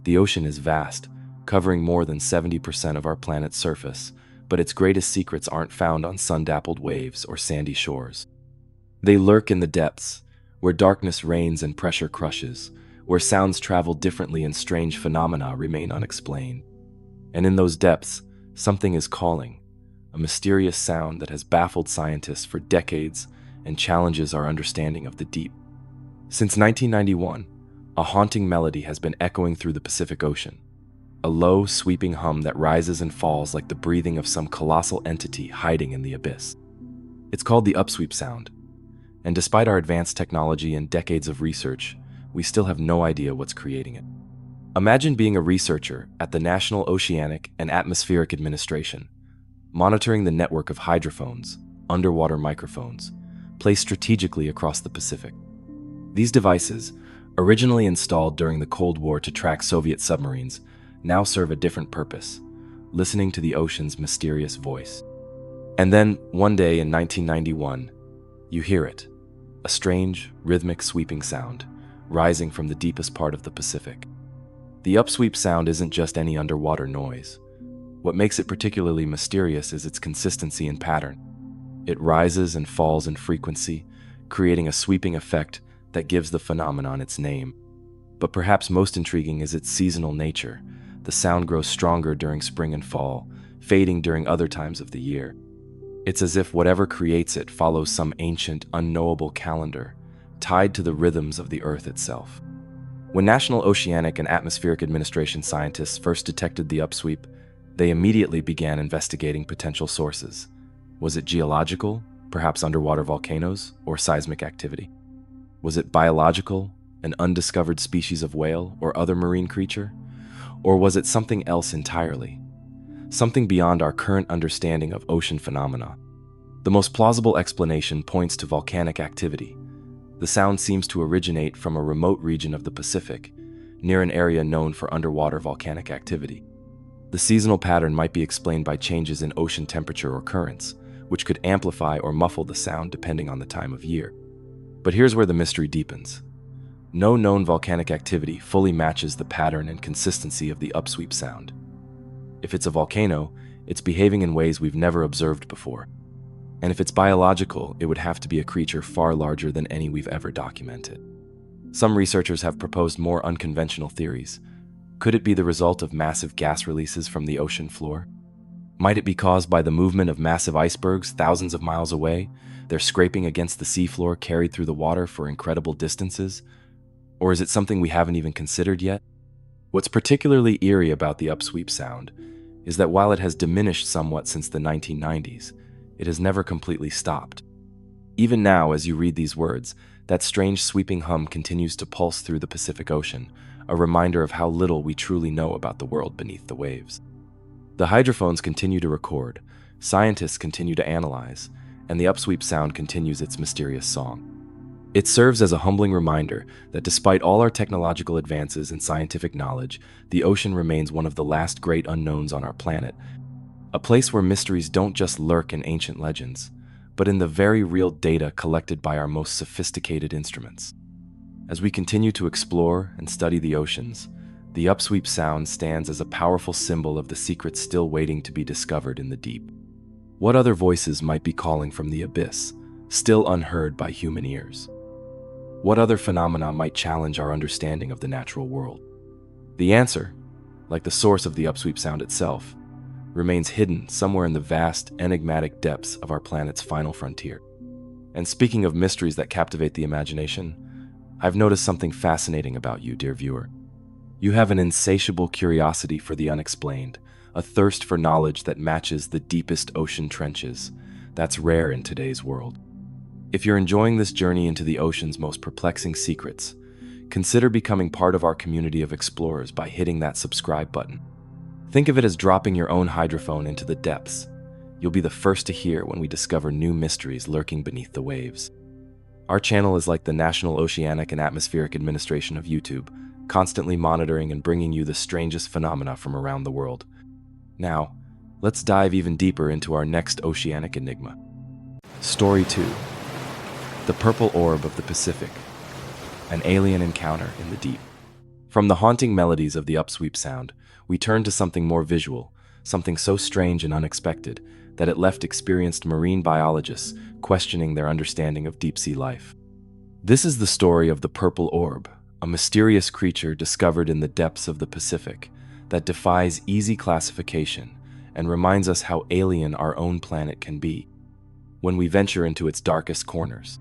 The ocean is vast, covering more than 70% of our planet's surface, but its greatest secrets aren't found on sun-dappled waves or sandy shores. They lurk in the depths, where darkness reigns and pressure crushes, where sounds travel differently and strange phenomena remain unexplained. And in those depths, something is calling, a mysterious sound that has baffled scientists for decades and challenges our understanding of the deep. Since 1991, a haunting melody has been echoing through the Pacific Ocean, a low, sweeping hum that rises and falls like the breathing of some colossal entity hiding in the abyss. It's called the Upsweep sound, and despite our advanced technology and decades of research, we still have no idea what's creating it. Imagine being a researcher at the National Oceanic and Atmospheric Administration, monitoring the network of hydrophones, underwater microphones, placed strategically across the Pacific. These devices, originally installed during the Cold War to track Soviet submarines, now serve a different purpose, listening to the ocean's mysterious voice. And then, one day in 1991, you hear it, a strange, rhythmic sweeping sound, rising from the deepest part of the Pacific. The upsweep sound isn't just any underwater noise. What makes it particularly mysterious is its consistency and pattern. It rises and falls in frequency, creating a sweeping effect that gives the phenomenon its name. But perhaps most intriguing is its seasonal nature. The sound grows stronger during spring and fall, fading during other times of the year. It's as if whatever creates it follows some ancient, unknowable calendar, tied to the rhythms of the Earth itself. When National Oceanic and Atmospheric Administration scientists first detected the upsweep, they immediately began investigating potential sources. Was it geological, perhaps underwater volcanoes, or seismic activity? Was it biological, an undiscovered species of whale or other marine creature? Or was it something else entirely? Something beyond our current understanding of ocean phenomena. The most plausible explanation points to volcanic activity. The sound seems to originate from a remote region of the Pacific, near an area known for underwater volcanic activity. The seasonal pattern might be explained by changes in ocean temperature or currents, which could amplify or muffle the sound depending on the time of year. But here's where the mystery deepens. No known volcanic activity fully matches the pattern and consistency of the upsweep sound. If it's a volcano, it's behaving in ways we've never observed before. And if it's biological, it would have to be a creature far larger than any we've ever documented. Some researchers have proposed more unconventional theories. Could it be the result of massive gas releases from the ocean floor? Might it be caused by the movement of massive icebergs thousands of miles away? They're scraping against the seafloor carried through the water for incredible distances? Or is it something we haven't even considered yet? What's particularly eerie about the upsweep sound is that while it has diminished somewhat since the 1990s, it has never completely stopped. Even now, as you read these words, that strange sweeping hum continues to pulse through the Pacific Ocean, a reminder of how little we truly know about the world beneath the waves. The hydrophones continue to record, scientists continue to analyze, and the upsweep sound continues its mysterious song. It serves as a humbling reminder that despite all our technological advances and scientific knowledge, the ocean remains one of the last great unknowns on our planet, a place where mysteries don't just lurk in ancient legends, but in the very real data collected by our most sophisticated instruments. As we continue to explore and study the oceans, the upsweep sound stands as a powerful symbol of the secrets still waiting to be discovered in the deep. What other voices might be calling from the abyss, still unheard by human ears? What other phenomena might challenge our understanding of the natural world? The answer, like the source of the upsweep sound itself, remains hidden somewhere in the vast, enigmatic depths of our planet's final frontier. And speaking of mysteries that captivate the imagination, I've noticed something fascinating about you, dear viewer. You have an insatiable curiosity for the unexplained, a thirst for knowledge that matches the deepest ocean trenches. That's rare in today's world. If you're enjoying this journey into the ocean's most perplexing secrets, consider becoming part of our community of explorers by hitting that subscribe button. Think of it as dropping your own hydrophone into the depths. You'll be the first to hear when we discover new mysteries lurking beneath the waves. Our channel is like the National Oceanic and Atmospheric Administration of YouTube, constantly monitoring and bringing you the strangest phenomena from around the world. Now, let's dive even deeper into our next oceanic enigma. Story 2. The Purple Orb of the Pacific. An alien encounter in the deep. From the haunting melodies of the Upsweep sound, we turn to something more visual, something so strange and unexpected that it left experienced marine biologists questioning their understanding of deep-sea life. This is the story of the purple orb, a mysterious creature discovered in the depths of the Pacific that defies easy classification and reminds us how alien our own planet can be when we venture into its darkest corners.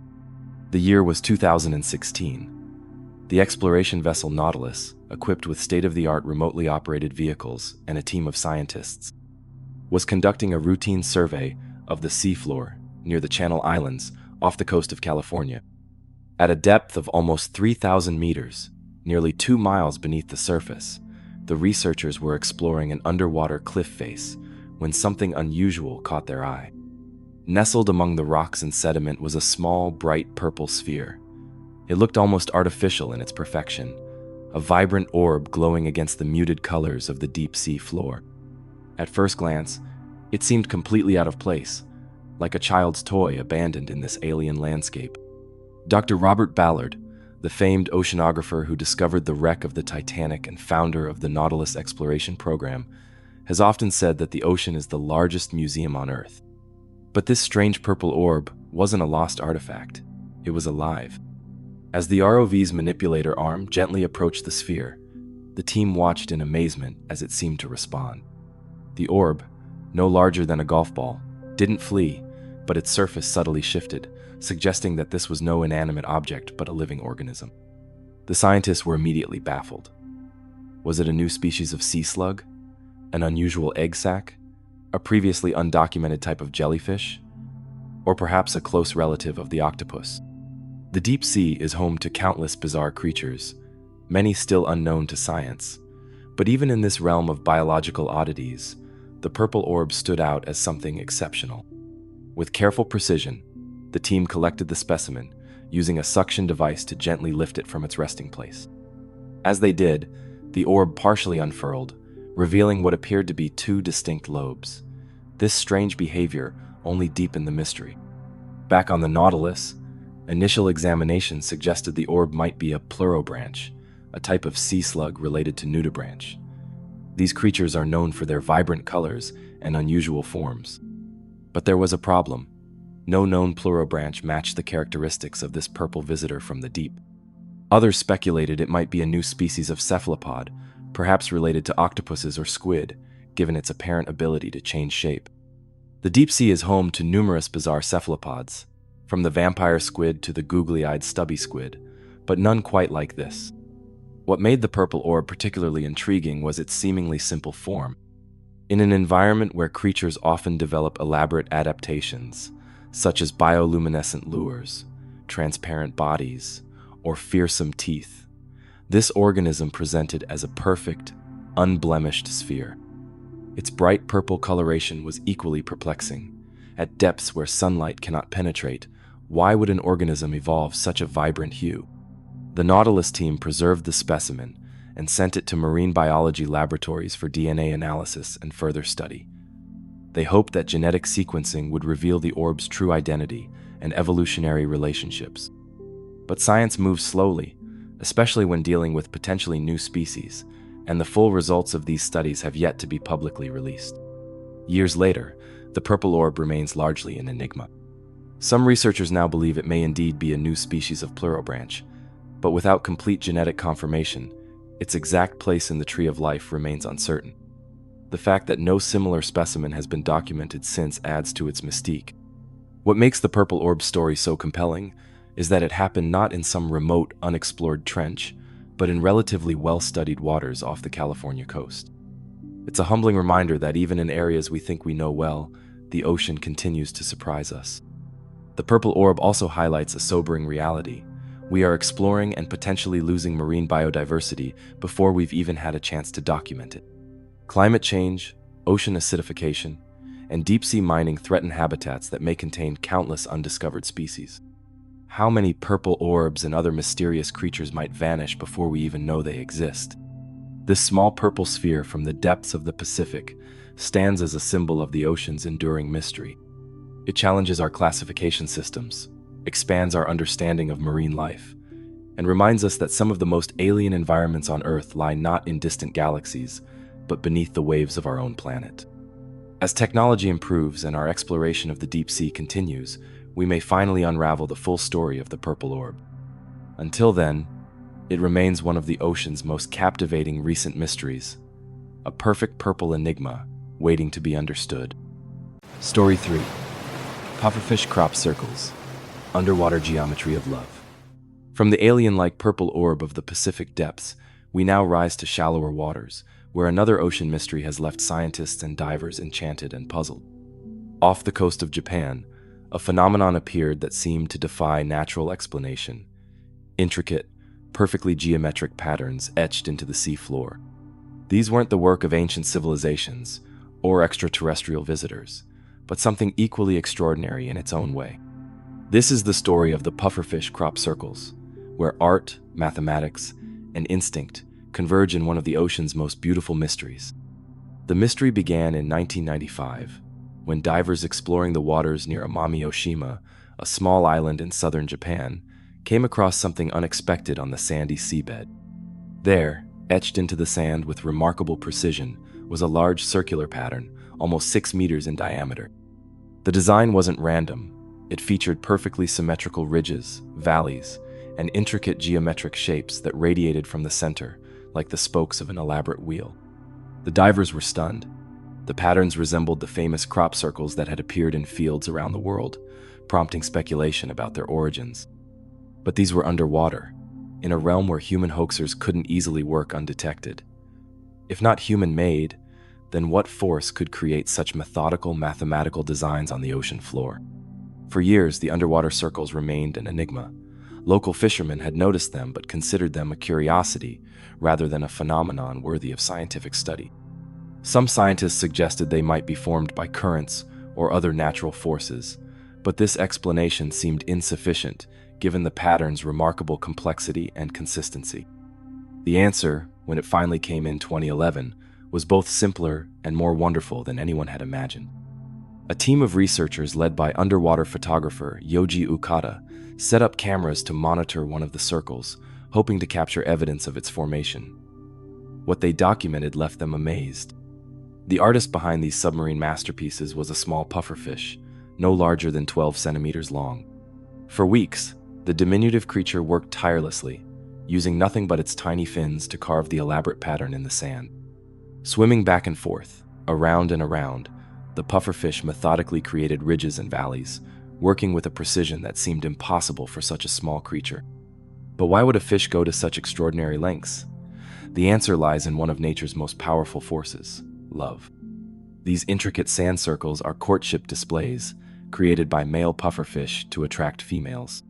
The year was 2016. The exploration vessel Nautilus, equipped with state-of-the-art remotely operated vehicles and a team of scientists, was conducting a routine survey of the seafloor near the Channel Islands off the coast of California. At a depth of almost 3,000 meters, nearly 2 miles beneath the surface, the researchers were exploring an underwater cliff face when something unusual caught their eye. Nestled among the rocks and sediment was a small, bright purple sphere. It looked almost artificial in its perfection, a vibrant orb glowing against the muted colors of the deep sea floor. At first glance, it seemed completely out of place, like a child's toy abandoned in this alien landscape. Dr. Robert Ballard, the famed oceanographer who discovered the wreck of the Titanic and founder of the Nautilus exploration program, has often said that the ocean is the largest museum on Earth. But this strange purple orb wasn't a lost artifact. It was alive. As the ROV's manipulator arm gently approached the sphere, the team watched in amazement as it seemed to respond. The orb, no larger than a golf ball, didn't flee, but its surface subtly shifted, suggesting that this was no inanimate object but a living organism. The scientists were immediately baffled. Was it a new species of sea slug? An unusual egg sac? A previously undocumented type of jellyfish? Or perhaps a close relative of the octopus? The deep sea is home to countless bizarre creatures, many still unknown to science. But even in this realm of biological oddities, the purple orb stood out as something exceptional. With careful precision, the team collected the specimen, using a suction device to gently lift it from its resting place. As they did, the orb partially unfurled, revealing what appeared to be 2 distinct lobes. This strange behavior only deepened the mystery. Back on the Nautilus, initial examination suggested the orb might be a pleurobranch, a type of sea slug related to nudibranch. These creatures are known for their vibrant colors and unusual forms. But there was a problem. No known pleurobranch matched the characteristics of this purple visitor from the deep. Others speculated it might be a new species of cephalopod, perhaps related to octopuses or squid, given its apparent ability to change shape. The deep sea is home to numerous bizarre cephalopods, from the vampire squid to the googly-eyed stubby squid, but none quite like this. What made the purple orb particularly intriguing was its seemingly simple form. In an environment where creatures often develop elaborate adaptations, such as bioluminescent lures, transparent bodies, or fearsome teeth, this organism presented as a perfect, unblemished sphere. Its bright purple coloration was equally perplexing. At depths where sunlight cannot penetrate, why would an organism evolve such a vibrant hue? The Nautilus team preserved the specimen and sent it to marine biology laboratories for DNA analysis and further study. They hoped that genetic sequencing would reveal the orb's true identity and evolutionary relationships. But science moves slowly, especially when dealing with potentially new species, and the full results of these studies have yet to be publicly released. Years later, the purple orb remains largely an enigma. Some researchers now believe it may indeed be a new species of pleurobranch, but without complete genetic confirmation, its exact place in the tree of life remains uncertain. The fact that no similar specimen has been documented since adds to its mystique. What makes the purple orb story so compelling is that it happened not in some remote, unexplored trench, but in relatively well-studied waters off the California coast. It's a humbling reminder that even in areas we think we know well, the ocean continues to surprise us. The purple orb also highlights a sobering reality. We are exploring and potentially losing marine biodiversity before we've even had a chance to document it. Climate change, ocean acidification, and deep-sea mining threaten habitats that may contain countless undiscovered species. How many purple orbs and other mysterious creatures might vanish before we even know they exist? This small purple sphere from the depths of the Pacific stands as a symbol of the ocean's enduring mystery. It challenges our classification systems, expands our understanding of marine life, and reminds us that some of the most alien environments on Earth lie not in distant galaxies, but beneath the waves of our own planet. As technology improves and our exploration of the deep sea continues, we may finally unravel the full story of the Purple Orb. Until then, it remains one of the ocean's most captivating recent mysteries, a perfect purple enigma waiting to be understood. Story 3. Pufferfish crop circles. Underwater geometry of love. From the alien-like purple orb of the Pacific depths, we now rise to shallower waters, where another ocean mystery has left scientists and divers enchanted and puzzled. Off the coast of Japan, a phenomenon appeared that seemed to defy natural explanation. Intricate, perfectly geometric patterns etched into the seafloor. These weren't the work of ancient civilizations or extraterrestrial visitors, but something equally extraordinary in its own way. This is the story of the pufferfish crop circles, where art, mathematics, and instinct converge in one of the ocean's most beautiful mysteries. The mystery began in 1995, when divers exploring the waters near Amami Oshima, a small island in southern Japan, came across something unexpected on the sandy seabed. There, etched into the sand with remarkable precision, was a large circular pattern, almost 6 meters in diameter. The design wasn't random. It featured perfectly symmetrical ridges, valleys, and intricate geometric shapes that radiated from the center, like the spokes of an elaborate wheel. The divers were stunned. The patterns resembled the famous crop circles that had appeared in fields around the world, prompting speculation about their origins. But these were underwater, in a realm where human hoaxers couldn't easily work undetected. If not human-made, then what force could create such methodical mathematical designs on the ocean floor? For years, the underwater circles remained an enigma. Local fishermen had noticed them but considered them a curiosity rather than a phenomenon worthy of scientific study. Some scientists suggested they might be formed by currents or other natural forces, but this explanation seemed insufficient given the pattern's remarkable complexity and consistency. The answer, when it finally came in 2011, was both simpler and more wonderful than anyone had imagined. A team of researchers led by underwater photographer Yoji Ukata set up cameras to monitor one of the circles, hoping to capture evidence of its formation. What they documented left them amazed. The artist behind these submarine masterpieces was a small pufferfish, no larger than 12 centimeters long. For weeks, the diminutive creature worked tirelessly, using nothing but its tiny fins to carve the elaborate pattern in the sand. Swimming back and forth, around and around, the pufferfish methodically created ridges and valleys, working with a precision that seemed impossible for such a small creature. But why would a fish go to such extraordinary lengths? The answer lies in one of nature's most powerful forces, love. These intricate sand circles are courtship displays, created by male pufferfish to attract females.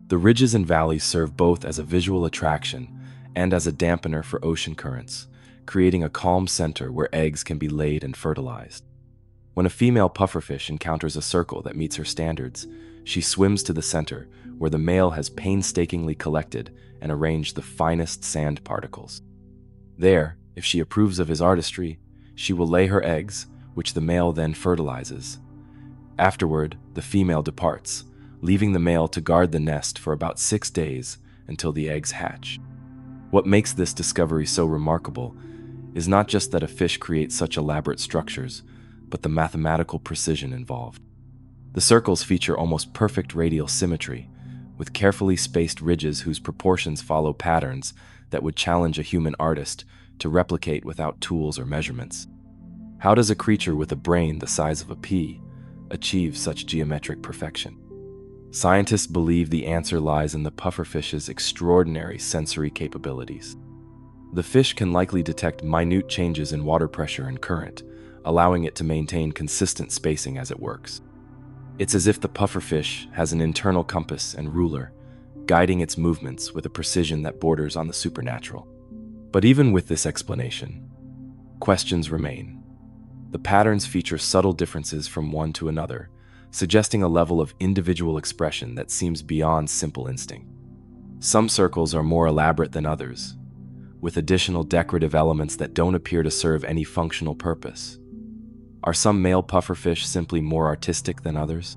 The ridges and valleys serve both as a visual attraction and as a dampener for ocean currents, creating a calm center where eggs can be laid and fertilized. When a female pufferfish encounters a circle that meets her standards, she swims to the center, where the male has painstakingly collected and arranged the finest sand particles. There, if she approves of his artistry, she will lay her eggs, which the male then fertilizes. Afterward, the female departs, leaving the male to guard the nest for about 6 days until the eggs hatch. What makes this discovery so remarkable is not just that a fish creates such elaborate structures, but the mathematical precision involved. The circles feature almost perfect radial symmetry, with carefully spaced ridges whose proportions follow patterns that would challenge a human artist to replicate without tools or measurements. How does a creature with a brain the size of a pea achieve such geometric perfection? Scientists believe the answer lies in the pufferfish's extraordinary sensory capabilities. The fish can likely detect minute changes in water pressure and current, allowing it to maintain consistent spacing as it works. It's as if the pufferfish has an internal compass and ruler, guiding its movements with a precision that borders on the supernatural. But even with this explanation, questions remain. The patterns feature subtle differences from one to another, suggesting a level of individual expression that seems beyond simple instinct. Some circles are more elaborate than others, with additional decorative elements that don't appear to serve any functional purpose. Are some male pufferfish simply more artistic than others?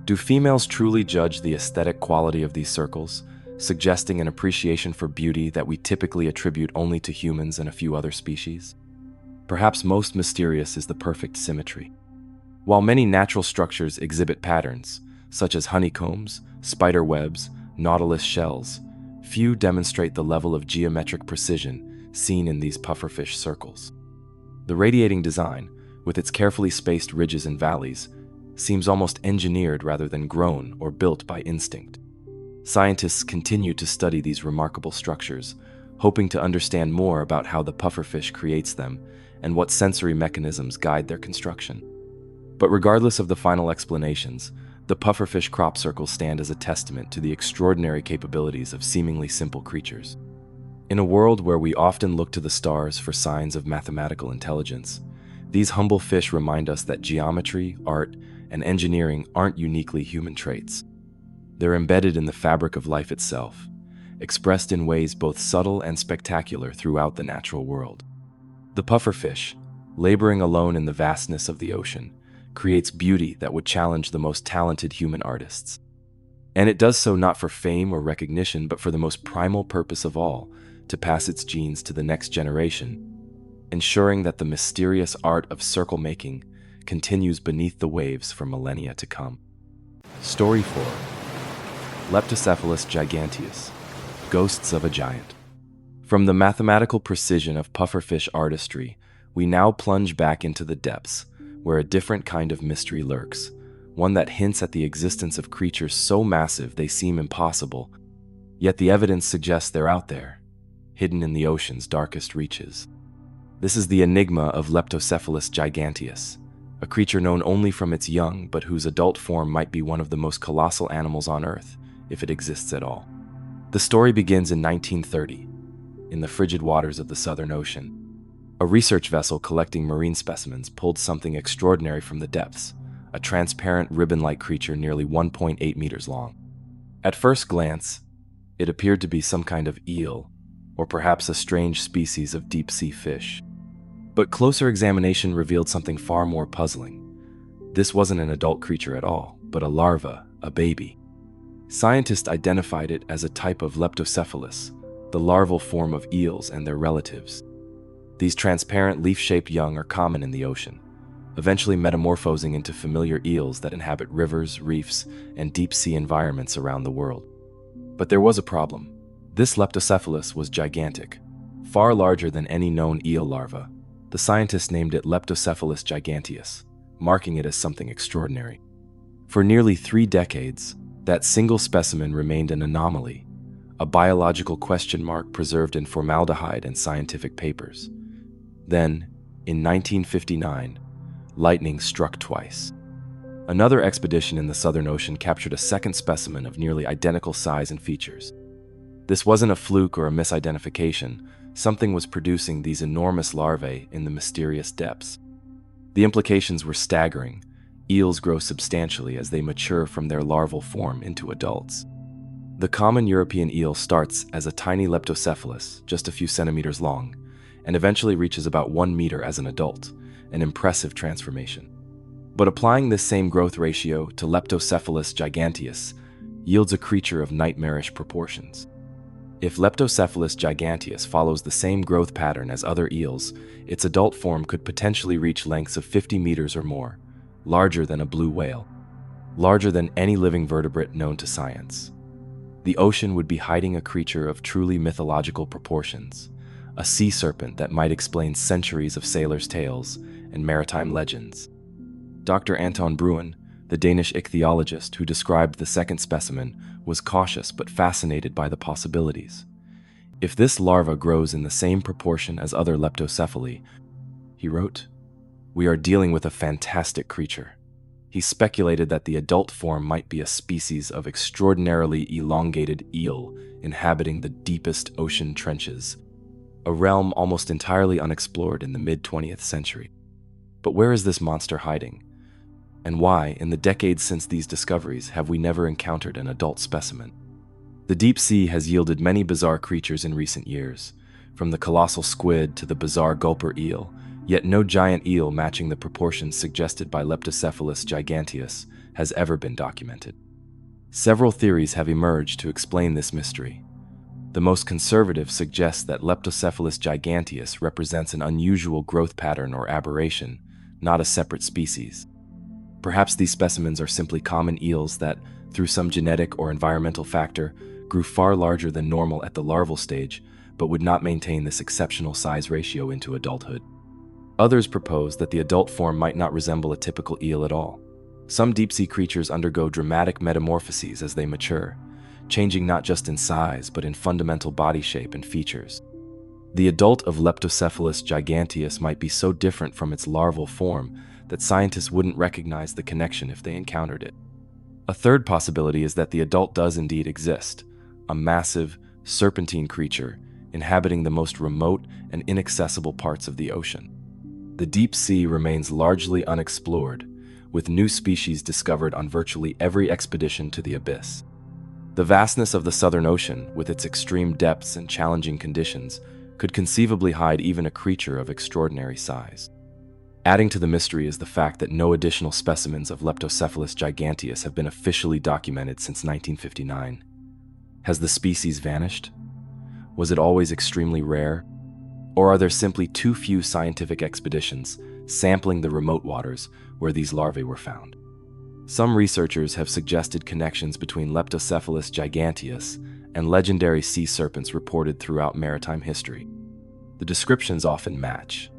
Do females truly judge the aesthetic quality of these circles, suggesting an appreciation for beauty that we typically attribute only to humans and a few other species. Perhaps most mysterious is the perfect symmetry. While many natural structures exhibit patterns, such as honeycombs, spider webs, nautilus shells, few demonstrate the level of geometric precision seen in these pufferfish circles. The radiating design, with its carefully spaced ridges and valleys, seems almost engineered rather than grown or built by instinct. Scientists continue to study these remarkable structures, hoping to understand more about how the pufferfish creates them and what sensory mechanisms guide their construction. But regardless of the final explanations, the pufferfish crop circles stand as a testament to the extraordinary capabilities of seemingly simple creatures. In a world where we often look to the stars for signs of mathematical intelligence, these humble fish remind us that geometry, art, and engineering aren't uniquely human traits. They're embedded in the fabric of life itself, expressed in ways both subtle and spectacular throughout the natural world. The pufferfish, laboring alone in the vastness of the ocean, creates beauty that would challenge the most talented human artists. And it does so not for fame or recognition, but for the most primal purpose of all, to pass its genes to the next generation, ensuring that the mysterious art of circle making continues beneath the waves for millennia to come. Story 4. Leptocephalus Giganteus, Ghosts of a Giant. From the mathematical precision of pufferfish artistry, we now plunge back into the depths, where a different kind of mystery lurks, one that hints at the existence of creatures so massive they seem impossible, yet the evidence suggests they're out there, hidden in the ocean's darkest reaches. This is the enigma of Leptocephalus Giganteus, a creature known only from its young but whose adult form might be one of the most colossal animals on Earth, if it exists at all. The story begins in 1930, in the frigid waters of the Southern Ocean. A research vessel collecting marine specimens pulled something extraordinary from the depths, a transparent ribbon-like creature nearly 1.8 meters long. At first glance, it appeared to be some kind of eel, or perhaps a strange species of deep-sea fish. But closer examination revealed something far more puzzling. This wasn't an adult creature at all, but a larva, a baby. Scientists identified it as a type of Leptocephalus, the larval form of eels and their relatives. These transparent leaf-shaped young are common in the ocean, eventually metamorphosing into familiar eels that inhabit rivers, reefs, and deep-sea environments around the world. But there was a problem. This Leptocephalus was gigantic, far larger than any known eel larva. The scientists named it Leptocephalus giganteus, marking it as something extraordinary. For nearly 3 decades, that single specimen remained an anomaly, a biological question mark preserved in formaldehyde and scientific papers. Then, in 1959, lightning struck twice. Another expedition in the Southern Ocean captured a second specimen of nearly identical size and features. This wasn't a fluke or a misidentification. Something was producing these enormous larvae in the mysterious depths. The implications were staggering. Eels grow substantially as they mature from their larval form into adults. The common European eel starts as a tiny Leptocephalus, just a few centimeters long, and eventually reaches about 1 meter as an adult, an impressive transformation. But applying this same growth ratio to Leptocephalus giganteus yields a creature of nightmarish proportions. If Leptocephalus giganteus follows the same growth pattern as other eels, its adult form could potentially reach lengths of 50 meters or more, larger than a blue whale, larger than any living vertebrate known to science. The ocean would be hiding a creature of truly mythological proportions, a sea serpent that might explain centuries of sailors' tales and maritime legends. Dr. Anton Bruun, the Danish ichthyologist who described the second specimen, was cautious but fascinated by the possibilities. If this larva grows in the same proportion as other leptocephali, he wrote, we are dealing with a fantastic creature. He speculated that the adult form might be a species of extraordinarily elongated eel inhabiting the deepest ocean trenches, a realm almost entirely unexplored in the mid-20th century. But where is this monster hiding? And why, in the decades since these discoveries, have we never encountered an adult specimen? The deep sea has yielded many bizarre creatures in recent years, from the colossal squid to the bizarre gulper eel, yet no giant eel matching the proportions suggested by Leptocephalus giganteus has ever been documented. Several theories have emerged to explain this mystery. The most conservative suggests that Leptocephalus giganteus represents an unusual growth pattern or aberration, not a separate species. Perhaps these specimens are simply common eels that, through some genetic or environmental factor, grew far larger than normal at the larval stage, but would not maintain this exceptional size ratio into adulthood. Others propose that the adult form might not resemble a typical eel at all. Some deep-sea creatures undergo dramatic metamorphoses as they mature, changing not just in size but in fundamental body shape and features. The adult of Leptocephalus giganteus might be so different from its larval form that scientists wouldn't recognize the connection if they encountered it. A third possibility is that the adult does indeed exist, a massive, serpentine creature inhabiting the most remote and inaccessible parts of the ocean. The deep sea remains largely unexplored, with new species discovered on virtually every expedition to the abyss. The vastness of the Southern Ocean, with its extreme depths and challenging conditions, could conceivably hide even a creature of extraordinary size. Adding to the mystery is the fact that no additional specimens of Leptocephalus giganteus have been officially documented since 1959. Has the species vanished? Was it always extremely rare? Or are there simply too few scientific expeditions sampling the remote waters where these larvae were found? Some researchers have suggested connections between Leptocephalus giganteus and legendary sea serpents reported throughout maritime history. The descriptions often match: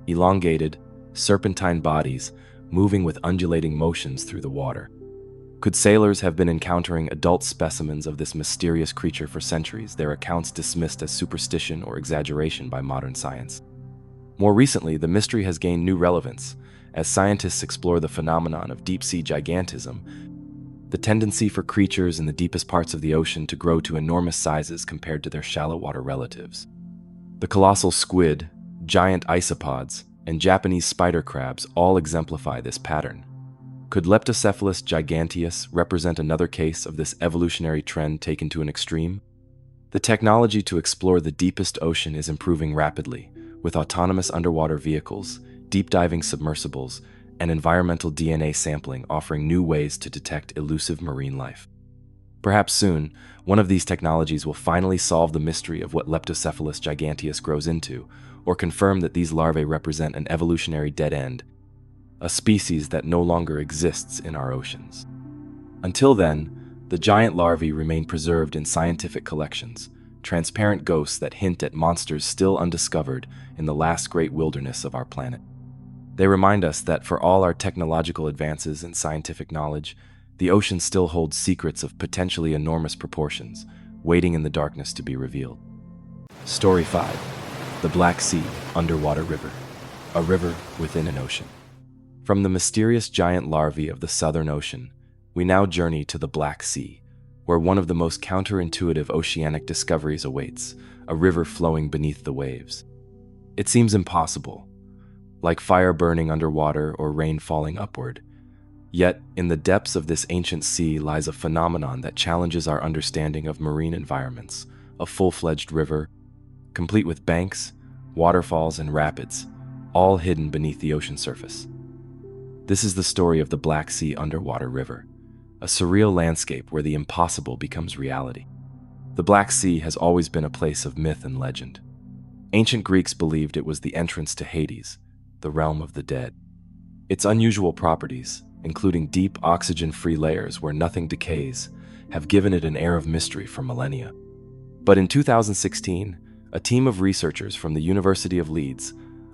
elongated, serpentine bodies moving with undulating motions through the water. Could sailors have been encountering adult specimens of this mysterious creature for centuries, their accounts dismissed as superstition or exaggeration by modern science? More recently, the mystery has gained new relevance as scientists explore the phenomenon of deep-sea gigantism, the tendency for creatures in the deepest parts of the ocean to grow to enormous sizes compared to their shallow water relatives. The colossal squid, giant isopods, and Japanese spider crabs all exemplify this pattern. Could Leptocephalus giganteus represent another case of this evolutionary trend taken to an extreme? The technology to explore the deepest ocean is improving rapidly, with autonomous underwater vehicles, deep-diving submersibles, and environmental DNA sampling offering new ways to detect elusive marine life. Perhaps soon, one of these technologies will finally solve the mystery of what Leptocephalus giganteus grows into, or confirm that these larvae represent an evolutionary dead end, a species that no longer exists in our oceans. Until then, the giant larvae remain preserved in scientific collections, transparent ghosts that hint at monsters still undiscovered in the last great wilderness of our planet. They remind us that for all our technological advances and scientific knowledge, the ocean still holds secrets of potentially enormous proportions, waiting in the darkness to be revealed. Story 5. The Black Sea Underwater River. A river within an ocean. From the mysterious giant larvae of the Southern Ocean, we now journey to the Black Sea, where one of the most counterintuitive oceanic discoveries awaits, a river flowing beneath the waves. It seems impossible, like fire burning underwater or rain falling upward. Yet, in the depths of this ancient sea lies a phenomenon that challenges our understanding of marine environments, a full-fledged river, complete with banks, waterfalls, and rapids, all hidden beneath the ocean surface. This is the story of the Black Sea Underwater River, a surreal landscape where the impossible becomes reality. The Black Sea has always been a place of myth and legend. Ancient Greeks believed it was the entrance to Hades, the realm of the dead. Its unusual properties, including deep oxygen-free layers where nothing decays, have given it an air of mystery for millennia. But in 2016, a team of researchers from the University of Leeds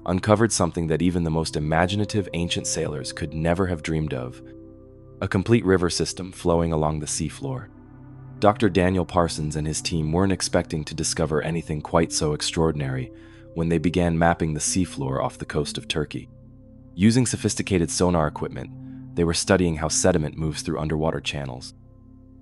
uncovered something that even the most imaginative ancient sailors could never have dreamed of: a complete river system flowing along the seafloor. Dr. Daniel Parsons and his team weren't expecting to discover anything quite so extraordinary when they began mapping the seafloor off the coast of Turkey. Using sophisticated sonar equipment, they were studying how sediment moves through underwater channels.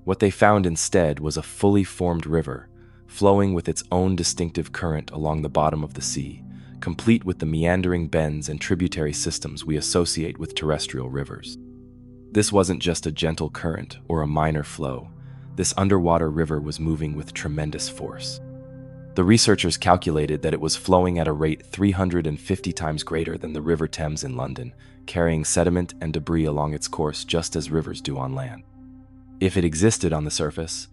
What they found instead was a fully formed river, flowing with its own distinctive current along the bottom of the sea, complete with the meandering bends and tributary systems we associate with terrestrial rivers. This wasn't just a gentle current or a minor flow. This underwater river was moving with tremendous force. The researchers calculated that it was flowing at a rate 350 times greater than the River Thames in London, carrying sediment and debris along its course just as rivers do on land. If it existed on the surface,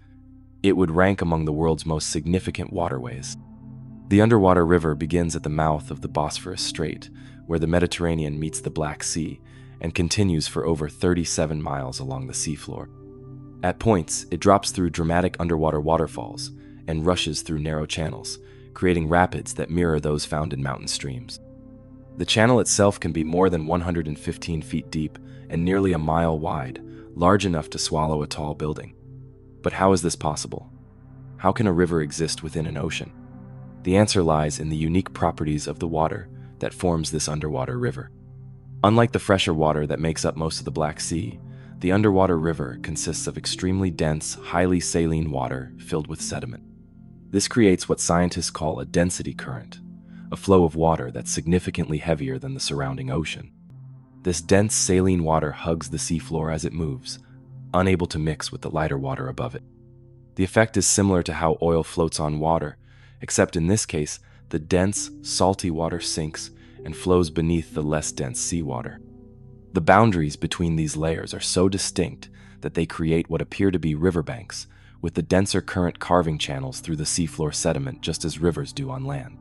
it would rank among the world's most significant waterways. The underwater river begins at the mouth of the Bosphorus Strait, where the Mediterranean meets the Black Sea, and continues for over 37 miles along the seafloor. At points, it drops through dramatic underwater waterfalls and rushes through narrow channels, creating rapids that mirror those found in mountain streams. The channel itself can be more than 115 feet deep and nearly a mile wide, large enough to swallow a tall building. But how is this possible? How can a river exist within an ocean? The answer lies in the unique properties of the water that forms this underwater river. Unlike the fresher water that makes up most of the Black Sea, the underwater river consists of extremely dense, highly saline water filled with sediment. This creates what scientists call a density current, a flow of water that's significantly heavier than the surrounding ocean. This dense saline water hugs the seafloor as it moves, unable to mix with the lighter water above it. The effect is similar to how oil floats on water, except in this case, the dense, salty water sinks and flows beneath the less dense seawater. The boundaries between these layers are so distinct that they create what appear to be riverbanks, with the denser current carving channels through the seafloor sediment just as rivers do on land.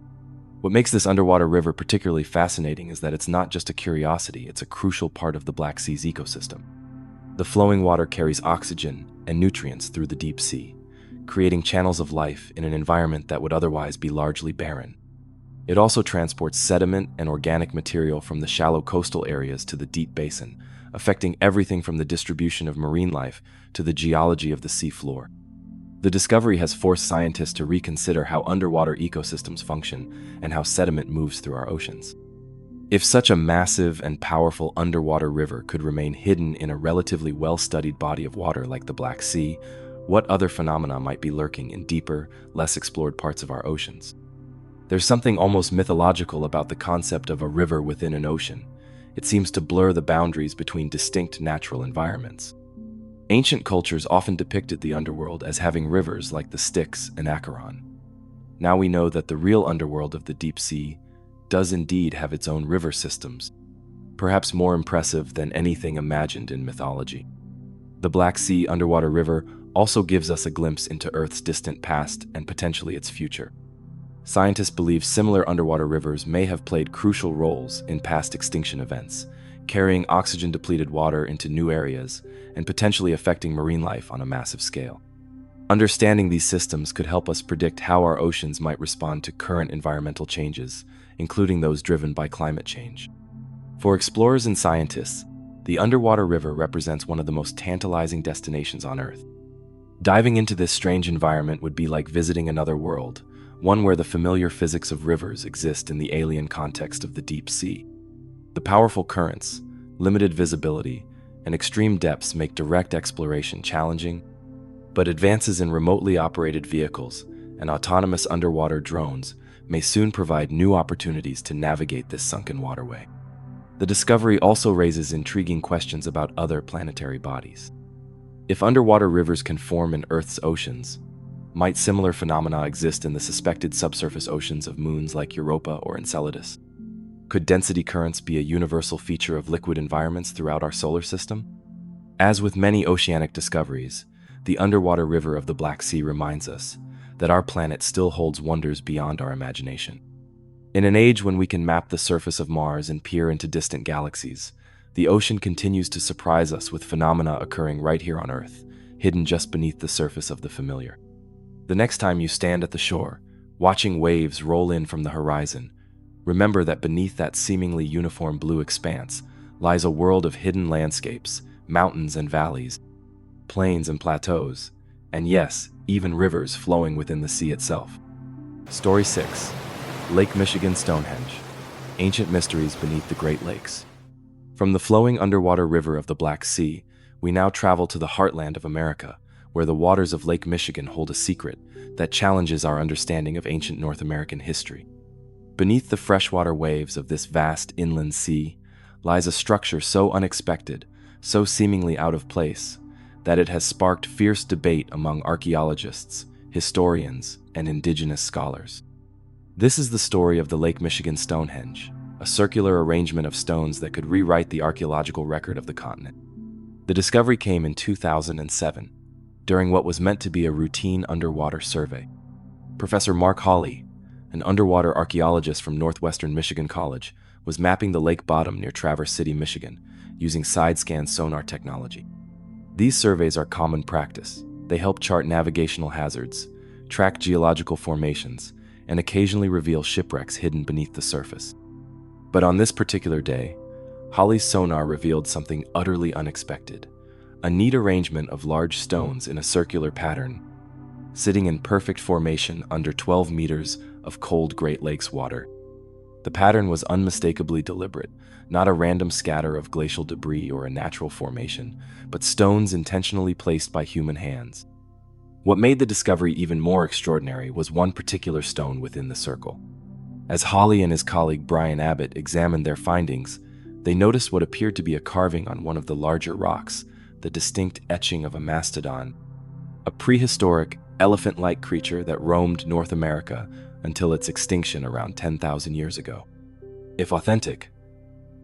What makes this underwater river particularly fascinating is that it's not just a curiosity, it's a crucial part of the Black Sea's ecosystem. The flowing water carries oxygen and nutrients through the deep sea, creating channels of life in an environment that would otherwise be largely barren. It also transports sediment and organic material from the shallow coastal areas to the deep basin, affecting everything from the distribution of marine life to the geology of the seafloor. The discovery has forced scientists to reconsider how underwater ecosystems function and how sediment moves through our oceans. If such a massive and powerful underwater river could remain hidden in a relatively well-studied body of water like the Black Sea, what other phenomena might be lurking in deeper, less explored parts of our oceans? There's something almost mythological about the concept of a river within an ocean. It seems to blur the boundaries between distinct natural environments. Ancient cultures often depicted the underworld as having rivers like the Styx and Acheron. Now we know that the real underworld of the deep sea does indeed have its own river systems, perhaps more impressive than anything imagined in mythology. The Black Sea underwater river also gives us a glimpse into Earth's distant past and potentially its future. Scientists believe similar underwater rivers may have played crucial roles in past extinction events, carrying oxygen-depleted water into new areas and potentially affecting marine life on a massive scale. Understanding these systems could help us predict how our oceans might respond to current environmental changes, including those driven by climate change. For explorers and scientists, the underwater river represents one of the most tantalizing destinations on Earth. Diving into this strange environment would be like visiting another world, one where the familiar physics of rivers exist in the alien context of the deep sea. The powerful currents, limited visibility, and extreme depths make direct exploration challenging, but advances in remotely operated vehicles and autonomous underwater drones may soon provide new opportunities to navigate this sunken waterway. The discovery also raises intriguing questions about other planetary bodies. If underwater rivers can form in Earth's oceans, might similar phenomena exist in the suspected subsurface oceans of moons like Europa or Enceladus? Could density currents be a universal feature of liquid environments throughout our solar system? As with many oceanic discoveries, the underwater river of the Black Sea reminds us that our planet still holds wonders beyond our imagination. In an age when we can map the surface of Mars and peer into distant galaxies, the ocean continues to surprise us with phenomena occurring right here on Earth, hidden just beneath the surface of the familiar. The next time you stand at the shore, watching waves roll in from the horizon, remember that beneath that seemingly uniform blue expanse lies a world of hidden landscapes, mountains and valleys, plains and plateaus, and yes, even rivers flowing within the sea itself. Story 6. Lake Michigan Stonehenge. Ancient Mysteries Beneath the Great Lakes. From the flowing underwater river of the Black Sea, we now travel to the heartland of America, where the waters of Lake Michigan hold a secret that challenges our understanding of ancient North American history. Beneath the freshwater waves of this vast inland sea lies a structure so unexpected, so seemingly out of place, that it has sparked fierce debate among archaeologists, historians, and indigenous scholars. This is the story of the Lake Michigan Stonehenge, a circular arrangement of stones that could rewrite the archaeological record of the continent. The discovery came in 2007, during what was meant to be a routine underwater survey. Professor Mark Hawley, an underwater archaeologist from Northwestern Michigan College, was mapping the lake bottom near Traverse City, Michigan, using side-scan sonar technology. These surveys are common practice. They help chart navigational hazards, track geological formations, and occasionally reveal shipwrecks hidden beneath the surface. But on this particular day, Hawley's sonar revealed something utterly unexpected: a neat arrangement of large stones in a circular pattern, sitting in perfect formation under 12 meters of cold Great Lakes water. The pattern was unmistakably deliberate, not a random scatter of glacial debris or a natural formation, but stones intentionally placed by human hands. What made the discovery even more extraordinary was one particular stone within the circle. As Hawley and his colleague Brian Abbott examined their findings, they noticed what appeared to be a carving on one of the larger rocks, the distinct etching of a mastodon, a prehistoric, elephant-like creature that roamed North America until its extinction around 10,000 years ago. If authentic,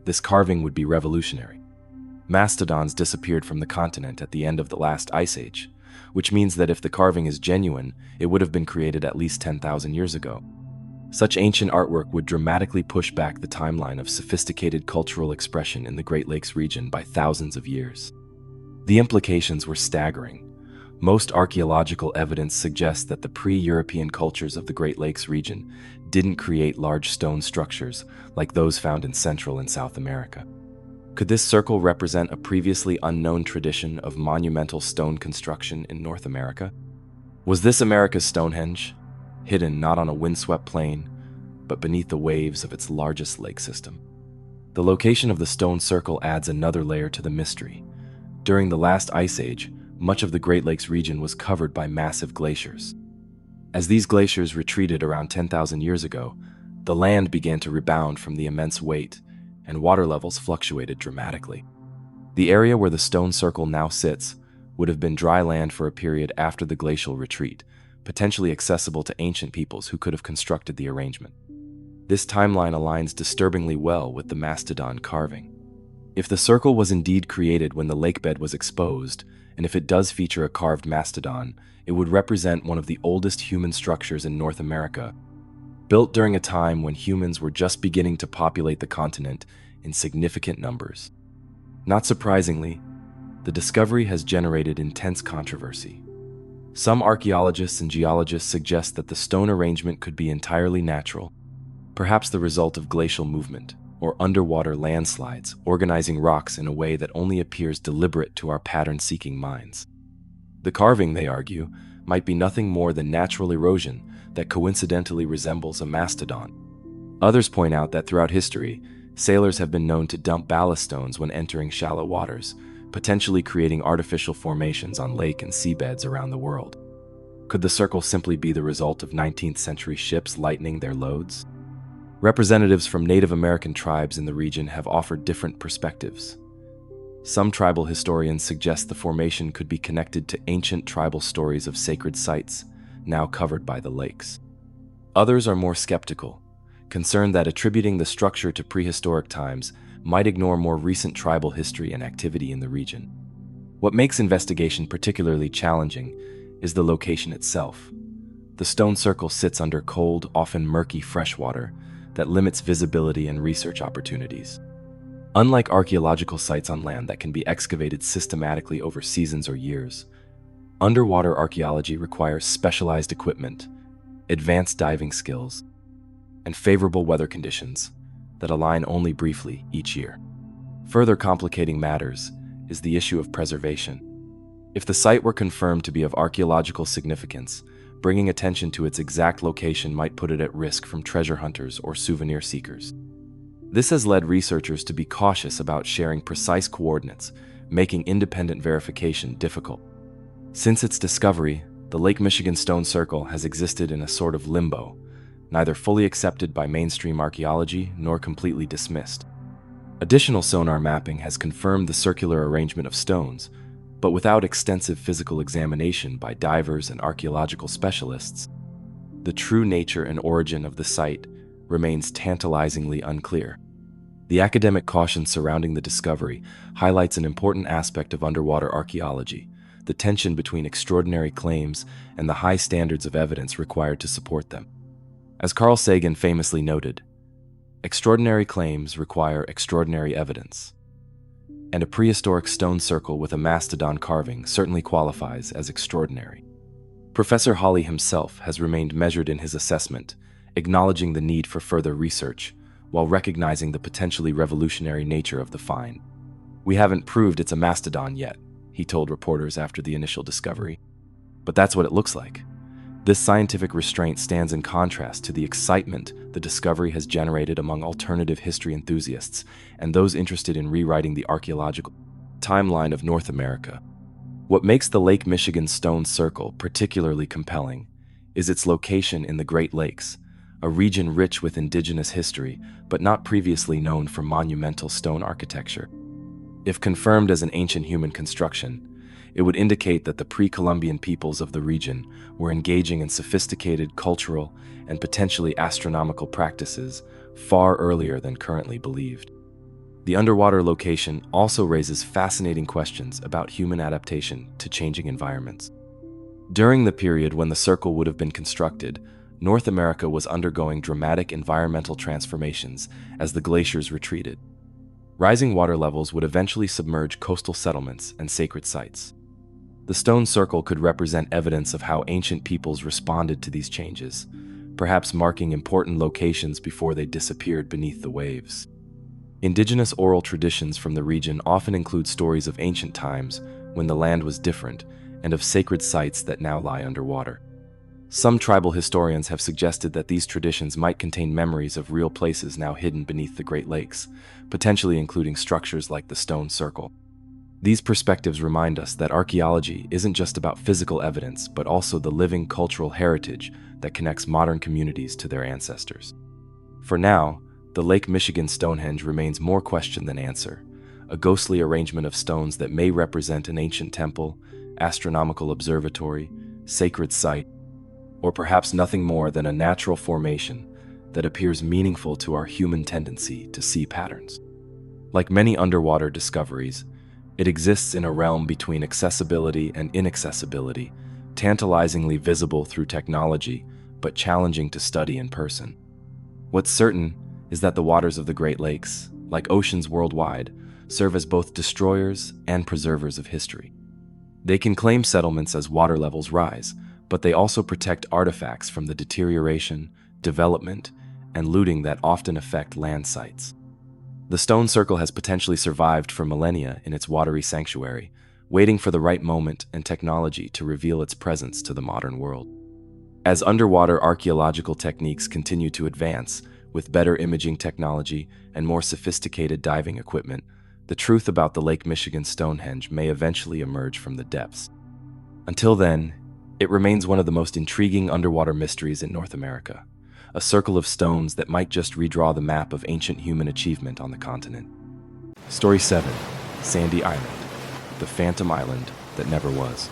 this carving would be revolutionary. Mastodons disappeared from the continent at the end of the last ice age, which means that if the carving is genuine, it would have been created at least 10,000 years ago. Such ancient artwork would dramatically push back the timeline of sophisticated cultural expression in the Great Lakes region by thousands of years. The implications were staggering. Most archaeological evidence suggests that the pre-European cultures of the Great Lakes region didn't create large stone structures like those found in Central and South America. Could this circle represent a previously unknown tradition of monumental stone construction in North America? Was this America's Stonehenge, hidden not on a windswept plain, but beneath the waves of its largest lake system? The location of the stone circle adds another layer to the mystery. During the last ice age, much of the Great Lakes region was covered by massive glaciers. As these glaciers retreated around 10,000 years ago, the land began to rebound from the immense weight, and water levels fluctuated dramatically. The area where the stone circle now sits would have been dry land for a period after the glacial retreat, potentially accessible to ancient peoples who could have constructed the arrangement. This timeline aligns disturbingly well with the mastodon carving. If the circle was indeed created when the lakebed was exposed, and if it does feature a carved mastodon, it would represent one of the oldest human structures in North America, built during a time when humans were just beginning to populate the continent in significant numbers. Not surprisingly, the discovery has generated intense controversy. Some archaeologists and geologists suggest that the stone arrangement could be entirely natural, perhaps the result of glacial movement or underwater landslides organizing rocks in a way that only appears deliberate to our pattern-seeking minds. The carving, they argue, might be nothing more than natural erosion that coincidentally resembles a mastodon. Others point out that throughout history, sailors have been known to dump ballast stones when entering shallow waters, potentially creating artificial formations on lake and seabeds around the world. Could the circle simply be the result of 19th century ships lightening their loads? Representatives from Native American tribes in the region have offered different perspectives. Some tribal historians suggest the formation could be connected to ancient tribal stories of sacred sites, now covered by the lakes. Others are more skeptical, concerned that attributing the structure to prehistoric times might ignore more recent tribal history and activity in the region. What makes investigation particularly challenging is the location itself. The stone circle sits under cold, often murky freshwater that limits visibility and research opportunities. Unlike archaeological sites on land that can be excavated systematically over seasons or years, underwater archaeology requires specialized equipment, advanced diving skills, and favorable weather conditions that align only briefly each year. Further complicating matters is the issue of preservation. If the site were confirmed to be of archaeological significance, bringing attention to its exact location might put it at risk from treasure hunters or souvenir seekers. This has led researchers to be cautious about sharing precise coordinates, making independent verification difficult. Since its discovery, the Lake Michigan Stone Circle has existed in a sort of limbo, neither fully accepted by mainstream archaeology nor completely dismissed. Additional sonar mapping has confirmed the circular arrangement of stones, but without extensive physical examination by divers and archaeological specialists, the true nature and origin of the site remains tantalizingly unclear. The academic caution surrounding the discovery highlights an important aspect of underwater archaeology: the tension between extraordinary claims and the high standards of evidence required to support them. As Carl Sagan famously noted, extraordinary claims require extraordinary evidence. And a prehistoric stone circle with a mastodon carving certainly qualifies as extraordinary. Professor Hawley himself has remained measured in his assessment, acknowledging the need for further research, while recognizing the potentially revolutionary nature of the find. "We haven't proved it's a mastodon yet," he told reporters after the initial discovery. "But that's what it looks like." This scientific restraint stands in contrast to the excitement the discovery has generated among alternative history enthusiasts and those interested in rewriting the archaeological timeline of North America. What makes the Lake Michigan Stone Circle particularly compelling is its location in the Great Lakes, a region rich with indigenous history but not previously known for monumental stone architecture. If confirmed as an ancient human construction, it would indicate that the pre-Columbian peoples of the region were engaging in sophisticated cultural and potentially astronomical practices far earlier than currently believed. The underwater location also raises fascinating questions about human adaptation to changing environments. During the period when the circle would have been constructed, North America was undergoing dramatic environmental transformations as the glaciers retreated. Rising water levels would eventually submerge coastal settlements and sacred sites. The stone circle could represent evidence of how ancient peoples responded to these changes, perhaps marking important locations before they disappeared beneath the waves. Indigenous oral traditions from the region often include stories of ancient times when the land was different and of sacred sites that now lie underwater. Some tribal historians have suggested that these traditions might contain memories of real places now hidden beneath the Great Lakes, potentially including structures like the stone circle. These perspectives remind us that archaeology isn't just about physical evidence, but also the living cultural heritage that connects modern communities to their ancestors. For now, the Lake Michigan Stonehenge remains more question than answer, a ghostly arrangement of stones that may represent an ancient temple, astronomical observatory, sacred site, or perhaps nothing more than a natural formation that appears meaningful to our human tendency to see patterns. Like many underwater discoveries, it exists in a realm between accessibility and inaccessibility, tantalizingly visible through technology, but challenging to study in person. What's certain is that the waters of the Great Lakes, like oceans worldwide, serve as both destroyers and preservers of history. They can claim settlements as water levels rise, but they also protect artifacts from the deterioration, development, and looting that often affect land sites. The stone circle has potentially survived for millennia in its watery sanctuary, waiting for the right moment and technology to reveal its presence to the modern world. As underwater archaeological techniques continue to advance, with better imaging technology and more sophisticated diving equipment, the truth about the Lake Michigan Stonehenge may eventually emerge from the depths. Until then, it remains one of the most intriguing underwater mysteries in North America, a circle of stones that might just redraw the map of ancient human achievement on the continent. Story 7. Sandy Island, the phantom island that never was.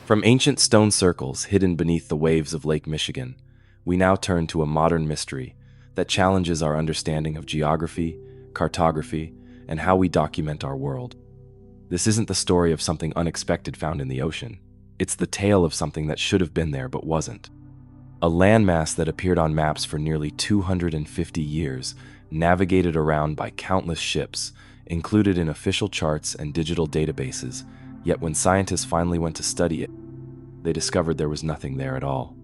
From ancient stone circles hidden beneath the waves of Lake Michigan, we now turn to a modern mystery that challenges our understanding of geography, cartography, and how we document our world. This isn't the story of something unexpected found in the ocean. It's the tale of something that should have been there but wasn't. A landmass that appeared on maps for nearly 250 years, navigated around by countless ships, included in official charts and digital databases, yet when scientists finally went to study it, they discovered there was nothing there at all.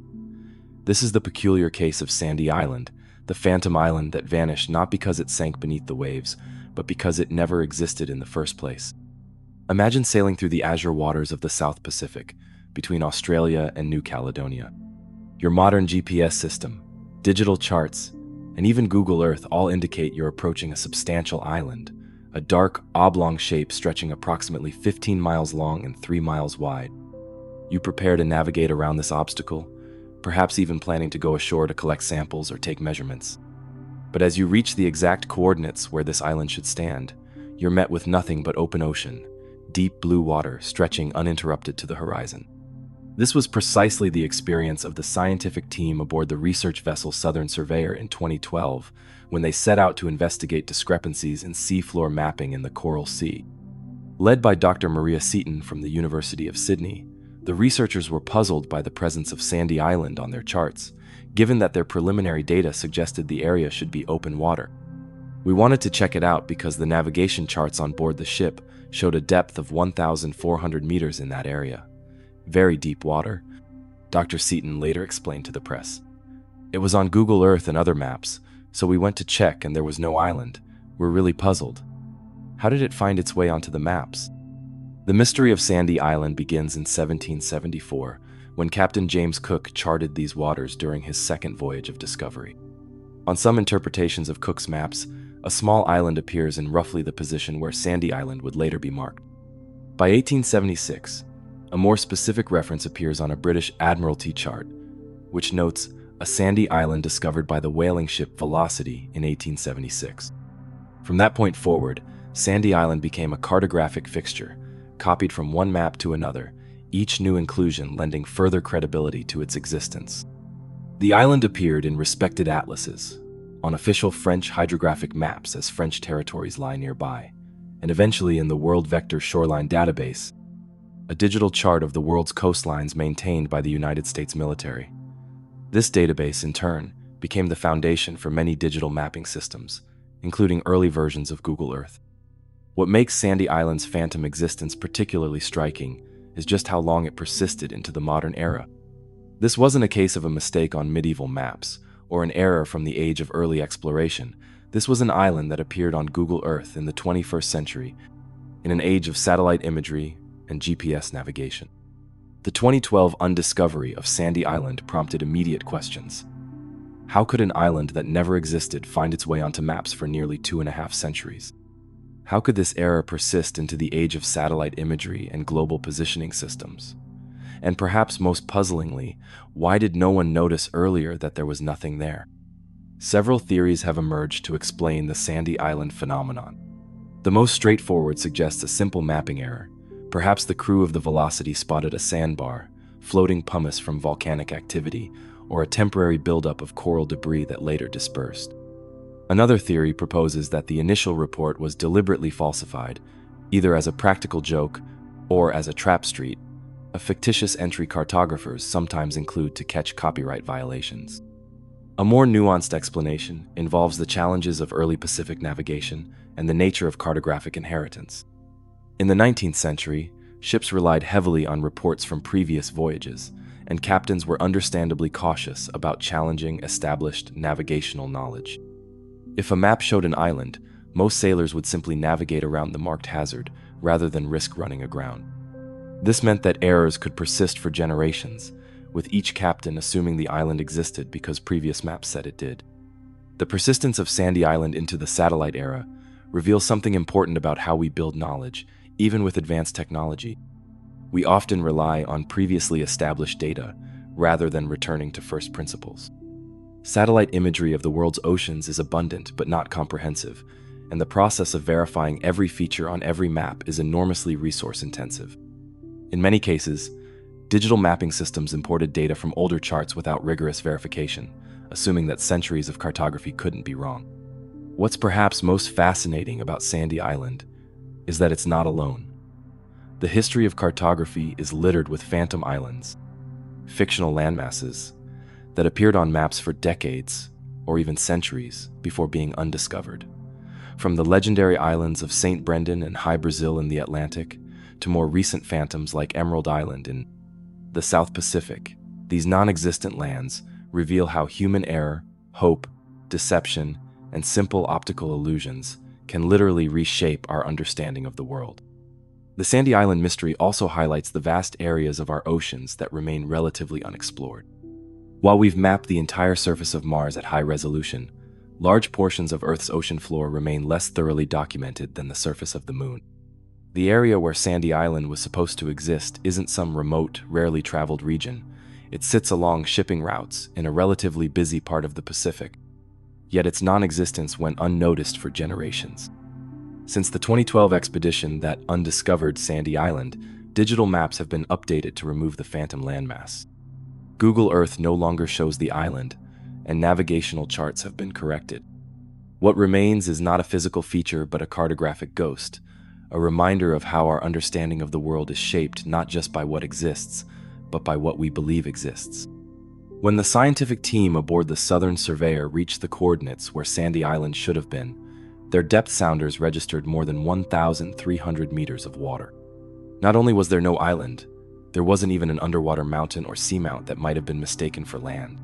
This is the peculiar case of Sandy Island, the phantom island that vanished not because it sank beneath the waves, but because it never existed in the first place. Imagine sailing through the azure waters of the South Pacific, between Australia and New Caledonia. Your modern GPS system, digital charts, and even Google Earth all indicate you're approaching a substantial island, a dark, oblong shape stretching approximately 15 miles long and 3 miles wide. You prepare to navigate around this obstacle, perhaps even planning to go ashore to collect samples or take measurements. But as you reach the exact coordinates where this island should stand, you're met with nothing but open ocean, deep blue water stretching uninterrupted to the horizon. This was precisely the experience of the scientific team aboard the research vessel Southern Surveyor in 2012, when they set out to investigate discrepancies in seafloor mapping in the Coral Sea. Led by Dr. Maria Seaton from the University of Sydney, the researchers were puzzled by the presence of Sandy Island on their charts, given that their preliminary data suggested the area should be open water. We wanted to check it out because the navigation charts on board the ship showed a depth of 1,400 meters in that area. Very deep water, Dr. Seaton later explained to the press. It was on Google Earth and other maps, so we went to check and there was no island. We're really puzzled. How did it find its way onto the maps? The mystery of Sandy Island begins in 1774, when Captain James Cook charted these waters during his second voyage of discovery. On some interpretations of Cook's maps, a small island appears in roughly the position where Sandy Island would later be marked. By 1876, a more specific reference appears on a British Admiralty chart, which notes a sandy island discovered by the whaling ship Velocity in 1876. From that point forward, Sandy Island became a cartographic fixture, copied from one map to another, each new inclusion lending further credibility to its existence. The island appeared in respected atlases, on official French hydrographic maps as French territories lie nearby, and eventually in the World Vector Shoreline Database, a digital chart of the world's coastlines maintained by the United States military. This database, in turn, became the foundation for many digital mapping systems, including early versions of Google Earth. What makes Sandy Island's phantom existence particularly striking is just how long it persisted into the modern era. This wasn't a case of a mistake on medieval maps, or an error from the age of early exploration. This was an island that appeared on Google Earth in the 21st century, in an age of satellite imagery and GPS navigation. The 2012 undiscovery of Sandy Island prompted immediate questions. How could an island that never existed find its way onto maps for nearly 2.5 centuries? How could this error persist into the age of satellite imagery and global positioning systems? And perhaps most puzzlingly, why did no one notice earlier that there was nothing there? Several theories have emerged to explain the Sandy Island phenomenon. The most straightforward suggests a simple mapping error. Perhaps the crew of the Velocity spotted a sandbar, floating pumice from volcanic activity, or a temporary buildup of coral debris that later dispersed. Another theory proposes that the initial report was deliberately falsified, either as a practical joke or as a trap street, a fictitious entry cartographers sometimes include to catch copyright violations. A more nuanced explanation involves the challenges of early Pacific navigation and the nature of cartographic inheritance. In the 19th century, ships relied heavily on reports from previous voyages, and captains were understandably cautious about challenging established navigational knowledge. If a map showed an island, most sailors would simply navigate around the marked hazard rather than risk running aground. This meant that errors could persist for generations, with each captain assuming the island existed because previous maps said it did. The persistence of Sandy Island into the satellite era reveals something important about how we build knowledge, even with advanced technology. We often rely on previously established data rather than returning to first principles. Satellite imagery of the world's oceans is abundant but not comprehensive, and the process of verifying every feature on every map is enormously resource-intensive. In many cases, digital mapping systems imported data from older charts without rigorous verification, assuming that centuries of cartography couldn't be wrong. What's perhaps most fascinating about Sandy Island is that it's not alone. The history of cartography is littered with phantom islands, fictional landmasses, that appeared on maps for decades, or even centuries, before being undiscovered. From the legendary islands of St. Brendan and High Brazil in the Atlantic, to more recent phantoms like Emerald Island in the South Pacific, these non-existent lands reveal how human error, hope, deception, and simple optical illusions can literally reshape our understanding of the world. The Sandy Island mystery also highlights the vast areas of our oceans that remain relatively unexplored. While we've mapped the entire surface of Mars at high resolution, large portions of Earth's ocean floor remain less thoroughly documented than the surface of the Moon. The area where Sandy Island was supposed to exist isn't some remote, rarely traveled region. It sits along shipping routes in a relatively busy part of the Pacific, yet its non-existence went unnoticed for generations. Since the 2012 expedition that undiscovered Sandy Island, digital maps have been updated to remove the phantom landmass. Google Earth no longer shows the island, and navigational charts have been corrected. What remains is not a physical feature but a cartographic ghost, a reminder of how our understanding of the world is shaped not just by what exists, but by what we believe exists. When the scientific team aboard the Southern Surveyor reached the coordinates where Sandy Island should have been, their depth sounders registered more than 1,300 meters of water. Not only was there no island, there wasn't even an underwater mountain or seamount that might have been mistaken for land.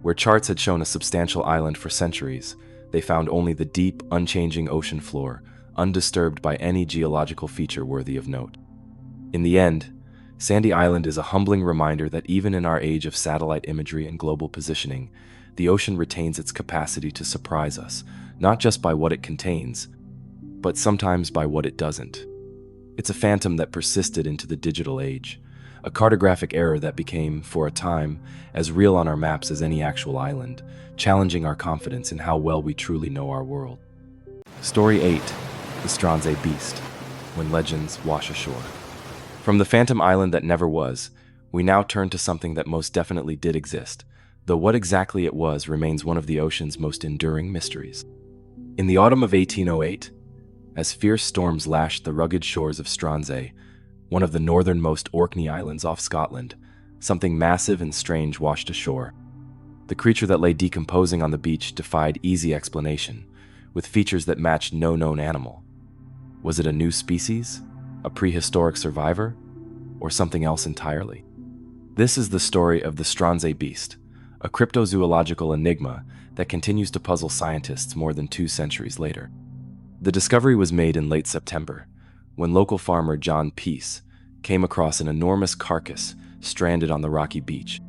Where charts had shown a substantial island for centuries, they found only the deep, unchanging ocean floor, undisturbed by any geological feature worthy of note. In the end, Sandy Island is a humbling reminder that even in our age of satellite imagery and global positioning, the ocean retains its capacity to surprise us, not just by what it contains, but sometimes by what it doesn't. It's a phantom that persisted into the digital age, a cartographic error that became, for a time, as real on our maps as any actual island, challenging our confidence in how well we truly know our world. Story 8. The Stronsay Beast, When Legends Wash Ashore. From the phantom island that never was, we now turn to something that most definitely did exist, though what exactly it was remains one of the ocean's most enduring mysteries. In the autumn of 1808, as fierce storms lashed the rugged shores of Stronsay, one of the northernmost Orkney Islands off Scotland, something massive and strange washed ashore. The creature that lay decomposing on the beach defied easy explanation, with features that matched no known animal. Was it a new species, a prehistoric survivor, or something else entirely? This is the story of the Stronsay Beast, a cryptozoological enigma that continues to puzzle scientists more than 2 centuries later. The discovery was made in late September, when local farmer John Peace came across an enormous carcass stranded on the rocky beach.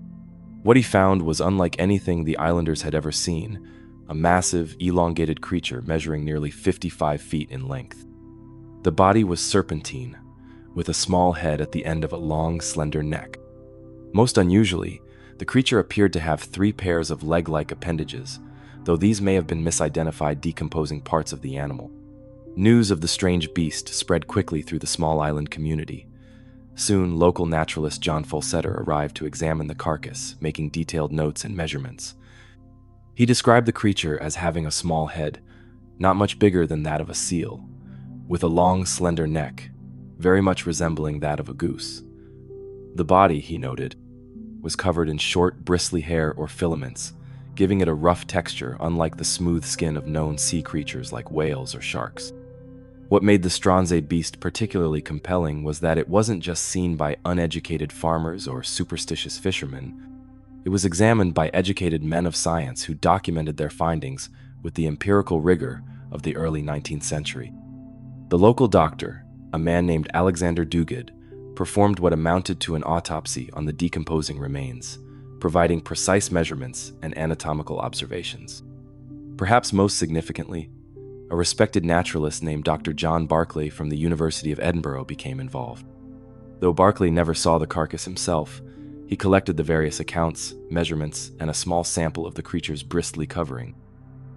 What he found was unlike anything the islanders had ever seen, a massive, elongated creature measuring nearly 55 feet in length. The body was serpentine, with a small head at the end of a long, slender neck. Most unusually, the creature appeared to have 3 pairs of leg-like appendages, though these may have been misidentified decomposing parts of the animal. News of the strange beast spread quickly through the small island community. Soon, local naturalist John Fulsetter arrived to examine the carcass, making detailed notes and measurements. He described the creature as having a small head, not much bigger than that of a seal, with a long, slender neck, very much resembling that of a goose. The body, he noted, was covered in short, bristly hair or filaments, giving it a rough texture unlike the smooth skin of known sea creatures like whales or sharks. What made the Stronsay beast particularly compelling was that it wasn't just seen by uneducated farmers or superstitious fishermen. It was examined by educated men of science who documented their findings with the empirical rigor of the early 19th century. The local doctor, a man named Alexander Duguid, performed what amounted to an autopsy on the decomposing remains, providing precise measurements and anatomical observations. Perhaps most significantly, a respected naturalist named Dr. John Barclay from the University of Edinburgh became involved. Though Barclay never saw the carcass himself, he collected the various accounts, measurements, and a small sample of the creature's bristly covering.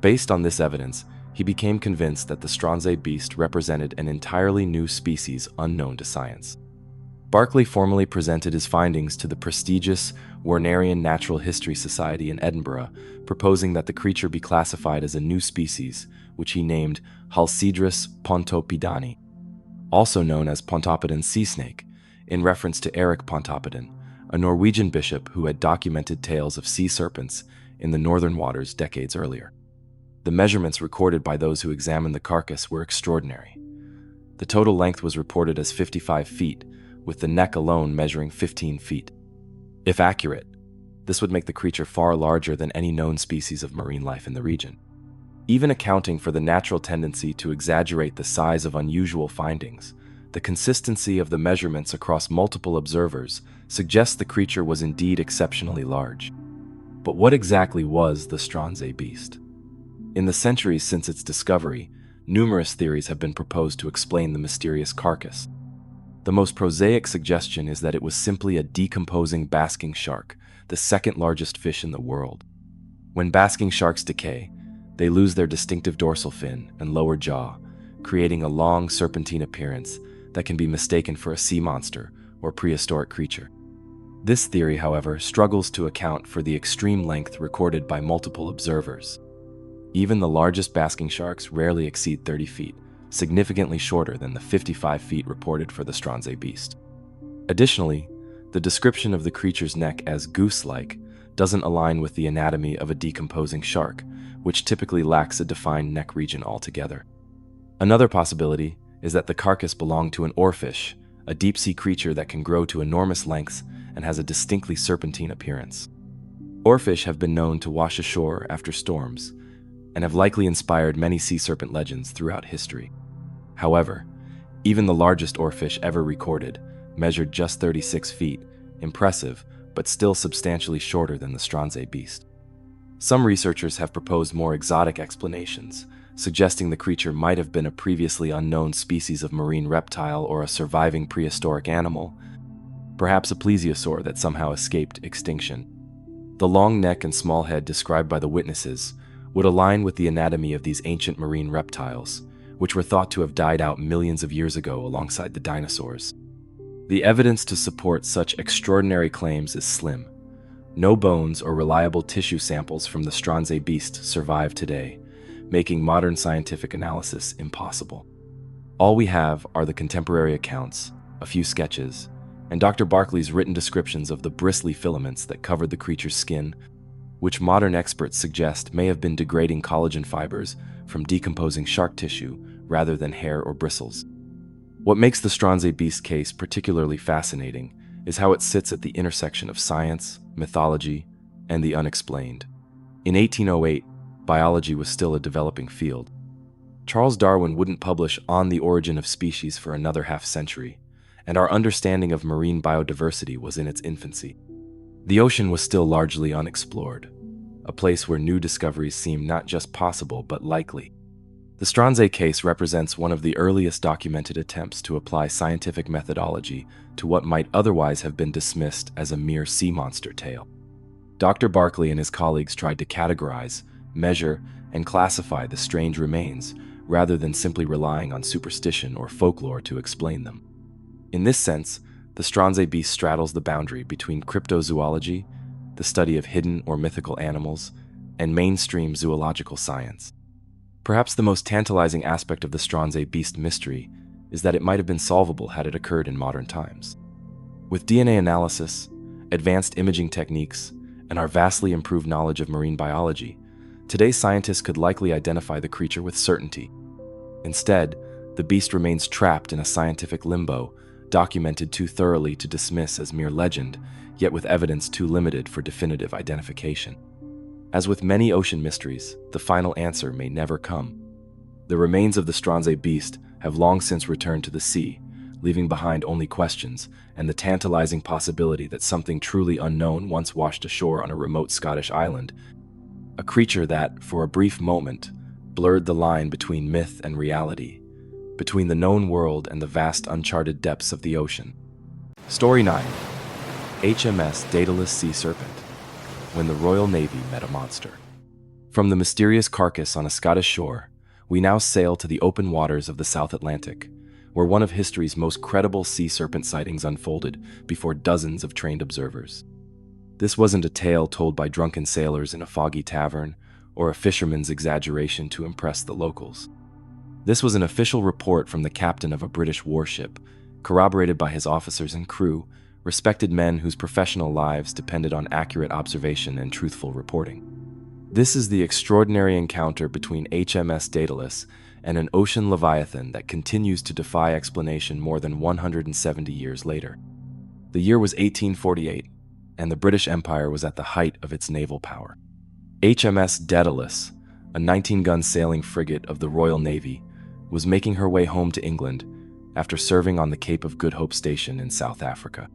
Based on this evidence, he became convinced that the Stronsay beast represented an entirely new species unknown to science. Barclay formally presented his findings to the prestigious Warnerian Natural History Society in Edinburgh, proposing that the creature be classified as a new species, which he named Halcedrus pontopidani, also known as Pontoppidan sea snake, in reference to Eric Pontoppidan, a Norwegian bishop who had documented tales of sea serpents in the northern waters decades earlier. The measurements recorded by those who examined the carcass were extraordinary. The total length was reported as 55 feet, with the neck alone measuring 15 feet. If accurate, this would make the creature far larger than any known species of marine life in the region. Even accounting for the natural tendency to exaggerate the size of unusual findings, the consistency of the measurements across multiple observers suggests the creature was indeed exceptionally large. But what exactly was the Stronsay beast? In the centuries since its discovery, numerous theories have been proposed to explain the mysterious carcass. The most prosaic suggestion is that it was simply a decomposing basking shark, the second largest fish in the world. When basking sharks decay, they lose their distinctive dorsal fin and lower jaw, creating a long serpentine appearance that can be mistaken for a sea monster or prehistoric creature. This theory, however, struggles to account for the extreme length recorded by multiple observers. Even the largest basking sharks rarely exceed 30 feet, significantly shorter than the 55 feet reported for the Stronsay beast. Additionally, the description of the creature's neck as goose-like doesn't align with the anatomy of a decomposing shark, which typically lacks a defined neck region altogether. Another possibility is that the carcass belonged to an oarfish, a deep-sea creature that can grow to enormous lengths and has a distinctly serpentine appearance. Oarfish have been known to wash ashore after storms and have likely inspired many sea serpent legends throughout history. However, even the largest oarfish ever recorded measured just 36 feet, impressive, but still substantially shorter than the Stronsay beast. Some researchers have proposed more exotic explanations, suggesting the creature might have been a previously unknown species of marine reptile or a surviving prehistoric animal, perhaps a plesiosaur that somehow escaped extinction. The long neck and small head described by the witnesses would align with the anatomy of these ancient marine reptiles, which were thought to have died out millions of years ago alongside the dinosaurs. The evidence to support such extraordinary claims is slim. No bones or reliable tissue samples from the Stronsay beast survive today, making modern scientific analysis impossible. All we have are the contemporary accounts, a few sketches, and Dr. Barkley's written descriptions of the bristly filaments that covered the creature's skin, which modern experts suggest may have been degrading collagen fibers from decomposing shark tissue rather than hair or bristles. What makes the Stronsay beast case particularly fascinating is how it sits at the intersection of science, mythology, and the unexplained. In 1808, biology was still a developing field. Charles Darwin wouldn't publish On the Origin of Species for another half-century, and our understanding of marine biodiversity was in its infancy. The ocean was still largely unexplored, a place where new discoveries seemed not just possible but likely. The Stronsay case represents one of the earliest documented attempts to apply scientific methodology to what might otherwise have been dismissed as a mere sea monster tale. Dr. Barkley and his colleagues tried to categorize, measure, and classify the strange remains rather than simply relying on superstition or folklore to explain them. In this sense, the Stronsay beast straddles the boundary between cryptozoology, the study of hidden or mythical animals, and mainstream zoological science. Perhaps the most tantalizing aspect of the Stronsay beast mystery is that it might have been solvable had it occurred in modern times. With DNA analysis, advanced imaging techniques, and our vastly improved knowledge of marine biology, today's scientists could likely identify the creature with certainty. Instead, the beast remains trapped in a scientific limbo, documented too thoroughly to dismiss as mere legend, yet with evidence too limited for definitive identification. As with many ocean mysteries, the final answer may never come. The remains of the Stronsay beast have long since returned to the sea, leaving behind only questions and the tantalizing possibility that something truly unknown once washed ashore on a remote Scottish island, a creature that, for a brief moment, blurred the line between myth and reality, between the known world and the vast uncharted depths of the ocean. Story 9. HMS Daedalus Sea Serpent. When the Royal Navy met a monster. From the mysterious Carcass on a Scottish shore, we now sail to the open waters of the South Atlantic, where one of history's most credible sea serpent sightings unfolded before dozens of trained observers. This wasn't a tale told by drunken sailors in a foggy tavern or a fisherman's exaggeration to impress the locals. This was an official report from the captain of a British warship, corroborated by his officers and crew, respected men whose professional lives depended on accurate observation and truthful reporting. This is the extraordinary encounter between HMS Daedalus and an ocean leviathan that continues to defy explanation more than 170 years later. The year was 1848, and the British Empire was at the height of its naval power. HMS Daedalus, a 19-gun sailing frigate of the Royal Navy, was making her way home to England after serving on the Cape of Good Hope station in South Africa.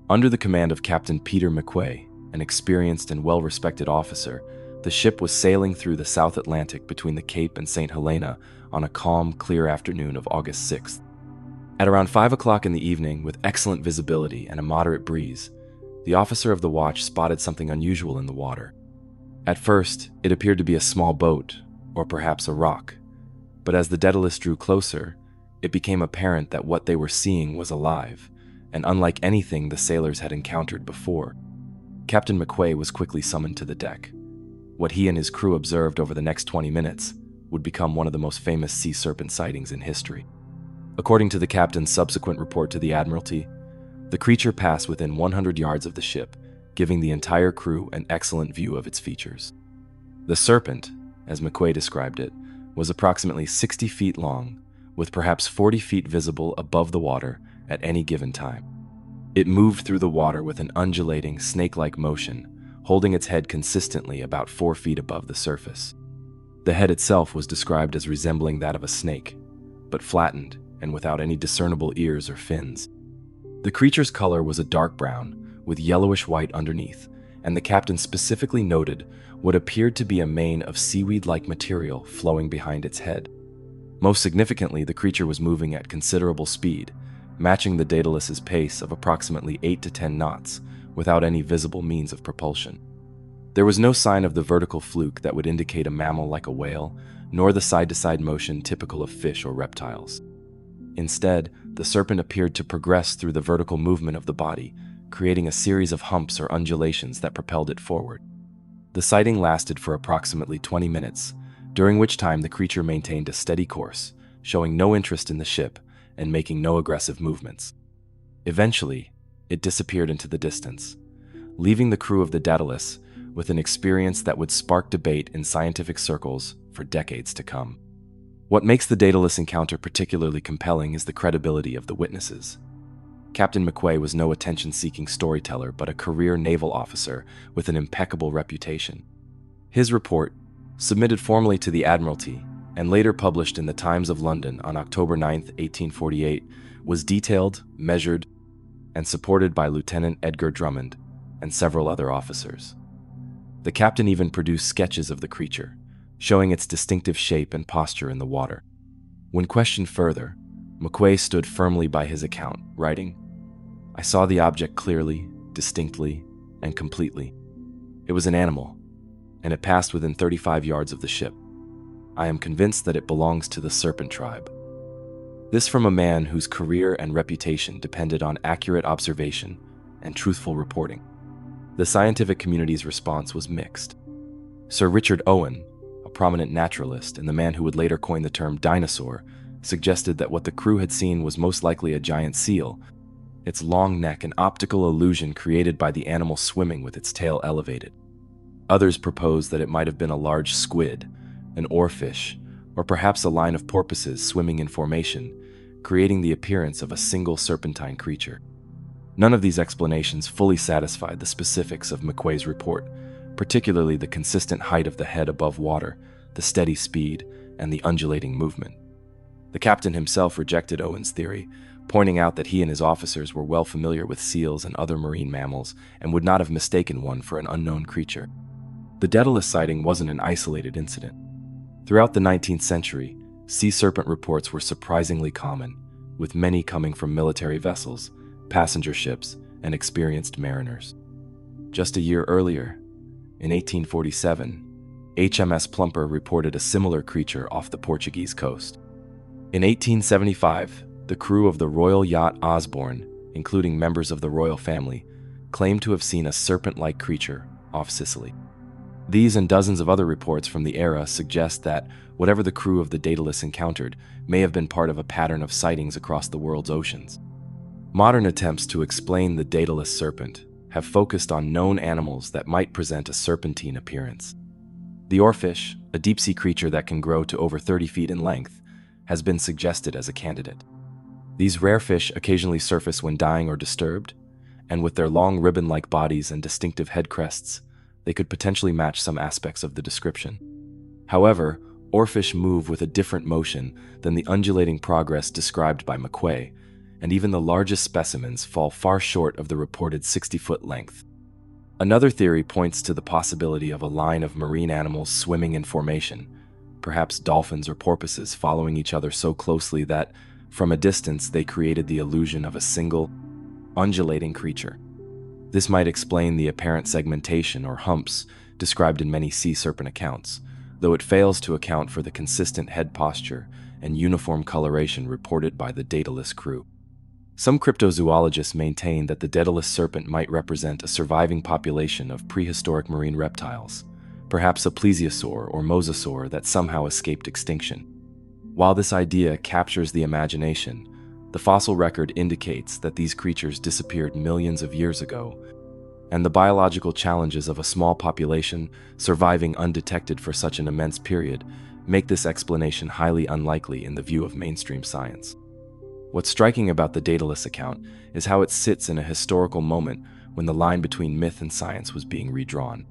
Under the command of Captain Peter McQuay, an experienced and well-respected officer, the ship was sailing through the South Atlantic between the Cape and St. Helena on a calm, clear afternoon of August 6th. At around 5 o'clock in the evening, with excellent visibility and a moderate breeze, the officer of the watch spotted something unusual in the water. At first, it appeared to be a small boat, or perhaps a rock, but as the Daedalus drew closer, it became apparent that what they were seeing was alive, and unlike anything the sailors had encountered before. Captain McQuay was quickly summoned to the deck. What he and his crew observed over the next 20 minutes would become one of the most famous sea serpent sightings in history. According to the captain's subsequent report to the Admiralty, the creature passed within 100 yards of the ship, giving the entire crew an excellent view of its features. The Serpent, as McQuay described it, was approximately 60 feet long, with perhaps 40 feet visible above the water at any given time. It moved through the water with an undulating, snake-like motion, holding its head consistently about 4 feet above the surface. The head itself was described as resembling that of a snake, but flattened and without any discernible ears or fins. The creature's color was a dark brown, with yellowish-white underneath, and the captain specifically noted what appeared to be a mane of seaweed-like material flowing behind its head. Most significantly, the creature was moving at considerable speed, matching the Daedalus's pace of approximately 8 to 10 knots, without any visible means of propulsion. There was no sign of the vertical fluke that would indicate a mammal like a whale, nor the side-to-side motion typical of fish or reptiles. Instead, the serpent appeared to progress through the vertical movement of the body, creating a series of humps or undulations that propelled it forward. The sighting lasted for approximately 20 minutes, during which time the creature maintained a steady course, showing no interest in the ship and making no aggressive movements. Eventually, it disappeared into the distance, leaving the crew of the Daedalus with an experience that would spark debate in scientific circles for decades to come. What makes the Daedalus encounter particularly compelling is the credibility of the witnesses. Captain McQuay was no attention-seeking storyteller, but a career naval officer with an impeccable reputation. His report, submitted formally to the Admiralty and later published in the Times of London on October 9, 1848, was detailed, measured, and supported by Lieutenant Edgar Drummond and several other officers. The captain even produced sketches of the creature, showing its distinctive shape and posture in the water. When questioned further, McQuay stood firmly by his account, writing, "I saw the object clearly, distinctly, and completely. It was an animal, and it passed within 35 yards of the ship. I am convinced that it belongs to the Serpent tribe." This from a man whose career and reputation depended on accurate observation and truthful reporting. The scientific community's response was mixed. Sir Richard Owen, a prominent naturalist and the man who would later coin the term dinosaur, suggested that what the crew had seen was most likely a giant seal, its long neck an optical illusion created by the animal swimming with its tail elevated. Others proposed that it might have been a large squid, an oarfish, or perhaps a line of porpoises swimming in formation, creating the appearance of a single serpentine creature. None of these explanations fully satisfied the specifics of McQuay's report, particularly the consistent height of the head above water, the steady speed, and the undulating movement. The captain himself rejected Owen's theory, pointing out that he and his officers were well familiar with seals and other marine mammals and would not have mistaken one for an unknown creature. The Daedalus sighting wasn't an isolated incident. Throughout the 19th century, sea serpent reports were surprisingly common, with many coming from military vessels, passenger ships, and experienced mariners. Just a year earlier, in 1847, HMS Plumper reported a similar creature off the Portuguese coast. In 1875, the crew of the royal yacht Osborne, including members of the royal family, claimed to have seen a serpent-like creature off Sicily. These and dozens of other reports from the era suggest that whatever the crew of the Daedalus encountered may have been part of a pattern of sightings across the world's oceans. Modern attempts to explain the Daedalus serpent have focused on known animals that might present a serpentine appearance. The oarfish, a deep-sea creature that can grow to over 30 feet in length, has been suggested as a candidate. These rare fish occasionally surface when dying or disturbed, and with their long ribbon-like bodies and distinctive head crests, they could potentially match some aspects of the description. However, oarfish move with a different motion than the undulating progress described by McQuay, and even the largest specimens fall far short of the reported 60-foot length. Another theory points to the possibility of a line of marine animals swimming in formation, perhaps dolphins or porpoises following each other so closely that, from a distance, they created the illusion of a single, undulating creature. This might explain the apparent segmentation or humps described in many sea serpent accounts, though it fails to account for the consistent head posture and uniform coloration reported by the Daedalus crew. Some cryptozoologists maintain that the Daedalus serpent might represent a surviving population of prehistoric marine reptiles, perhaps a plesiosaur or mosasaur that somehow escaped extinction. While this idea captures the imagination, the fossil record indicates that these creatures disappeared millions of years ago, and the biological challenges of a small population surviving undetected for such an immense period make this explanation highly unlikely in the view of mainstream science. What's striking about the Daedalus account is how it sits in a historical moment when the line between myth and science was being redrawn.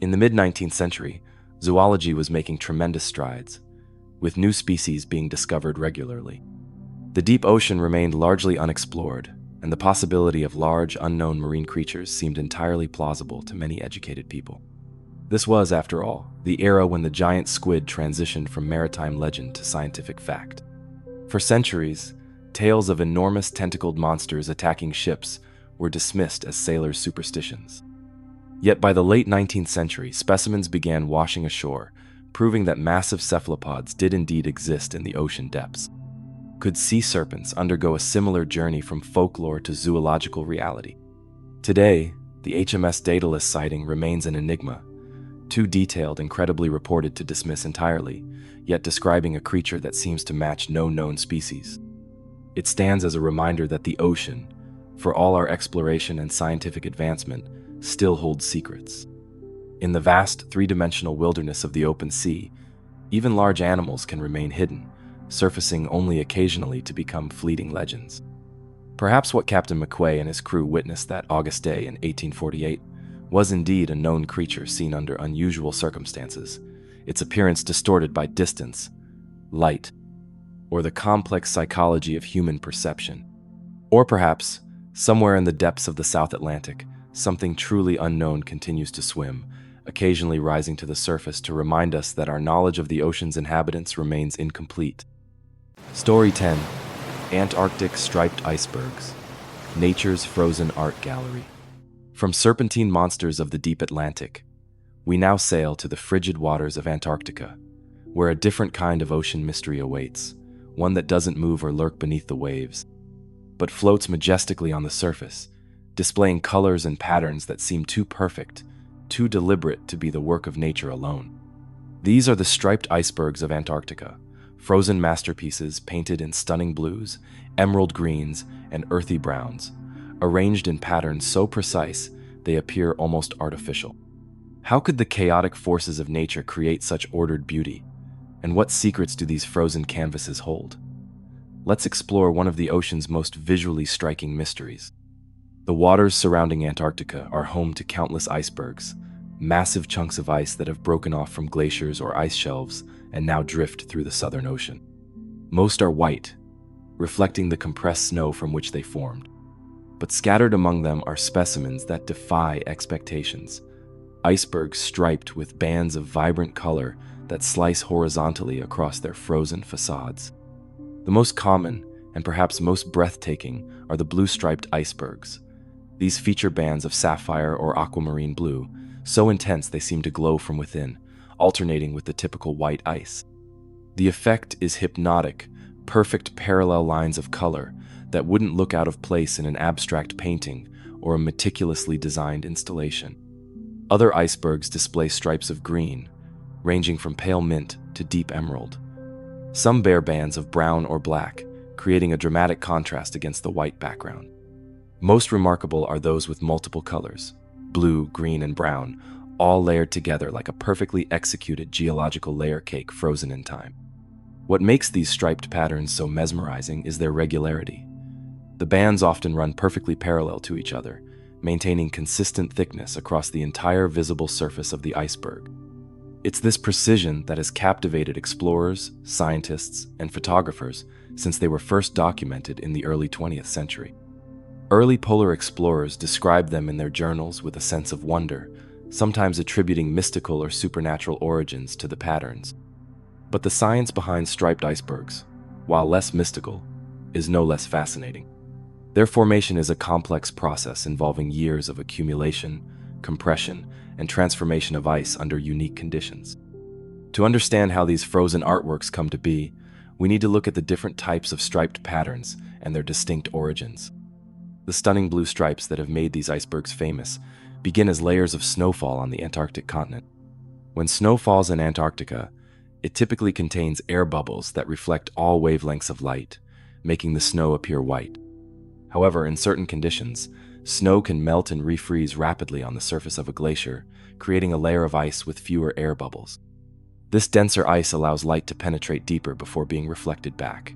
In the mid-19th century, zoology was making tremendous strides, with new species being discovered regularly. The deep ocean remained largely unexplored, and the possibility of large, unknown marine creatures seemed entirely plausible to many educated people. This was, after all, the era when the giant squid transitioned from maritime legend to scientific fact. For centuries, tales of enormous tentacled monsters attacking ships were dismissed as sailors' superstitions. Yet by the late 19th century, specimens began washing ashore, proving that massive cephalopods did indeed exist in the ocean depths. Could sea serpents undergo a similar journey from folklore to zoological reality? Today, the HMS Daedalus sighting remains an enigma, too detailed and credibly reported to dismiss entirely, yet describing a creature that seems to match no known species. It stands as a reminder that the ocean, for all our exploration and scientific advancement, still holds secrets. In the vast, three-dimensional wilderness of the open sea, even large animals can remain hidden, surfacing only occasionally to become fleeting legends. Perhaps what Captain McQuay and his crew witnessed that August day in 1848 was indeed a known creature seen under unusual circumstances, its appearance distorted by distance, light, or the complex psychology of human perception. Or perhaps, somewhere in the depths of the South Atlantic, something truly unknown continues to swim, occasionally rising to the surface to remind us that our knowledge of the ocean's inhabitants remains incomplete. Story 10. Antarctic Striped Icebergs. Nature's Frozen Art Gallery. From serpentine monsters of the deep Atlantic, we now sail to the frigid waters of Antarctica, where a different kind of ocean mystery awaits, one that doesn't move or lurk beneath the waves, but floats majestically on the surface, displaying colors and patterns that seem too perfect, too deliberate to be the work of nature alone. These are the striped icebergs of Antarctica, frozen masterpieces painted in stunning blues, emerald greens, and earthy browns, arranged in patterns so precise they appear almost artificial. How could the chaotic forces of nature create such ordered beauty? And what secrets do these frozen canvases hold? Let's explore one of the ocean's most visually striking mysteries. The waters surrounding Antarctica are home to countless icebergs, massive chunks of ice that have broken off from glaciers or ice shelves and now drift through the Southern Ocean. Most are white, reflecting the compressed snow from which they formed. But scattered among them are specimens that defy expectations. Icebergs striped with bands of vibrant color that slice horizontally across their frozen facades. The most common, and perhaps most breathtaking, are the blue-striped icebergs. These feature bands of sapphire or aquamarine blue, so intense they seem to glow from within, alternating with the typical white ice. The effect is hypnotic, perfect parallel lines of color that wouldn't look out of place in an abstract painting or a meticulously designed installation. Other icebergs display stripes of green, ranging from pale mint to deep emerald. Some bear bands of brown or black, creating a dramatic contrast against the white background. Most remarkable are those with multiple colors, blue, green, and brown, all layered together like a perfectly executed geological layer cake frozen in time. What makes these striped patterns so mesmerizing is their regularity. The bands often run perfectly parallel to each other, maintaining consistent thickness across the entire visible surface of the iceberg. It's this precision that has captivated explorers, scientists, and photographers since they were first documented in the early 20th century. Early polar explorers described them in their journals with a sense of wonder, sometimes attributing mystical or supernatural origins to the patterns. But the science behind striped icebergs, while less mystical, is no less fascinating. Their formation is a complex process involving years of accumulation, compression, and transformation of ice under unique conditions. To understand how these frozen artworks come to be, we need to look at the different types of striped patterns and their distinct origins. The stunning blue stripes that have made these icebergs famous begin as layers of snowfall on the Antarctic continent. When snow falls in Antarctica, it typically contains air bubbles that reflect all wavelengths of light, making the snow appear white. However, in certain conditions, snow can melt and refreeze rapidly on the surface of a glacier, creating a layer of ice with fewer air bubbles. This denser ice allows light to penetrate deeper before being reflected back.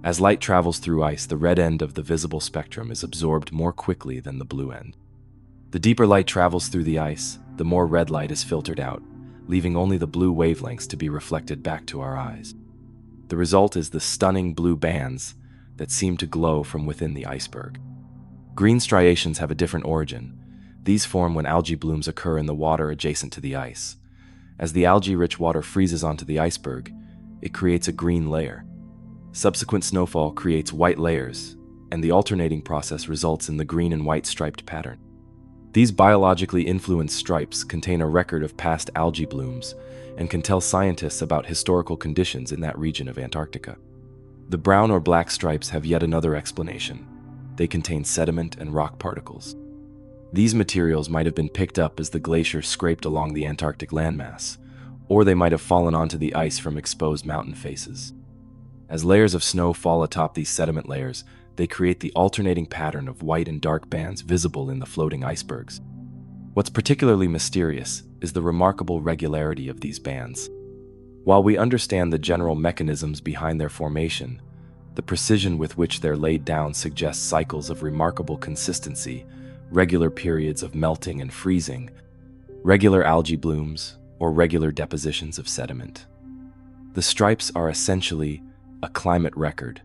As light travels through ice, the red end of the visible spectrum is absorbed more quickly than the blue end. The deeper light travels through the ice, the more red light is filtered out, leaving only the blue wavelengths to be reflected back to our eyes. The result is the stunning blue bands that seem to glow from within the iceberg. Green striations have a different origin. These form when algae blooms occur in the water adjacent to the ice. As the algae-rich water freezes onto the iceberg, it creates a green layer. Subsequent snowfall creates white layers, and the alternating process results in the green and white striped pattern. These biologically influenced stripes contain a record of past algae blooms and can tell scientists about historical conditions in that region of Antarctica. The brown or black stripes have yet another explanation. They contain sediment and rock particles. These materials might have been picked up as the glacier scraped along the Antarctic landmass, or they might have fallen onto the ice from exposed mountain faces. As layers of snow fall atop these sediment layers, they create the alternating pattern of white and dark bands visible in the floating icebergs. What's particularly mysterious is the remarkable regularity of these bands. While we understand the general mechanisms behind their formation, the precision with which they're laid down suggests cycles of remarkable consistency, regular periods of melting and freezing, regular algae blooms, or regular depositions of sediment. The stripes are essentially a climate record,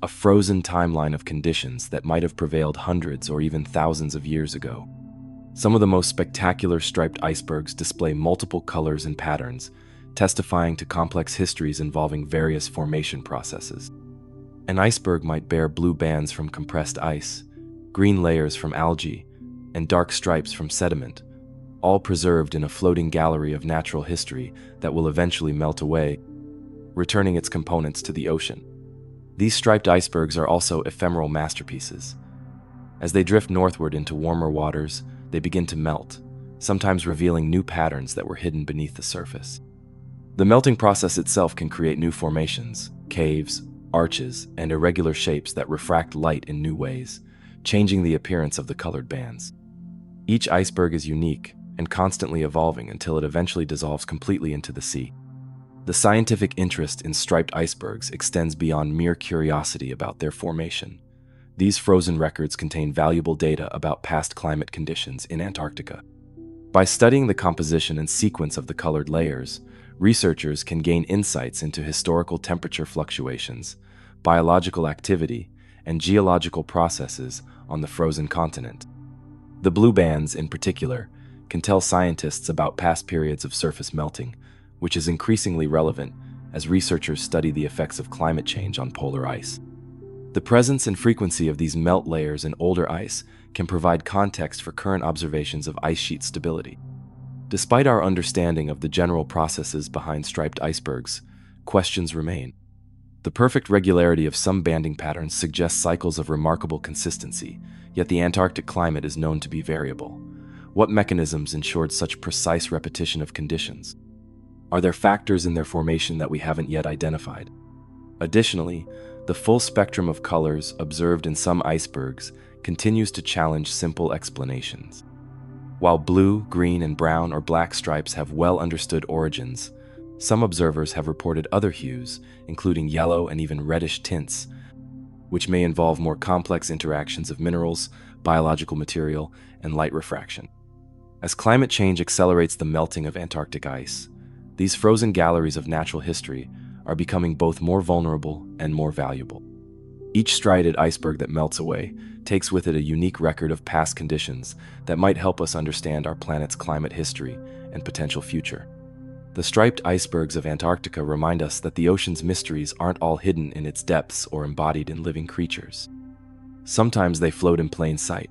a frozen timeline of conditions that might have prevailed hundreds or even thousands of years ago. Some of the most spectacular striped icebergs display multiple colors and patterns, testifying to complex histories involving various formation processes. An iceberg might bear blue bands from compressed ice, green layers from algae, and dark stripes from sediment, all preserved in a floating gallery of natural history that will eventually melt away, returning its components to the ocean. These striped icebergs are also ephemeral masterpieces. As they drift northward into warmer waters, they begin to melt, sometimes revealing new patterns that were hidden beneath the surface. The melting process itself can create new formations, caves, arches, and irregular shapes that refract light in new ways, changing the appearance of the colored bands. Each iceberg is unique and constantly evolving until it eventually dissolves completely into the sea. The scientific interest in striped icebergs extends beyond mere curiosity about their formation. These frozen records contain valuable data about past climate conditions in Antarctica. By studying the composition and sequence of the colored layers, researchers can gain insights into historical temperature fluctuations, biological activity, and geological processes on the frozen continent. The blue bands, in particular, can tell scientists about past periods of surface melting, which is increasingly relevant as researchers study the effects of climate change on polar ice. The presence and frequency of these melt layers in older ice can provide context for current observations of ice sheet stability. Despite our understanding of the general processes behind striped icebergs, questions remain. The perfect regularity of some banding patterns suggests cycles of remarkable consistency, yet the Antarctic climate is known to be variable. What mechanisms ensured such precise repetition of conditions? Are there factors in their formation that we haven't yet identified? Additionally, the full spectrum of colors observed in some icebergs continues to challenge simple explanations. While blue, green, and brown or black stripes have well-understood origins, some observers have reported other hues, including yellow and even reddish tints, which may involve more complex interactions of minerals, biological material, and light refraction. As climate change accelerates the melting of Antarctic ice, these frozen galleries of natural history are becoming both more vulnerable and more valuable. Each striated iceberg that melts away takes with it a unique record of past conditions that might help us understand our planet's climate history and potential future. The striped icebergs of Antarctica remind us that the ocean's mysteries aren't all hidden in its depths or embodied in living creatures. Sometimes they float in plain sight,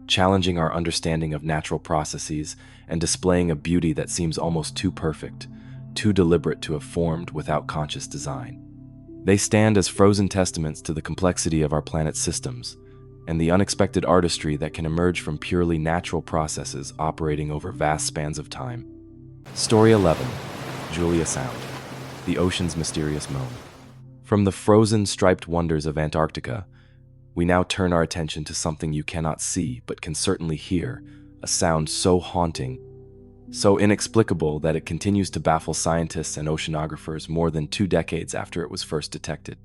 challenging our understanding of natural processes and displaying a beauty that seems almost too perfect, too deliberate to have formed without conscious design. They stand as frozen testaments to the complexity of our planet's systems and the unexpected artistry that can emerge from purely natural processes operating over vast spans of time. Story 11. Julia Sound. The ocean's mysterious moan. From the frozen, striped wonders of Antarctica, we now turn our attention to something you cannot see but can certainly hear, a sound so haunting, so inexplicable that it continues to baffle scientists and oceanographers more than 2 decades after it was first detected.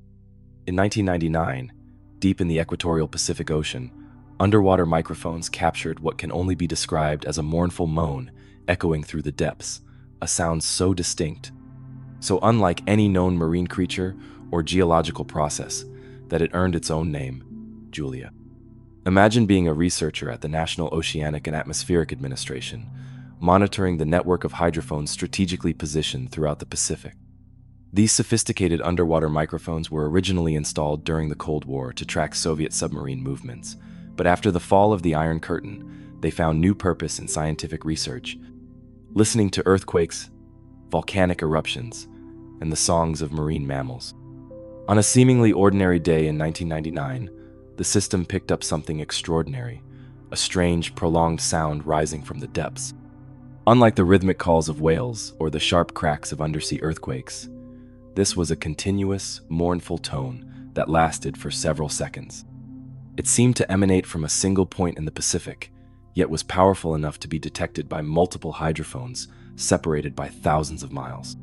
In 1999, deep in the equatorial Pacific Ocean, underwater microphones captured what can only be described as a mournful moan echoing through the depths, a sound so distinct, so unlike any known marine creature or geological process, that it earned its own name, Julia. Imagine being a researcher at the National Oceanic and Atmospheric Administration, monitoring the network of hydrophones strategically positioned throughout the Pacific. These sophisticated underwater microphones were originally installed during the Cold War to track Soviet submarine movements, but after the fall of the Iron Curtain, they found new purpose in scientific research, listening to earthquakes, volcanic eruptions, and the songs of marine mammals. On a seemingly ordinary day in 1999, the system picked up something extraordinary, a strange, prolonged sound rising from the depths. Unlike the rhythmic calls of whales or the sharp cracks of undersea earthquakes, this was a continuous, mournful tone that lasted for several seconds. It seemed to emanate from a single point in the Pacific, yet was powerful enough to be detected by multiple hydrophones separated by thousands of miles.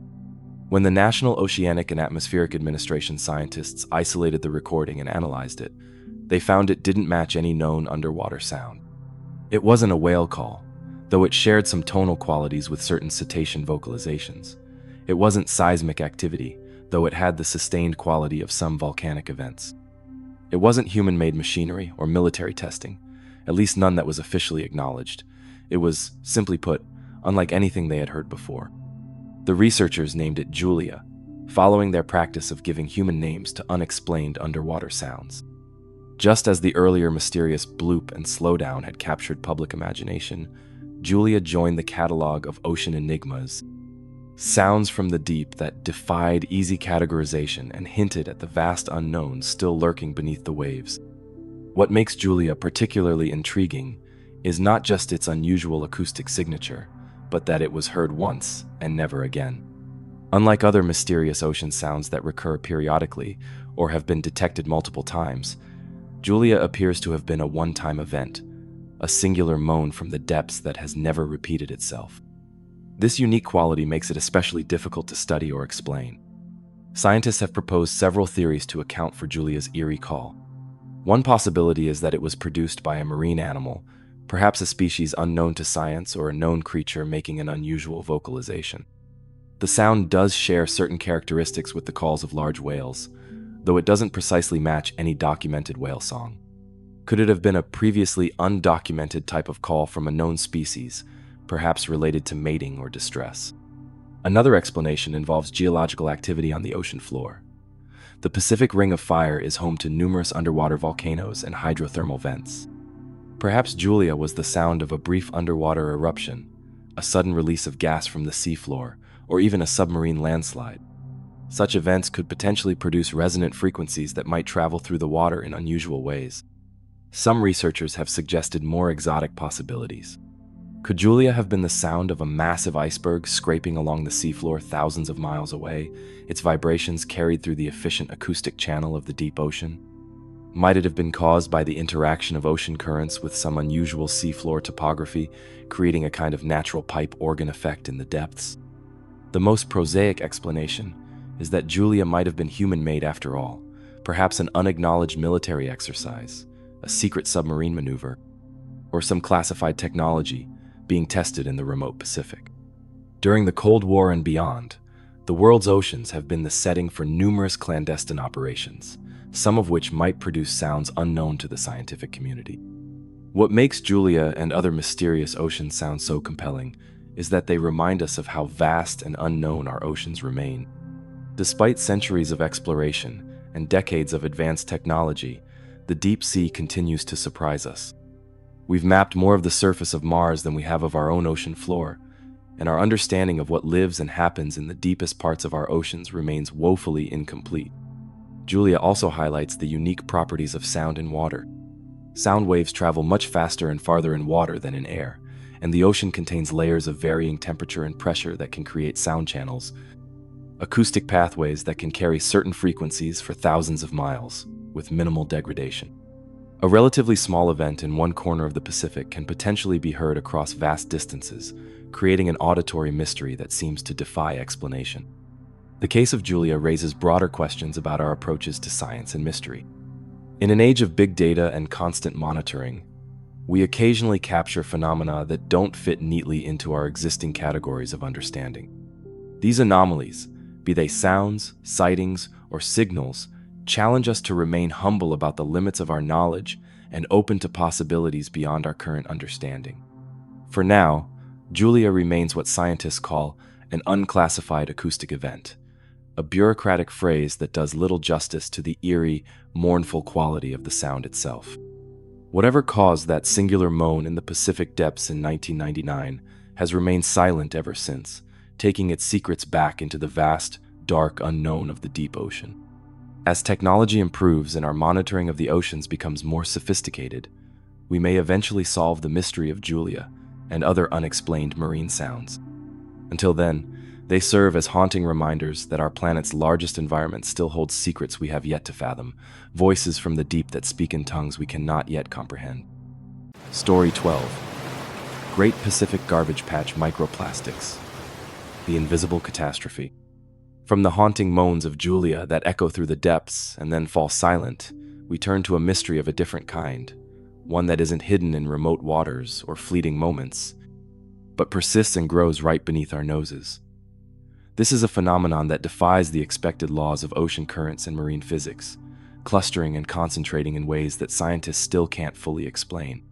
When the National Oceanic and Atmospheric Administration scientists isolated the recording and analyzed it, they found it didn't match any known underwater sound. It wasn't a whale call, though it shared some tonal qualities with certain cetacean vocalizations. It wasn't seismic activity, though it had the sustained quality of some volcanic events. It wasn't human-made machinery or military testing, at least none that was officially acknowledged. It was, simply put, unlike anything they had heard before. The researchers named it Julia, following their practice of giving human names to unexplained underwater sounds. Just as the earlier mysterious bloop and slowdown had captured public imagination, Julia joined the catalog of ocean enigmas, sounds from the deep that defied easy categorization and hinted at the vast unknowns still lurking beneath the waves. What makes Julia particularly intriguing is not just its unusual acoustic signature, but that it was heard once and never again. Unlike other mysterious ocean sounds that recur periodically or have been detected multiple times, Julia appears to have been a one-time event, a singular moan from the depths that has never repeated itself. This unique quality makes it especially difficult to study or explain. Scientists have proposed several theories to account for Julia's eerie call. One possibility is that it was produced by a marine animal, perhaps a species unknown to science or a known creature making an unusual vocalization. The sound does share certain characteristics with the calls of large whales, though it doesn't precisely match any documented whale song. Could it have been a previously undocumented type of call from a known species, perhaps related to mating or distress? Another explanation involves geological activity on the ocean floor. The Pacific Ring of Fire is home to numerous underwater volcanoes and hydrothermal vents. Perhaps Julia was the sound of a brief underwater eruption, a sudden release of gas from the seafloor, or even a submarine landslide. Such events could potentially produce resonant frequencies that might travel through the water in unusual ways. Some researchers have suggested more exotic possibilities. Could Julia have been the sound of a massive iceberg scraping along the seafloor thousands of miles away, its vibrations carried through the efficient acoustic channel of the deep ocean? Might it have been caused by the interaction of ocean currents with some unusual seafloor topography, creating a kind of natural pipe organ effect in the depths? The most prosaic explanation is that Julia might have been human-made after all, perhaps an unacknowledged military exercise, a secret submarine maneuver, or some classified technology being tested in the remote Pacific. During the Cold War and beyond, the world's oceans have been the setting for numerous clandestine operations, some of which might produce sounds unknown to the scientific community. What makes Julia and other mysterious ocean sounds so compelling is that they remind us of how vast and unknown our oceans remain. Despite centuries of exploration and decades of advanced technology, the deep sea continues to surprise us. We've mapped more of the surface of Mars than we have of our own ocean floor, and our understanding of what lives and happens in the deepest parts of our oceans remains woefully incomplete. Julia also highlights the unique properties of sound in water. Sound waves travel much faster and farther in water than in air, and the ocean contains layers of varying temperature and pressure that can create sound channels, acoustic pathways that can carry certain frequencies for thousands of miles, with minimal degradation. A relatively small event in one corner of the Pacific can potentially be heard across vast distances, creating an auditory mystery that seems to defy explanation. The case of Julia raises broader questions about our approaches to science and mystery. In an age of big data and constant monitoring, we occasionally capture phenomena that don't fit neatly into our existing categories of understanding. These anomalies, be they sounds, sightings, or signals, challenge us to remain humble about the limits of our knowledge and open to possibilities beyond our current understanding. For now, Julia remains what scientists call an unclassified acoustic event, a bureaucratic phrase that does little justice to the eerie, mournful quality of the sound itself. Whatever caused that singular moan in the Pacific depths in 1999 has remained silent ever since, taking its secrets back into the vast, dark unknown of the deep ocean. As technology improves and our monitoring of the oceans becomes more sophisticated, we may eventually solve the mystery of Julia and other unexplained marine sounds. Until then, they serve as haunting reminders that our planet's largest environment still holds secrets we have yet to fathom, voices from the deep that speak in tongues we cannot yet comprehend. Story 12. Great Pacific Garbage Patch Microplastics. The Invisible Catastrophe. From the haunting moans of Julia that echo through the depths and then fall silent, we turn to a mystery of a different kind, one that isn't hidden in remote waters or fleeting moments, but persists and grows right beneath our noses. This is a phenomenon that defies the expected laws of ocean currents and marine physics, clustering and concentrating in ways that scientists still can't fully explain.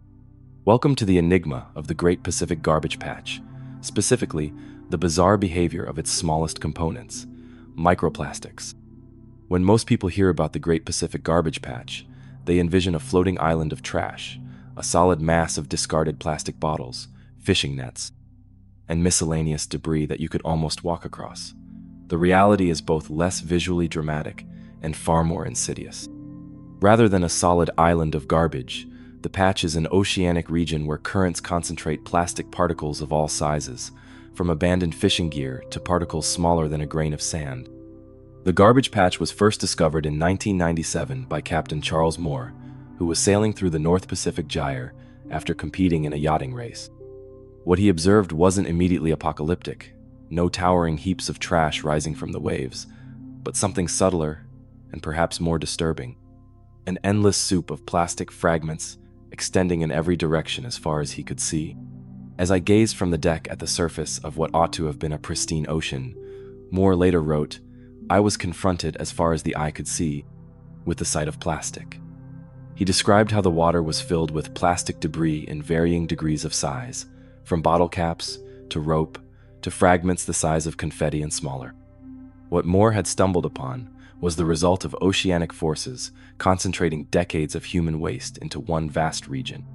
Welcome to the enigma of the Great Pacific Garbage Patch, specifically the bizarre behavior of its smallest components, microplastics. When most people hear about the Great Pacific Garbage Patch, they envision a floating island of trash, a solid mass of discarded plastic bottles, fishing nets, and miscellaneous debris that you could almost walk across. The reality is both less visually dramatic and far more insidious. Rather than a solid island of garbage, the patch is an oceanic region where currents concentrate plastic particles of all sizes, from abandoned fishing gear to particles smaller than a grain of sand. The garbage patch was first discovered in 1997 by Captain Charles Moore, who was sailing through the North Pacific Gyre after competing in a yachting race. What he observed wasn't immediately apocalyptic, no towering heaps of trash rising from the waves, but something subtler and perhaps more disturbing. An endless soup of plastic fragments extending in every direction as far as he could see. As I gazed from the deck at the surface of what ought to have been a pristine ocean, Moore later wrote, I was confronted as far as the eye could see with the sight of plastic. He described how the water was filled with plastic debris in varying degrees of size, from bottle caps to rope to fragments the size of confetti and smaller. What Moore had stumbled upon was the result of oceanic forces concentrating decades of human waste into one vast region.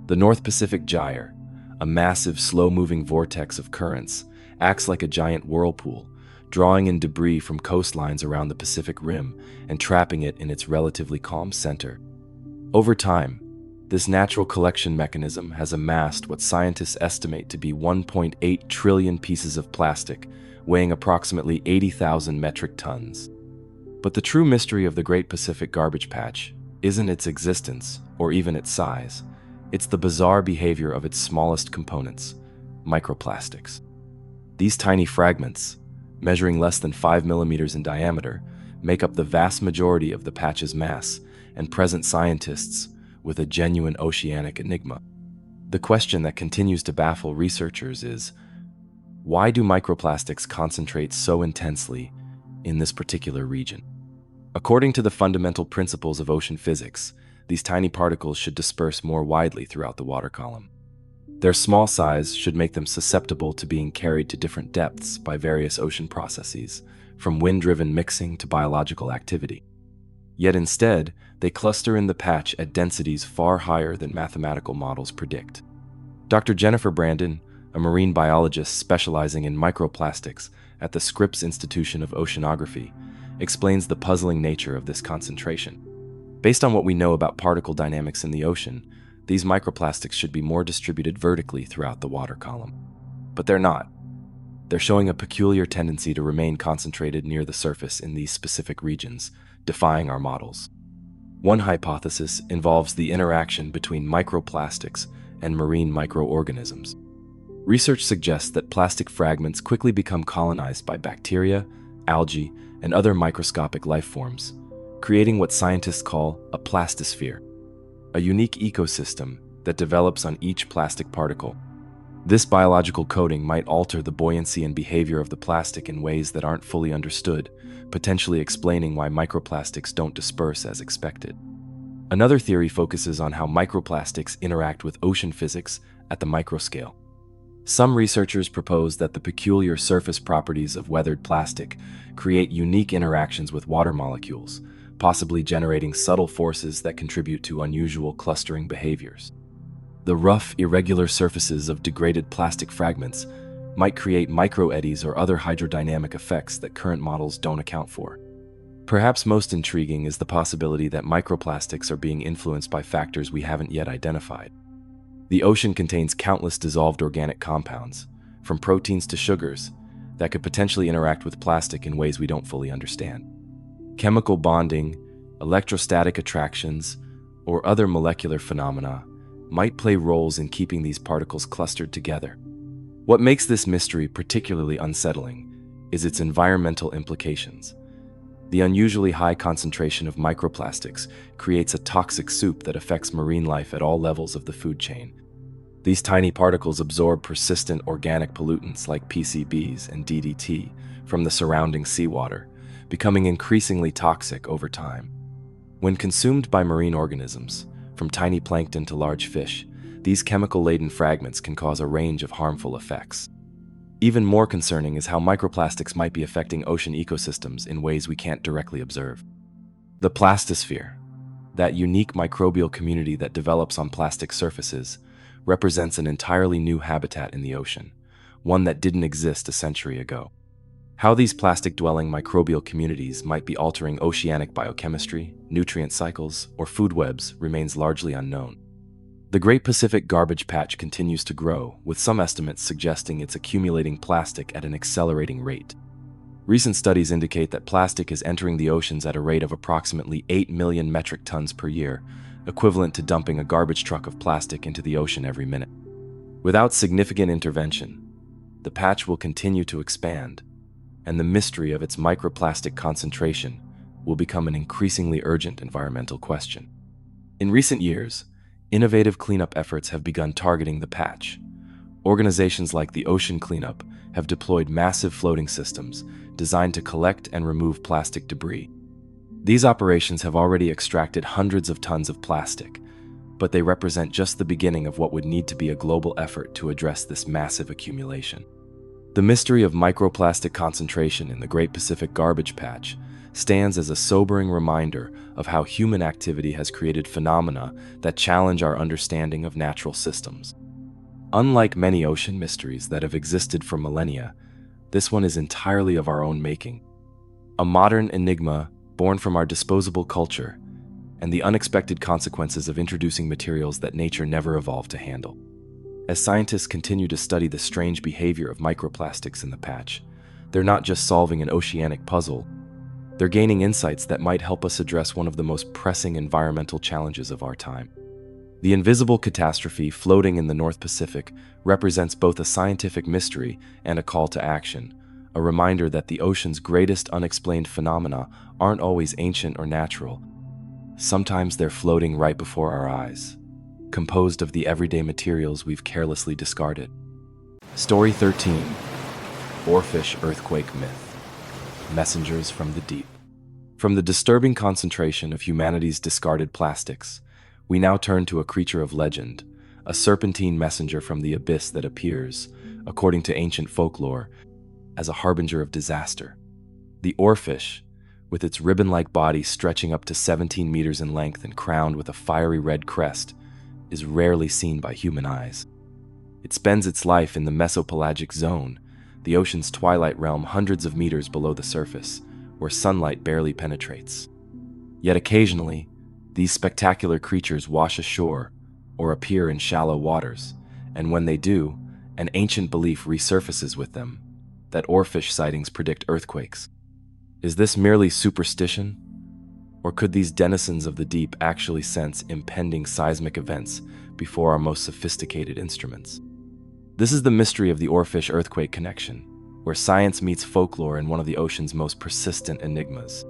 The North Pacific Gyre, a massive, slow-moving vortex of currents, acts like a giant whirlpool, drawing in debris from coastlines around the Pacific Rim and trapping it in its relatively calm center. Over time, this natural collection mechanism has amassed what scientists estimate to be 1.8 trillion pieces of plastic, weighing approximately 80,000 metric tons. But the true mystery of the Great Pacific Garbage Patch isn't its existence or even its size. It's the bizarre behavior of its smallest components, microplastics. These tiny fragments, measuring less than 5 millimeters in diameter, make up the vast majority of the patch's mass and present scientists with a genuine oceanic enigma. The question that continues to baffle researchers is, why do microplastics concentrate so intensely in this particular region? According to the fundamental principles of ocean physics, these tiny particles should disperse more widely throughout the water column. Their small size should make them susceptible to being carried to different depths by various ocean processes, from wind-driven mixing to biological activity. Yet instead, they cluster in the patch at densities far higher than mathematical models predict. Dr. Jennifer Brandon, a marine biologist specializing in microplastics at the Scripps Institution of Oceanography, explains the puzzling nature of this concentration. Based on what we know about particle dynamics in the ocean, These microplastics should be more distributed vertically throughout the water column. But they're not. They're showing a peculiar tendency to remain concentrated near the surface in these specific regions, defying our models. One hypothesis involves the interaction between microplastics and marine microorganisms. Research suggests that plastic fragments quickly become colonized by bacteria, algae, and other microscopic life forms, creating what scientists call a plastosphere, a unique ecosystem that develops on each plastic particle. This biological coating might alter the buoyancy and behavior of the plastic in ways that aren't fully understood, potentially explaining why microplastics don't disperse as expected. Another theory focuses on how microplastics interact with ocean physics at the microscale. Some researchers propose that the peculiar surface properties of weathered plastic create unique interactions with water molecules, possibly generating subtle forces that contribute to unusual clustering behaviors. The rough, irregular surfaces of degraded plastic fragments might create microeddies or other hydrodynamic effects that current models don't account for. Perhaps most intriguing is the possibility that microplastics are being influenced by factors we haven't yet identified. The ocean contains countless dissolved organic compounds, from proteins to sugars, that could potentially interact with plastic in ways we don't fully understand. Chemical bonding, electrostatic attractions, or other molecular phenomena might play roles in keeping these particles clustered together. What makes this mystery particularly unsettling is its environmental implications. The unusually high concentration of microplastics creates a toxic soup that affects marine life at all levels of the food chain. These tiny particles absorb persistent organic pollutants like PCBs and DDT from the surrounding seawater, becoming increasingly toxic over time. When consumed by marine organisms, from tiny plankton to large fish, these chemical-laden fragments can cause a range of harmful effects. Even more concerning is how microplastics might be affecting ocean ecosystems in ways we can't directly observe. The plastosphere, that unique microbial community that develops on plastic surfaces, represents an entirely new habitat in the ocean, one that didn't exist a century ago. How these plastic-dwelling microbial communities might be altering oceanic biochemistry, nutrient cycles, or food webs remains largely unknown. The Great Pacific Garbage Patch continues to grow, with some estimates suggesting it's accumulating plastic at an accelerating rate. Recent studies indicate that plastic is entering the oceans at a rate of approximately 8 million metric tons per year, equivalent to dumping a garbage truck of plastic into the ocean every minute. Without significant intervention, the patch will continue to expand, and the mystery of its microplastic concentration will become an increasingly urgent environmental question. In recent years, innovative cleanup efforts have begun targeting the patch. Organizations like the Ocean Cleanup have deployed massive floating systems designed to collect and remove plastic debris. These operations have already extracted hundreds of tons of plastic, but they represent just the beginning of what would need to be a global effort to address this massive accumulation. The mystery of microplastic concentration in the Great Pacific Garbage Patch stands as a sobering reminder of how human activity has created phenomena that challenge our understanding of natural systems. Unlike many ocean mysteries that have existed for millennia, this one is entirely of our own making. A modern enigma born from our disposable culture and the unexpected consequences of introducing materials that nature never evolved to handle. As scientists continue to study the strange behavior of microplastics in the patch, they're not just solving an oceanic puzzle, they're gaining insights that might help us address one of the most pressing environmental challenges of our time. The invisible catastrophe floating in the North Pacific represents both a scientific mystery and a call to action, a reminder that the ocean's greatest unexplained phenomena aren't always ancient or natural. Sometimes they're floating right before our eyes, composed of the everyday materials we've carelessly discarded. Story 13: Oarfish Earthquake Myth. Messengers from the Deep. From the disturbing concentration of humanity's discarded plastics, we now turn to a creature of legend, a serpentine messenger from the abyss that appears, according to ancient folklore, as a harbinger of disaster. The oarfish, with its ribbon-like body stretching up to 17 meters in length and crowned with a fiery red crest, is rarely seen by human eyes. It spends its life in the mesopelagic zone, the ocean's twilight realm hundreds of meters below the surface, where sunlight barely penetrates. Yet occasionally, these spectacular creatures wash ashore, or appear in shallow waters, and when they do, an ancient belief resurfaces with them, that oarfish sightings predict earthquakes. Is this merely superstition? Or could these denizens of the deep actually sense impending seismic events before our most sophisticated instruments? This is the mystery of the oarfish earthquake connection, where science meets folklore in one of the ocean's most persistent enigmas.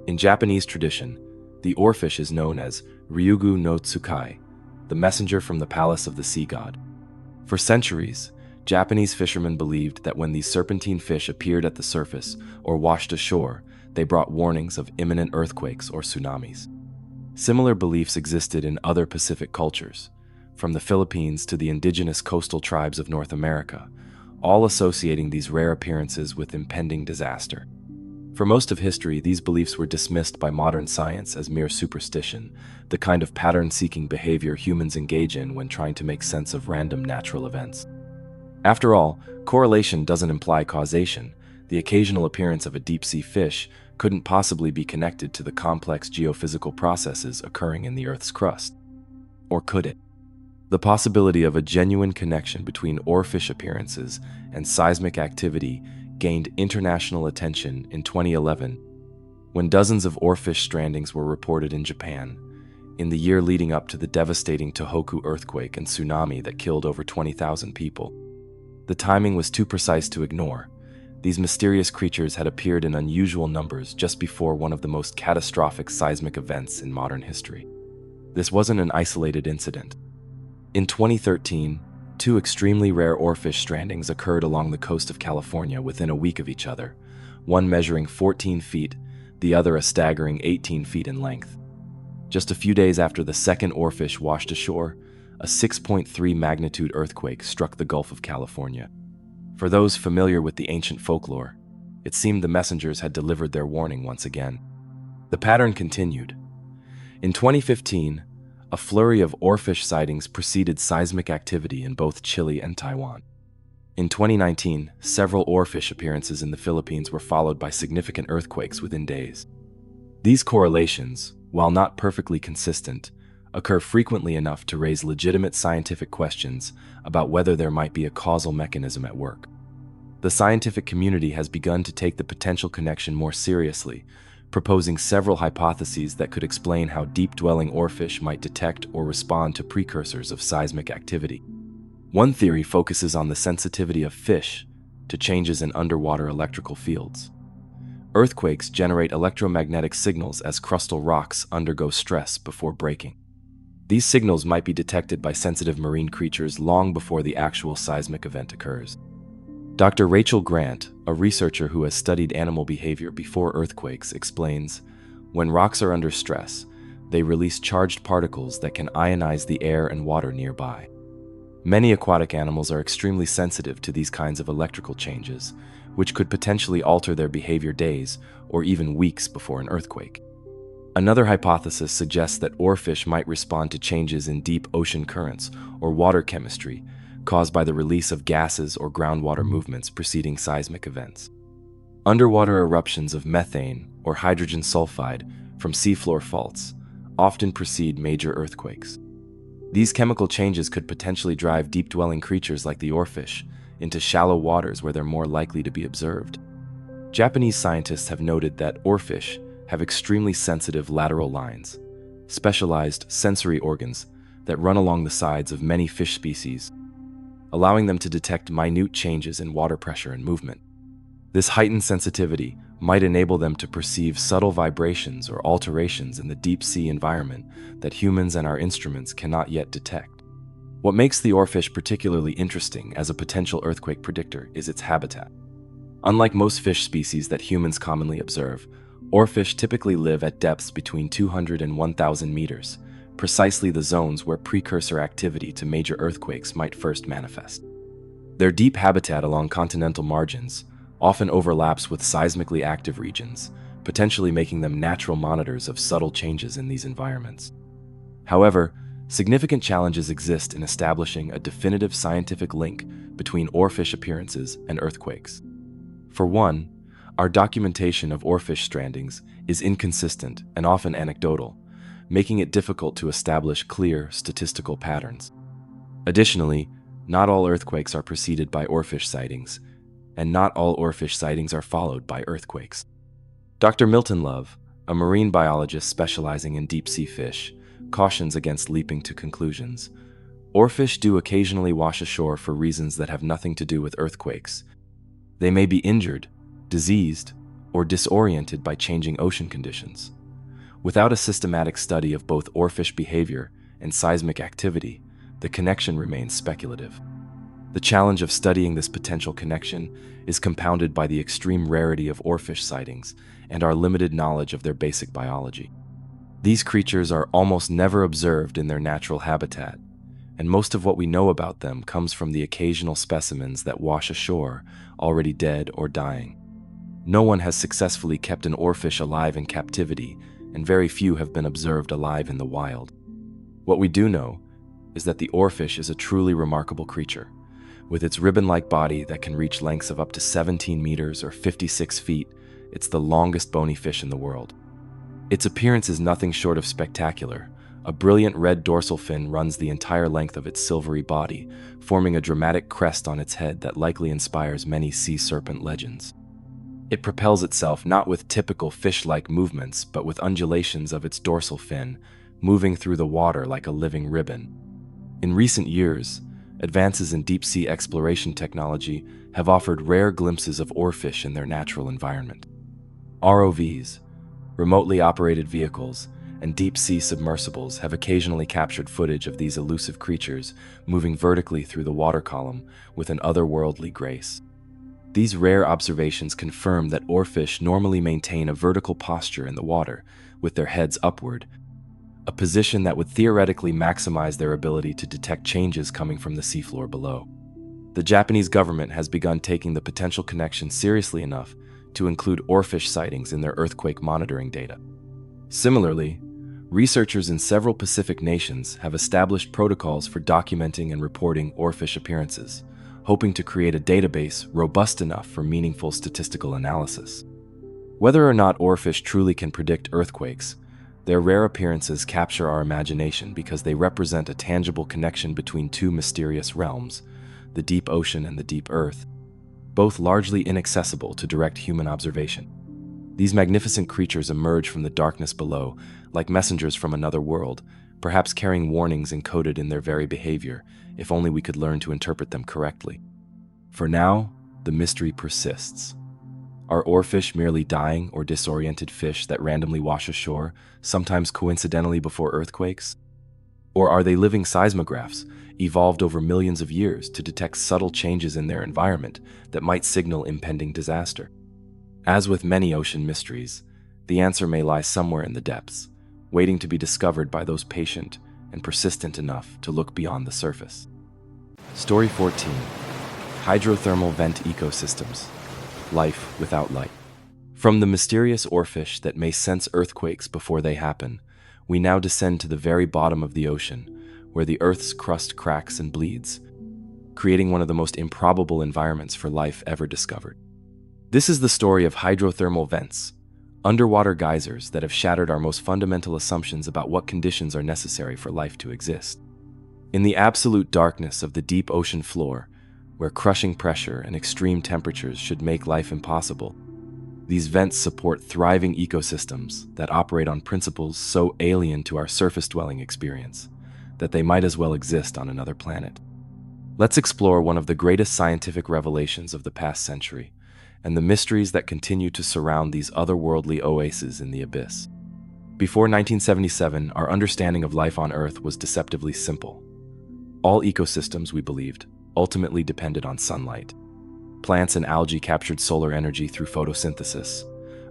In Japanese tradition, the oarfish is known as Ryugu no Tsukai, the messenger from the palace of the sea god. For centuries, Japanese fishermen believed that when these serpentine fish appeared at the surface or washed ashore, they brought warnings of imminent earthquakes or tsunamis. Similar beliefs existed in other Pacific cultures, from the Philippines to the indigenous coastal tribes of North America, all associating these rare appearances with impending disaster. For most of history, these beliefs were dismissed by modern science as mere superstition, the kind of pattern-seeking behavior humans engage in when trying to make sense of random natural events. After all, correlation doesn't imply causation. The occasional appearance of a deep-sea fish couldn't possibly be connected to the complex geophysical processes occurring in the Earth's crust. Or could it? The possibility of a genuine connection between oarfish appearances and seismic activity gained international attention in 2011, when dozens of oarfish strandings were reported in Japan, in the year leading up to the devastating Tohoku earthquake and tsunami that killed over 20,000 people. The timing was too precise to ignore. These mysterious creatures had appeared in unusual numbers just before one of the most catastrophic seismic events in modern history. This wasn't an isolated incident. In 2013, two extremely rare oarfish strandings occurred along the coast of California within a week of each other, one measuring 14 feet, the other a staggering 18 feet in length. Just a few days after the second oarfish washed ashore, a 6.3 magnitude earthquake struck the Gulf of California. For those familiar with the ancient folklore, it seemed the messengers had delivered their warning once again. The pattern continued. In 2015, a flurry of oarfish sightings preceded seismic activity in both Chile and Taiwan. In 2019, several oarfish appearances in the Philippines were followed by significant earthquakes within days. These correlations, while not perfectly consistent, occur frequently enough to raise legitimate scientific questions about whether there might be a causal mechanism at work. The scientific community has begun to take the potential connection more seriously, proposing several hypotheses that could explain how deep-dwelling oarfish might detect or respond to precursors of seismic activity. One theory focuses on the sensitivity of fish to changes in underwater electrical fields. Earthquakes generate electromagnetic signals as crustal rocks undergo stress before breaking. These signals might be detected by sensitive marine creatures long before the actual seismic event occurs. Dr. Rachel Grant, a researcher who has studied animal behavior before earthquakes, explains, when rocks are under stress, they release charged particles that can ionize the air and water nearby. Many aquatic animals are extremely sensitive to these kinds of electrical changes, which could potentially alter their behavior days or even weeks before an earthquake. Another hypothesis suggests that oarfish might respond to changes in deep ocean currents or water chemistry caused by the release of gases or groundwater movements preceding seismic events. Underwater eruptions of methane or hydrogen sulfide from seafloor faults often precede major earthquakes. These chemical changes could potentially drive deep-dwelling creatures like the oarfish into shallow waters where they're more likely to be observed. Japanese scientists have noted that oarfish have extremely sensitive lateral lines, specialized sensory organs that run along the sides of many fish species, allowing them to detect minute changes in water pressure and movement. This heightened sensitivity might enable them to perceive subtle vibrations or alterations in the deep sea environment that humans and our instruments cannot yet detect. What makes the oarfish particularly interesting as a potential earthquake predictor is its habitat. Unlike most fish species that humans commonly observe, oarfish typically live at depths between 200 and 1,000 meters, precisely the zones where precursor activity to major earthquakes might first manifest. Their deep habitat along continental margins often overlaps with seismically active regions, potentially making them natural monitors of subtle changes in these environments. However, significant challenges exist in establishing a definitive scientific link between oarfish appearances and earthquakes. For one, our documentation of oarfish strandings is inconsistent and often anecdotal, making it difficult to establish clear statistical patterns. Additionally, not all earthquakes are preceded by oarfish sightings, and not all oarfish sightings are followed by earthquakes. Dr. Milton Love, a marine biologist specializing in deep-sea fish, cautions against leaping to conclusions. Oarfish do occasionally wash ashore for reasons that have nothing to do with earthquakes. They may be injured, diseased, or disoriented by changing ocean conditions. Without a systematic study of both oarfish behavior and seismic activity, the connection remains speculative. The challenge of studying this potential connection is compounded by the extreme rarity of oarfish sightings and our limited knowledge of their basic biology. These creatures are almost never observed in their natural habitat, and most of what we know about them comes from the occasional specimens that wash ashore, already dead or dying. No one has successfully kept an oarfish alive in captivity, and very few have been observed alive in the wild. What we do know is that the oarfish is a truly remarkable creature. With its ribbon-like body that can reach lengths of up to 17 meters or 56 feet, it's the longest bony fish in the world. Its appearance is nothing short of spectacular. A brilliant red dorsal fin runs the entire length of its silvery body, forming a dramatic crest on its head that likely inspires many sea serpent legends. It propels itself not with typical fish-like movements, but with undulations of its dorsal fin, moving through the water like a living ribbon. In recent years, advances in deep-sea exploration technology have offered rare glimpses of oarfish in their natural environment. ROVs, remotely operated vehicles, and deep-sea submersibles have occasionally captured footage of these elusive creatures moving vertically through the water column with an otherworldly grace. These rare observations confirm that oarfish normally maintain a vertical posture in the water, with their heads upward, a position that would theoretically maximize their ability to detect changes coming from the seafloor below. The Japanese government has begun taking the potential connection seriously enough to include oarfish sightings in their earthquake monitoring data. Similarly, researchers in several Pacific nations have established protocols for documenting and reporting oarfish appearances, hoping to create a database robust enough for meaningful statistical analysis. Whether or not oarfish truly can predict earthquakes, their rare appearances capture our imagination because they represent a tangible connection between two mysterious realms, the deep ocean and the deep earth, both largely inaccessible to direct human observation. These magnificent creatures emerge from the darkness below, like messengers from another world, perhaps carrying warnings encoded in their very behavior, if only we could learn to interpret them correctly. For now, the mystery persists. Are oarfish merely dying or disoriented fish that randomly wash ashore, sometimes coincidentally before earthquakes? Or are they living seismographs, evolved over millions of years to detect subtle changes in their environment that might signal impending disaster? As with many ocean mysteries, the answer may lie somewhere in the depths, waiting to be discovered by those patient and persistent enough to look beyond the surface. Story 14. Hydrothermal Vent Ecosystems. Life without light. From the mysterious oarfish that may sense earthquakes before they happen, we now descend to the very bottom of the ocean, where the Earth's crust cracks and bleeds, creating one of the most improbable environments for life ever discovered. This is the story of hydrothermal vents, underwater geysers that have shattered our most fundamental assumptions about what conditions are necessary for life to exist. In the absolute darkness of the deep ocean floor, where crushing pressure and extreme temperatures should make life impossible, these vents support thriving ecosystems that operate on principles so alien to our surface-dwelling experience that they might as well exist on another planet. Let's explore one of the greatest scientific revelations of the past century, and the mysteries that continue to surround these otherworldly oases in the abyss. Before 1977, our understanding of life on Earth was deceptively simple. All ecosystems, we believed, ultimately depended on sunlight. Plants and algae captured solar energy through photosynthesis.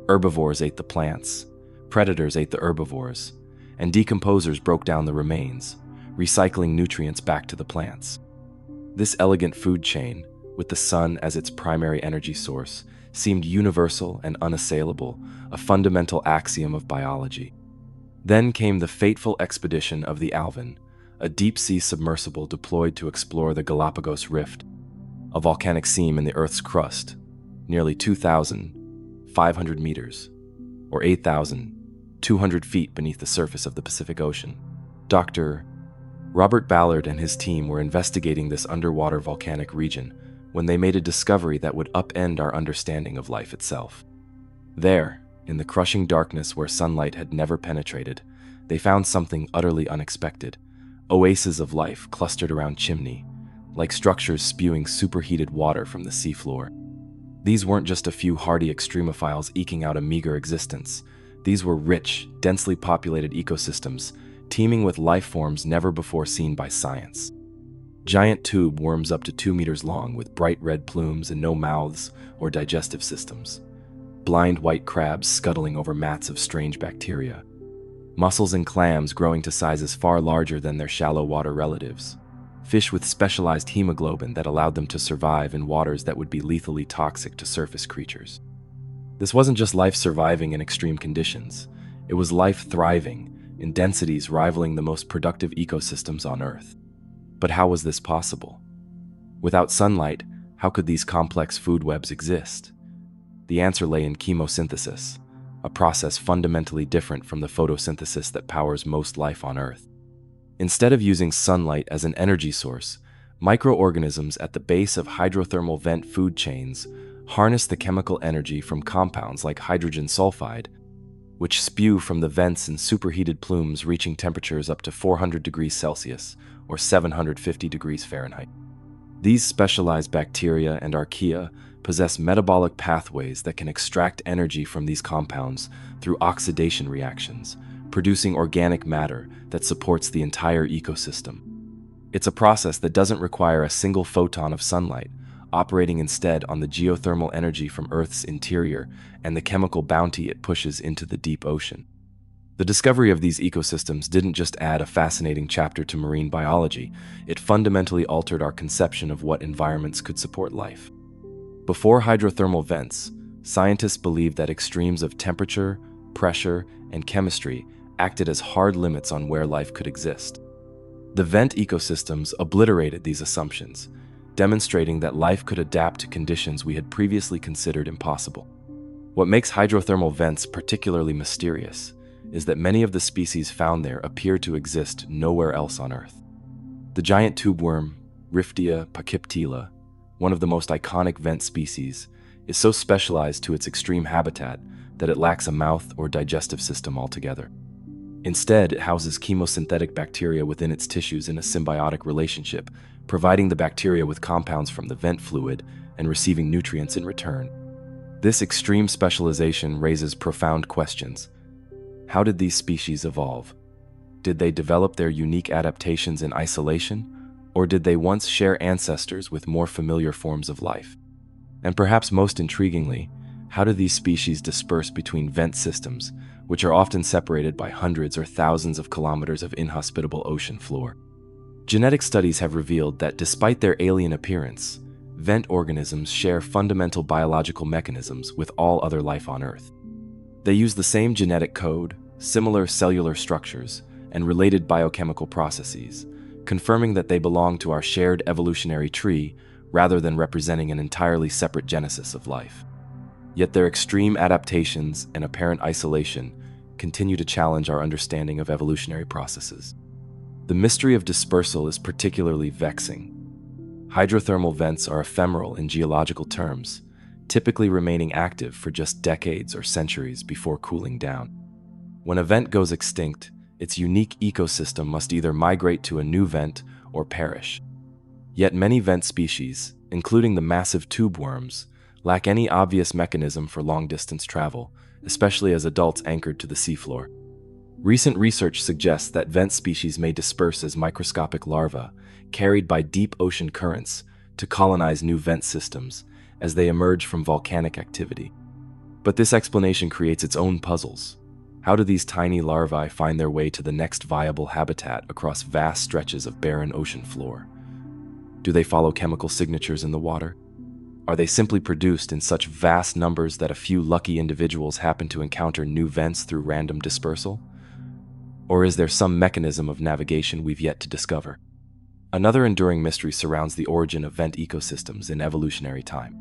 Herbivores ate the plants, predators ate the herbivores, and decomposers broke down the remains, recycling nutrients back to the plants. This elegant food chain, with the sun as its primary energy source, seemed universal and unassailable, a fundamental axiom of biology. Then came the fateful expedition of the Alvin, a deep-sea submersible deployed to explore the Galapagos Rift, a volcanic seam in the Earth's crust, nearly 2,500 meters, or 200 feet beneath the surface of the Pacific Ocean. Dr. Robert Ballard and his team were investigating this underwater volcanic region when they made a discovery that would upend our understanding of life itself. There, in the crushing darkness where sunlight had never penetrated, they found something utterly unexpected: oases of life clustered around chimney, like structures spewing superheated water from the seafloor. These weren't just a few hardy extremophiles eking out a meager existence. These were rich, densely populated ecosystems, teeming with life forms never before seen by science. Giant tube worms up to 2 meters long with bright red plumes and no mouths or digestive systems. Blind white crabs scuttling over mats of strange bacteria. Mussels and clams growing to sizes far larger than their shallow water relatives. Fish with specialized hemoglobin that allowed them to survive in waters that would be lethally toxic to surface creatures. This wasn't just life surviving in extreme conditions. It was life thriving in densities rivaling the most productive ecosystems on Earth. But how was this possible? Without sunlight, how could these complex food webs exist? The answer lay in chemosynthesis, a process fundamentally different from the photosynthesis that powers most life on Earth. Instead of using sunlight as an energy source, microorganisms at the base of hydrothermal vent food chains harness the chemical energy from compounds like hydrogen sulfide, which spew from the vents in superheated plumes reaching temperatures up to 400 degrees Celsius or 750 degrees Fahrenheit. These specialized bacteria and archaea possess metabolic pathways that can extract energy from these compounds through oxidation reactions, producing organic matter that supports the entire ecosystem. It's a process that doesn't require a single photon of sunlight, operating instead on the geothermal energy from Earth's interior and the chemical bounty it pushes into the deep ocean. The discovery of these ecosystems didn't just add a fascinating chapter to marine biology, it fundamentally altered our conception of what environments could support life. Before hydrothermal vents, scientists believed that extremes of temperature, pressure, and chemistry acted as hard limits on where life could exist. The vent ecosystems obliterated these assumptions, demonstrating that life could adapt to conditions we had previously considered impossible. What makes hydrothermal vents particularly mysterious is that many of the species found there appear to exist nowhere else on Earth. The giant tubeworm, Riftia pachyptila, one of the most iconic vent species, is so specialized to its extreme habitat that it lacks a mouth or digestive system altogether. Instead, it houses chemosynthetic bacteria within its tissues in a symbiotic relationship, providing the bacteria with compounds from the vent fluid and receiving nutrients in return. This extreme specialization raises profound questions. How did these species evolve? Did they develop their unique adaptations in isolation, or did they once share ancestors with more familiar forms of life? And perhaps most intriguingly, how do these species disperse between vent systems, which are often separated by hundreds or thousands of kilometers of inhospitable ocean floor? Genetic studies have revealed that despite their alien appearance, vent organisms share fundamental biological mechanisms with all other life on Earth. They use the same genetic code, similar cellular structures, and related biochemical processes, confirming that they belong to our shared evolutionary tree rather than representing an entirely separate genesis of life. Yet their extreme adaptations and apparent isolation continue to challenge our understanding of evolutionary processes. The mystery of dispersal is particularly vexing. Hydrothermal vents are ephemeral in geological terms, typically remaining active for just decades or centuries before cooling down. When a vent goes extinct, its unique ecosystem must either migrate to a new vent or perish. Yet many vent species, including the massive tube worms, lack any obvious mechanism for long-distance travel, especially as adults anchored to the seafloor. Recent research suggests that vent species may disperse as microscopic larvae, carried by deep ocean currents to colonize new vent systems as they emerge from volcanic activity. But this explanation creates its own puzzles. How do these tiny larvae find their way to the next viable habitat across vast stretches of barren ocean floor? Do they follow chemical signatures in the water? Are they simply produced in such vast numbers that a few lucky individuals happen to encounter new vents through random dispersal? Or is there some mechanism of navigation we've yet to discover? Another enduring mystery surrounds the origin of vent ecosystems in evolutionary time.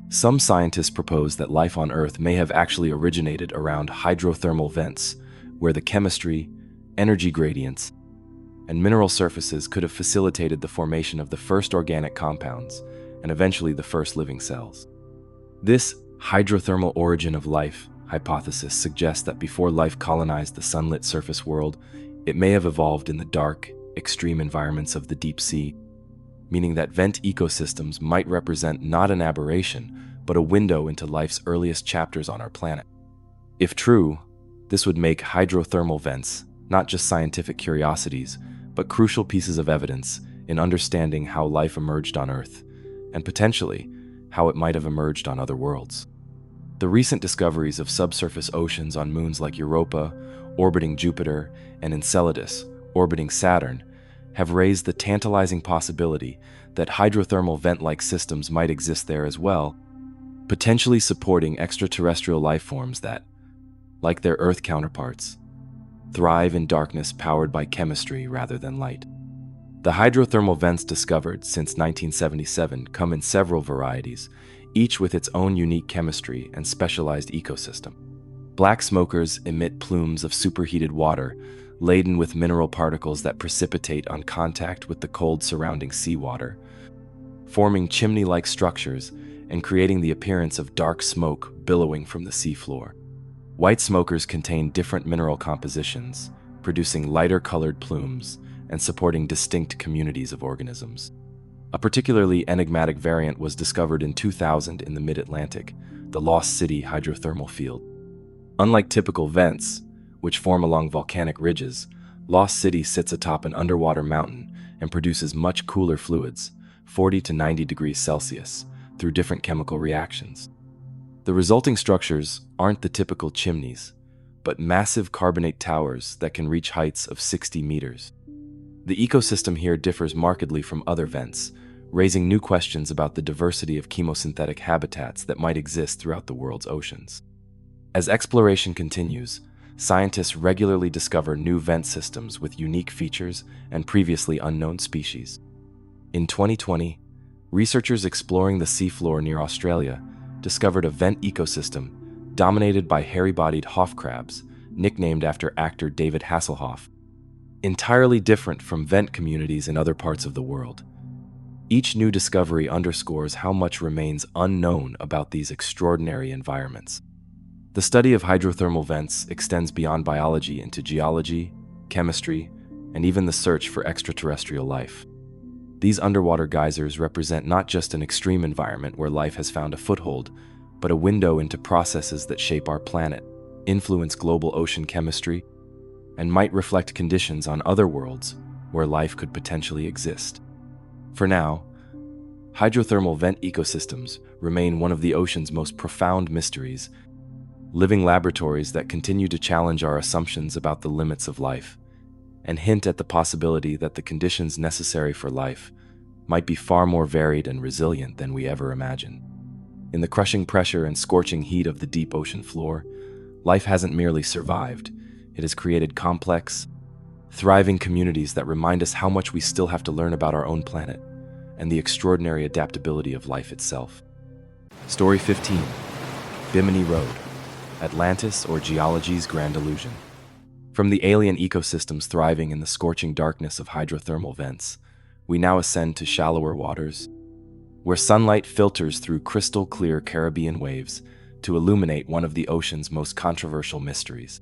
Some scientists propose that life on Earth may have actually originated around hydrothermal vents, where the chemistry, energy gradients, and mineral surfaces could have facilitated the formation of the first organic compounds and eventually the first living cells. This hydrothermal origin of life hypothesis suggests that before life colonized the sunlit surface world, it may have evolved in the dark, extreme environments of the deep sea, meaning that vent ecosystems might represent not an aberration, but a window into life's earliest chapters on our planet. If true, this would make hydrothermal vents not just scientific curiosities, but crucial pieces of evidence in understanding how life emerged on Earth, and potentially how it might have emerged on other worlds. The recent discoveries of subsurface oceans on moons like Europa, orbiting Jupiter, and Enceladus, orbiting Saturn, have raised the tantalizing possibility that hydrothermal vent-like systems might exist there as well, potentially supporting extraterrestrial life forms that, like their Earth counterparts, thrive in darkness powered by chemistry rather than light. The hydrothermal vents discovered since 1977 come in several varieties, each with its own unique chemistry and specialized ecosystem. Black smokers emit plumes of superheated water laden with mineral particles that precipitate on contact with the cold surrounding seawater, forming chimney-like structures and creating the appearance of dark smoke billowing from the seafloor. White smokers contain different mineral compositions, producing lighter-colored plumes and supporting distinct communities of organisms. A particularly enigmatic variant was discovered in 2000 in the mid-Atlantic, the Lost City hydrothermal field. Unlike typical vents, which form along volcanic ridges, Lost City sits atop an underwater mountain and produces much cooler fluids, 40 to 90 degrees Celsius, through different chemical reactions. The resulting structures aren't the typical chimneys, but massive carbonate towers that can reach heights of 60 meters. The ecosystem here differs markedly from other vents, raising new questions about the diversity of chemosynthetic habitats that might exist throughout the world's oceans. As exploration continues, scientists regularly discover new vent systems with unique features and previously unknown species. In 2020, researchers exploring the seafloor near Australia discovered a vent ecosystem dominated by hairy-bodied Hoff crabs, nicknamed after actor David Hasselhoff, entirely different from vent communities in other parts of the world. Each new discovery underscores how much remains unknown about these extraordinary environments. The study of hydrothermal vents extends beyond biology into geology, chemistry, and even the search for extraterrestrial life. These underwater geysers represent not just an extreme environment where life has found a foothold, but a window into processes that shape our planet, influence global ocean chemistry, and might reflect conditions on other worlds where life could potentially exist. For now, hydrothermal vent ecosystems remain one of the ocean's most profound mysteries, living laboratories that continue to challenge our assumptions about the limits of life, and hint at the possibility that the conditions necessary for life might be far more varied and resilient than we ever imagined. In the crushing pressure and scorching heat of the deep ocean floor, life hasn't merely survived, it has created complex, thriving communities that remind us how much we still have to learn about our own planet and the extraordinary adaptability of life itself. Story 15. Bimini Road, Atlantis or Geology's Grand Illusion. From the alien ecosystems thriving in the scorching darkness of hydrothermal vents, we now ascend to shallower waters, where sunlight filters through crystal-clear Caribbean waves to illuminate one of the ocean's most controversial mysteries.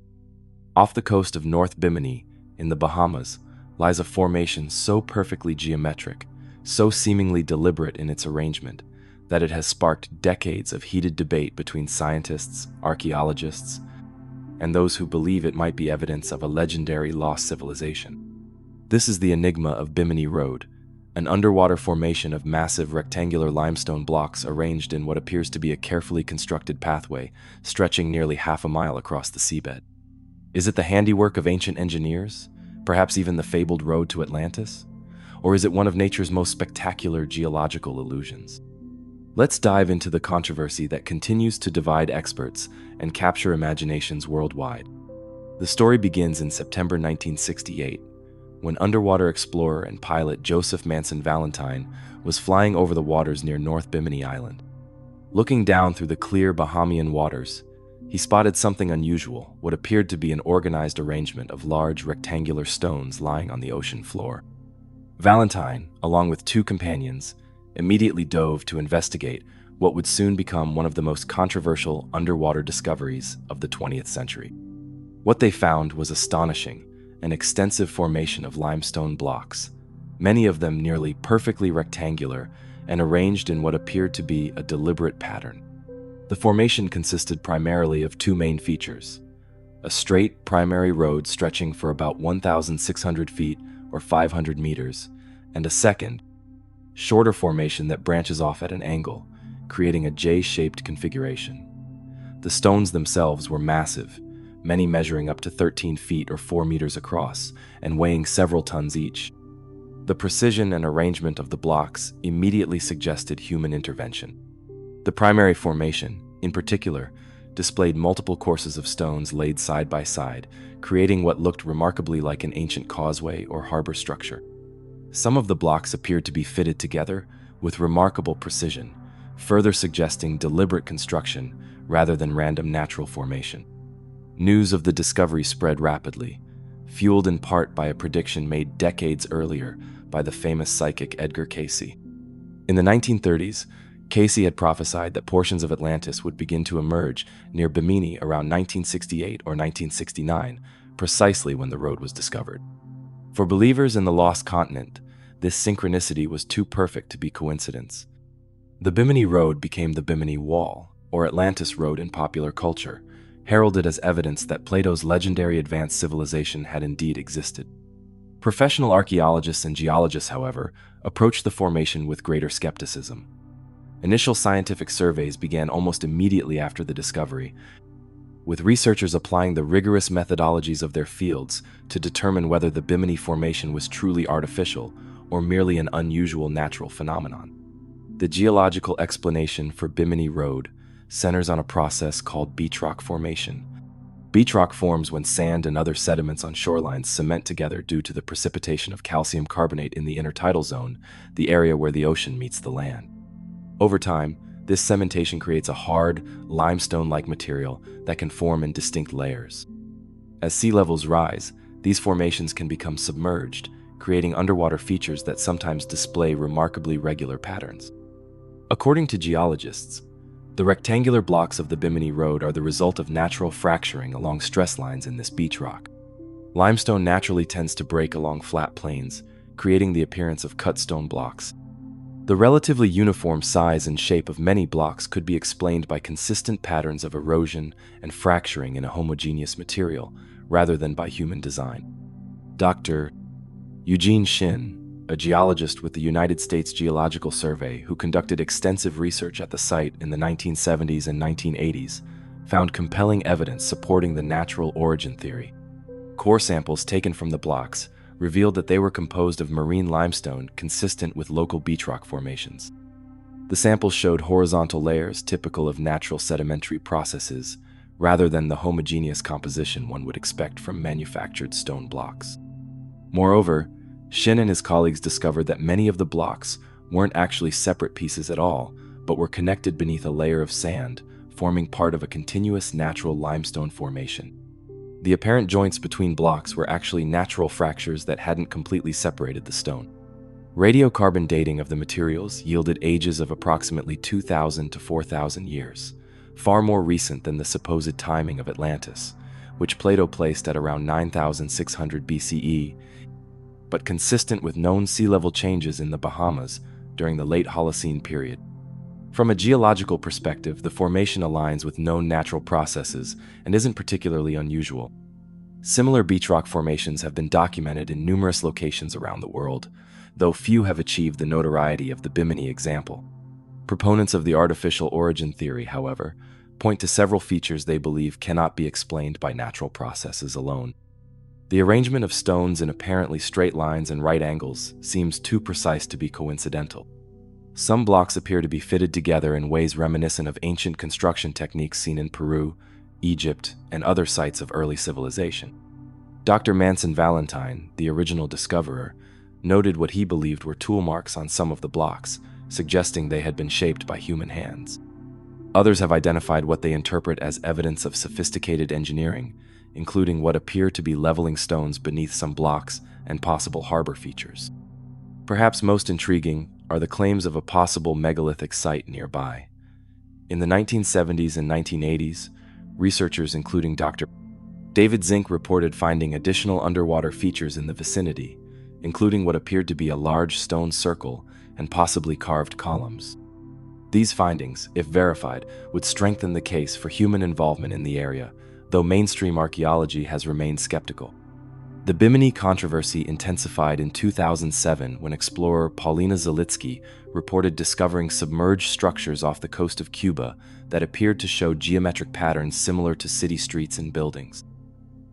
Off the coast of North Bimini, in the Bahamas, lies a formation so perfectly geometric, so seemingly deliberate in its arrangement, that it has sparked decades of heated debate between scientists, archaeologists, and those who believe it might be evidence of a legendary lost civilization. This is the enigma of Bimini Road, an underwater formation of massive rectangular limestone blocks arranged in what appears to be a carefully constructed pathway stretching nearly half a mile across the seabed. Is it the handiwork of ancient engineers, perhaps even the fabled road to Atlantis? Or is it one of nature's most spectacular geological illusions? Let's dive into the controversy that continues to divide experts and capture imaginations worldwide. The story begins in September 1968, when underwater explorer and pilot Joseph Manson Valentine was flying over the waters near North Bimini Island. Looking down through the clear Bahamian waters, He spotted something unusual, what appeared to be an organized arrangement of large rectangular stones lying on the ocean floor. Valentine, along with two companions, immediately dove to investigate what would soon become one of the most controversial underwater discoveries of the 20th century. What they found was astonishing, an extensive formation of limestone blocks, many of them nearly perfectly rectangular and arranged in what appeared to be a deliberate pattern. The formation consisted primarily of two main features: a straight primary road stretching for about 1,600 feet or 500 meters, and a second, shorter formation that branches off at an angle, creating a J-shaped configuration. The stones themselves were massive, many measuring up to 13 feet or 4 meters across and weighing several tons each. The precision and arrangement of the blocks immediately suggested human intervention. The primary formation, in particular, displayed multiple courses of stones laid side by side, creating what looked remarkably like an ancient causeway or harbor structure. Some of the blocks appeared to be fitted together with remarkable precision, further suggesting deliberate construction rather than random natural formation. News of the discovery spread rapidly, fueled in part by a prediction made decades earlier by the famous psychic Edgar Cayce. In the 1930s, Cayce had prophesied that portions of Atlantis would begin to emerge near Bimini around 1968 or 1969, precisely when the road was discovered. For believers in the lost continent, this synchronicity was too perfect to be coincidence. The Bimini Road became the Bimini Wall, or Atlantis Road in popular culture, heralded as evidence that Plato's legendary advanced civilization had indeed existed. Professional archaeologists and geologists, however, approached the formation with greater skepticism. Initial scientific surveys began almost immediately after the discovery, with researchers applying the rigorous methodologies of their fields to determine whether the Bimini formation was truly artificial or merely an unusual natural phenomenon. The geological explanation for Bimini Road centers on a process called beach rock formation. Beach rock forms when sand and other sediments on shorelines cement together due to the precipitation of calcium carbonate in the intertidal zone, the area where the ocean meets the land. Over time, this cementation creates a hard, limestone-like material that can form in distinct layers. As sea levels rise, these formations can become submerged, creating underwater features that sometimes display remarkably regular patterns. According to geologists, the rectangular blocks of the Bimini Road are the result of natural fracturing along stress lines in this beach rock. Limestone naturally tends to break along flat plains, creating the appearance of cut stone blocks. The relatively uniform size and shape of many blocks could be explained by consistent patterns of erosion and fracturing in a homogeneous material, rather than by human design. Dr. Eugene Shin, a geologist with the United States Geological Survey who conducted extensive research at the site in the 1970s and 1980s, found compelling evidence supporting the natural origin theory. Core samples taken from the blocks revealed that they were composed of marine limestone consistent with local beach rock formations. The samples showed horizontal layers typical of natural sedimentary processes, rather than the homogeneous composition one would expect from manufactured stone blocks. Moreover, Shin and his colleagues discovered that many of the blocks weren't actually separate pieces at all, but were connected beneath a layer of sand, forming part of a continuous natural limestone formation. The apparent joints between blocks were actually natural fractures that hadn't completely separated the stone. Radiocarbon dating of the materials yielded ages of approximately 2,000 to 4,000 years, far more recent than the supposed timing of Atlantis, which Plato placed at around 9,600 BCE, but consistent with known sea level changes in the Bahamas during the late Holocene period. From a geological perspective, the formation aligns with known natural processes and isn't particularly unusual. Similar beach rock formations have been documented in numerous locations around the world, though few have achieved the notoriety of the Bimini example. Proponents of the artificial origin theory, however, point to several features they believe cannot be explained by natural processes alone. The arrangement of stones in apparently straight lines and right angles seems too precise to be coincidental. Some blocks appear to be fitted together in ways reminiscent of ancient construction techniques seen in Peru, Egypt, and other sites of early civilization. Dr. Manson Valentine, the original discoverer, noted what he believed were tool marks on some of the blocks, suggesting they had been shaped by human hands. Others have identified what they interpret as evidence of sophisticated engineering, including what appear to be leveling stones beneath some blocks and possible harbor features. Perhaps most intriguing are the claims of a possible megalithic site nearby. In the 1970s and 1980s, researchers including Dr. David Zink reported finding additional underwater features in the vicinity, including what appeared to be a large stone circle and possibly carved columns. These findings, if verified, would strengthen the case for human involvement in the area, though mainstream archaeology has remained skeptical. The Bimini controversy intensified in 2007 when explorer Paulina Zalitsky reported discovering submerged structures off the coast of Cuba that appeared to show geometric patterns similar to city streets and buildings.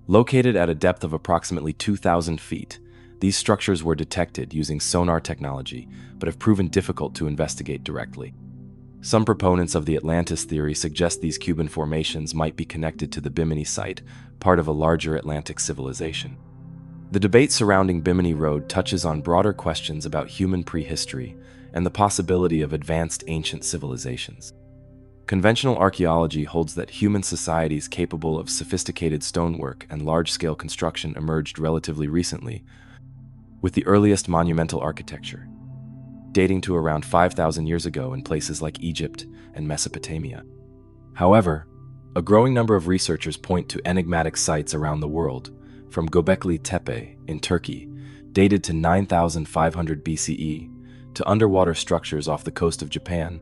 Located at a depth of approximately 2,000 feet, these structures were detected using sonar technology, but have proven difficult to investigate directly. Some proponents of the Atlantis theory suggest these Cuban formations might be connected to the Bimini site, part of a larger Atlantic civilization. The debate surrounding Bimini Road touches on broader questions about human prehistory and the possibility of advanced ancient civilizations. Conventional archaeology holds that human societies capable of sophisticated stonework and large-scale construction emerged relatively recently, with the earliest monumental architecture dating to around 5,000 years ago in places like Egypt and Mesopotamia. However, a growing number of researchers point to enigmatic sites around the world, from Göbekli Tepe in Turkey, dated to 9,500 BCE, to underwater structures off the coast of Japan,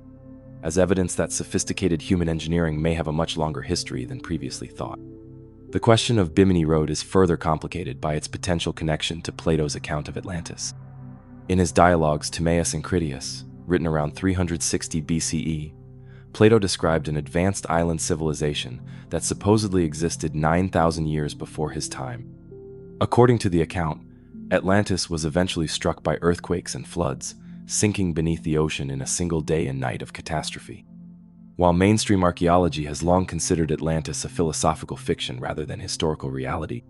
as evidence that sophisticated human engineering may have a much longer history than previously thought. The question of Bimini Road is further complicated by its potential connection to Plato's account of Atlantis. In his dialogues Timaeus and Critias, written around 360 BCE, Plato described an advanced island civilization that supposedly existed 9,000 years before his time. According to the account, Atlantis was eventually struck by earthquakes and floods, sinking beneath the ocean in a single day and night of catastrophe. While mainstream archaeology has long considered Atlantis a philosophical fiction rather than historical reality,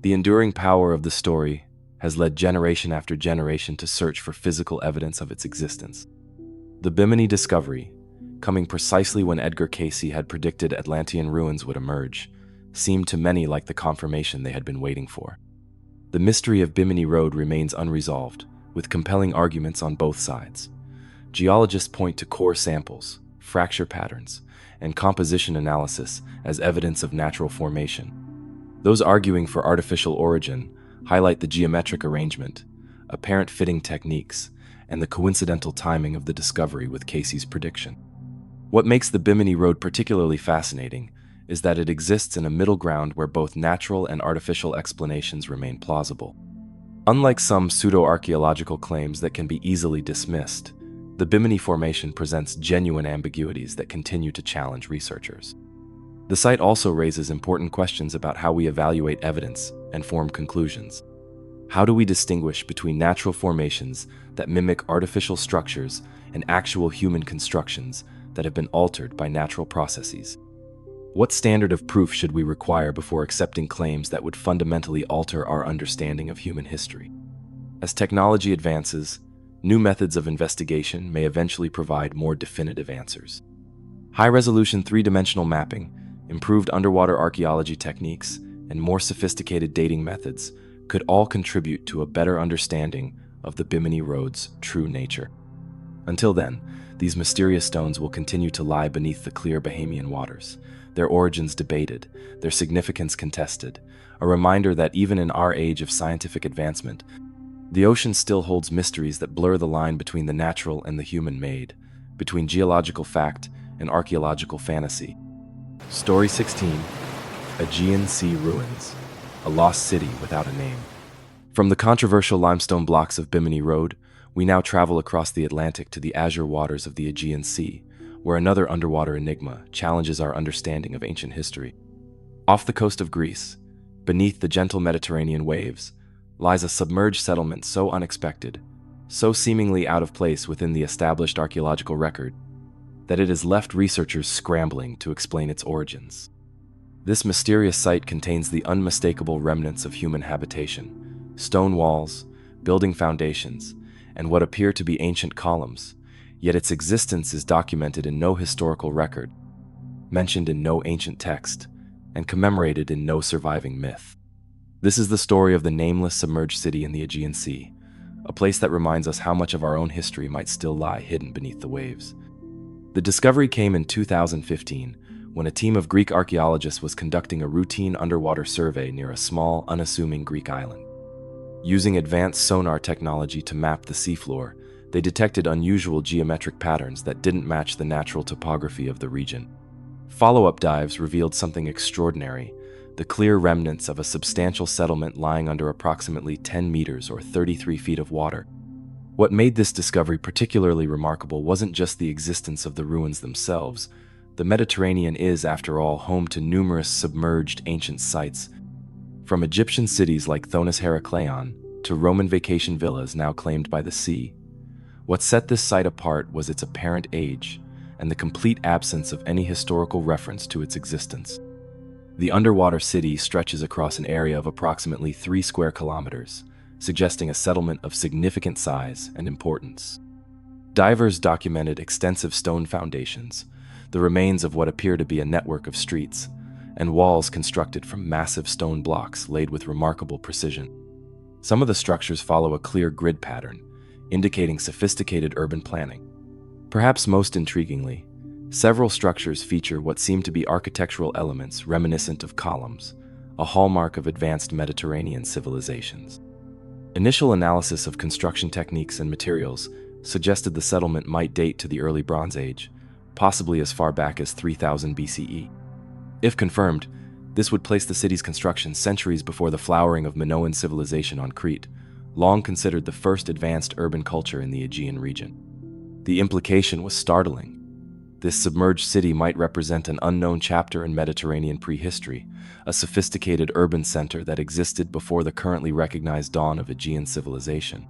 the enduring power of the story has led generation after generation to search for physical evidence of its existence. The Bimini discovery, coming precisely when Edgar Cayce had predicted Atlantean ruins would emerge, seemed to many like the confirmation they had been waiting for. The mystery of Bimini Road remains unresolved, with compelling arguments on both sides. Geologists point to core samples, fracture patterns, and composition analysis as evidence of natural formation. Those arguing for artificial origin highlight the geometric arrangement, apparent fitting techniques, and the coincidental timing of the discovery with Cayce's prediction. What makes the Bimini Road particularly fascinating is that it exists in a middle ground where both natural and artificial explanations remain plausible. Unlike some pseudo-archaeological claims that can be easily dismissed, the Bimini Formation presents genuine ambiguities that continue to challenge researchers. The site also raises important questions about how we evaluate evidence and form conclusions. How do we distinguish between natural formations that mimic artificial structures and actual human constructions that have been altered by natural processes? What standard of proof should we require before accepting claims that would fundamentally alter our understanding of human history? As technology advances, new methods of investigation may eventually provide more definitive answers. High-resolution three-dimensional mapping, improved underwater archaeology techniques, and more sophisticated dating methods could all contribute to a better understanding of the Bimini Road's true nature. Until then, these mysterious stones will continue to lie beneath the clear Bahamian waters, their origins debated, their significance contested, a reminder that even in our age of scientific advancement, the ocean still holds mysteries that blur the line between the natural and the human-made, between geological fact and archaeological fantasy. Story 16, Aegean Sea Ruins, a lost city without a name. From the controversial limestone blocks of Bimini Road, we now travel across the Atlantic to the azure waters of the Aegean Sea, where another underwater enigma challenges our understanding of ancient history. Off the coast of Greece, beneath the gentle Mediterranean waves, lies a submerged settlement so unexpected, so seemingly out of place within the established archaeological record, that it has left researchers scrambling to explain its origins. This mysterious site contains the unmistakable remnants of human habitation, stone walls, building foundations, and what appear to be ancient columns, yet its existence is documented in no historical record, mentioned in no ancient text, and commemorated in no surviving myth. This is the story of the nameless submerged city in the Aegean Sea, a place that reminds us how much of our own history might still lie hidden beneath the waves. The discovery came in 2015, when a team of Greek archaeologists was conducting a routine underwater survey near a small, unassuming Greek island. Using advanced sonar technology to map the seafloor, they detected unusual geometric patterns that didn't match the natural topography of the region. Follow-up dives revealed something extraordinary: the clear remnants of a substantial settlement lying under approximately 10 meters or 33 feet of water. What made this discovery particularly remarkable wasn't just the existence of the ruins themselves. The Mediterranean is, after all, home to numerous submerged ancient sites, from Egyptian cities like Thonis Herakleion to Roman vacation villas now claimed by the sea. What set this site apart was its apparent age and the complete absence of any historical reference to its existence. The underwater city stretches across an area of approximately 3 square kilometers, suggesting a settlement of significant size and importance. Divers documented extensive stone foundations, the remains of what appear to be a network of streets, and walls constructed from massive stone blocks laid with remarkable precision. Some of the structures follow a clear grid pattern, indicating sophisticated urban planning. Perhaps most intriguingly, several structures feature what seem to be architectural elements reminiscent of columns, a hallmark of advanced Mediterranean civilizations. Initial analysis of construction techniques and materials suggested the settlement might date to the early Bronze Age, possibly as far back as 3000 BCE. If confirmed, this would place the city's construction centuries before the flowering of Minoan civilization on Crete, long considered the first advanced urban culture in the Aegean region. The implication was startling. This submerged city might represent an unknown chapter in Mediterranean prehistory, a sophisticated urban center that existed before the currently recognized dawn of Aegean civilization.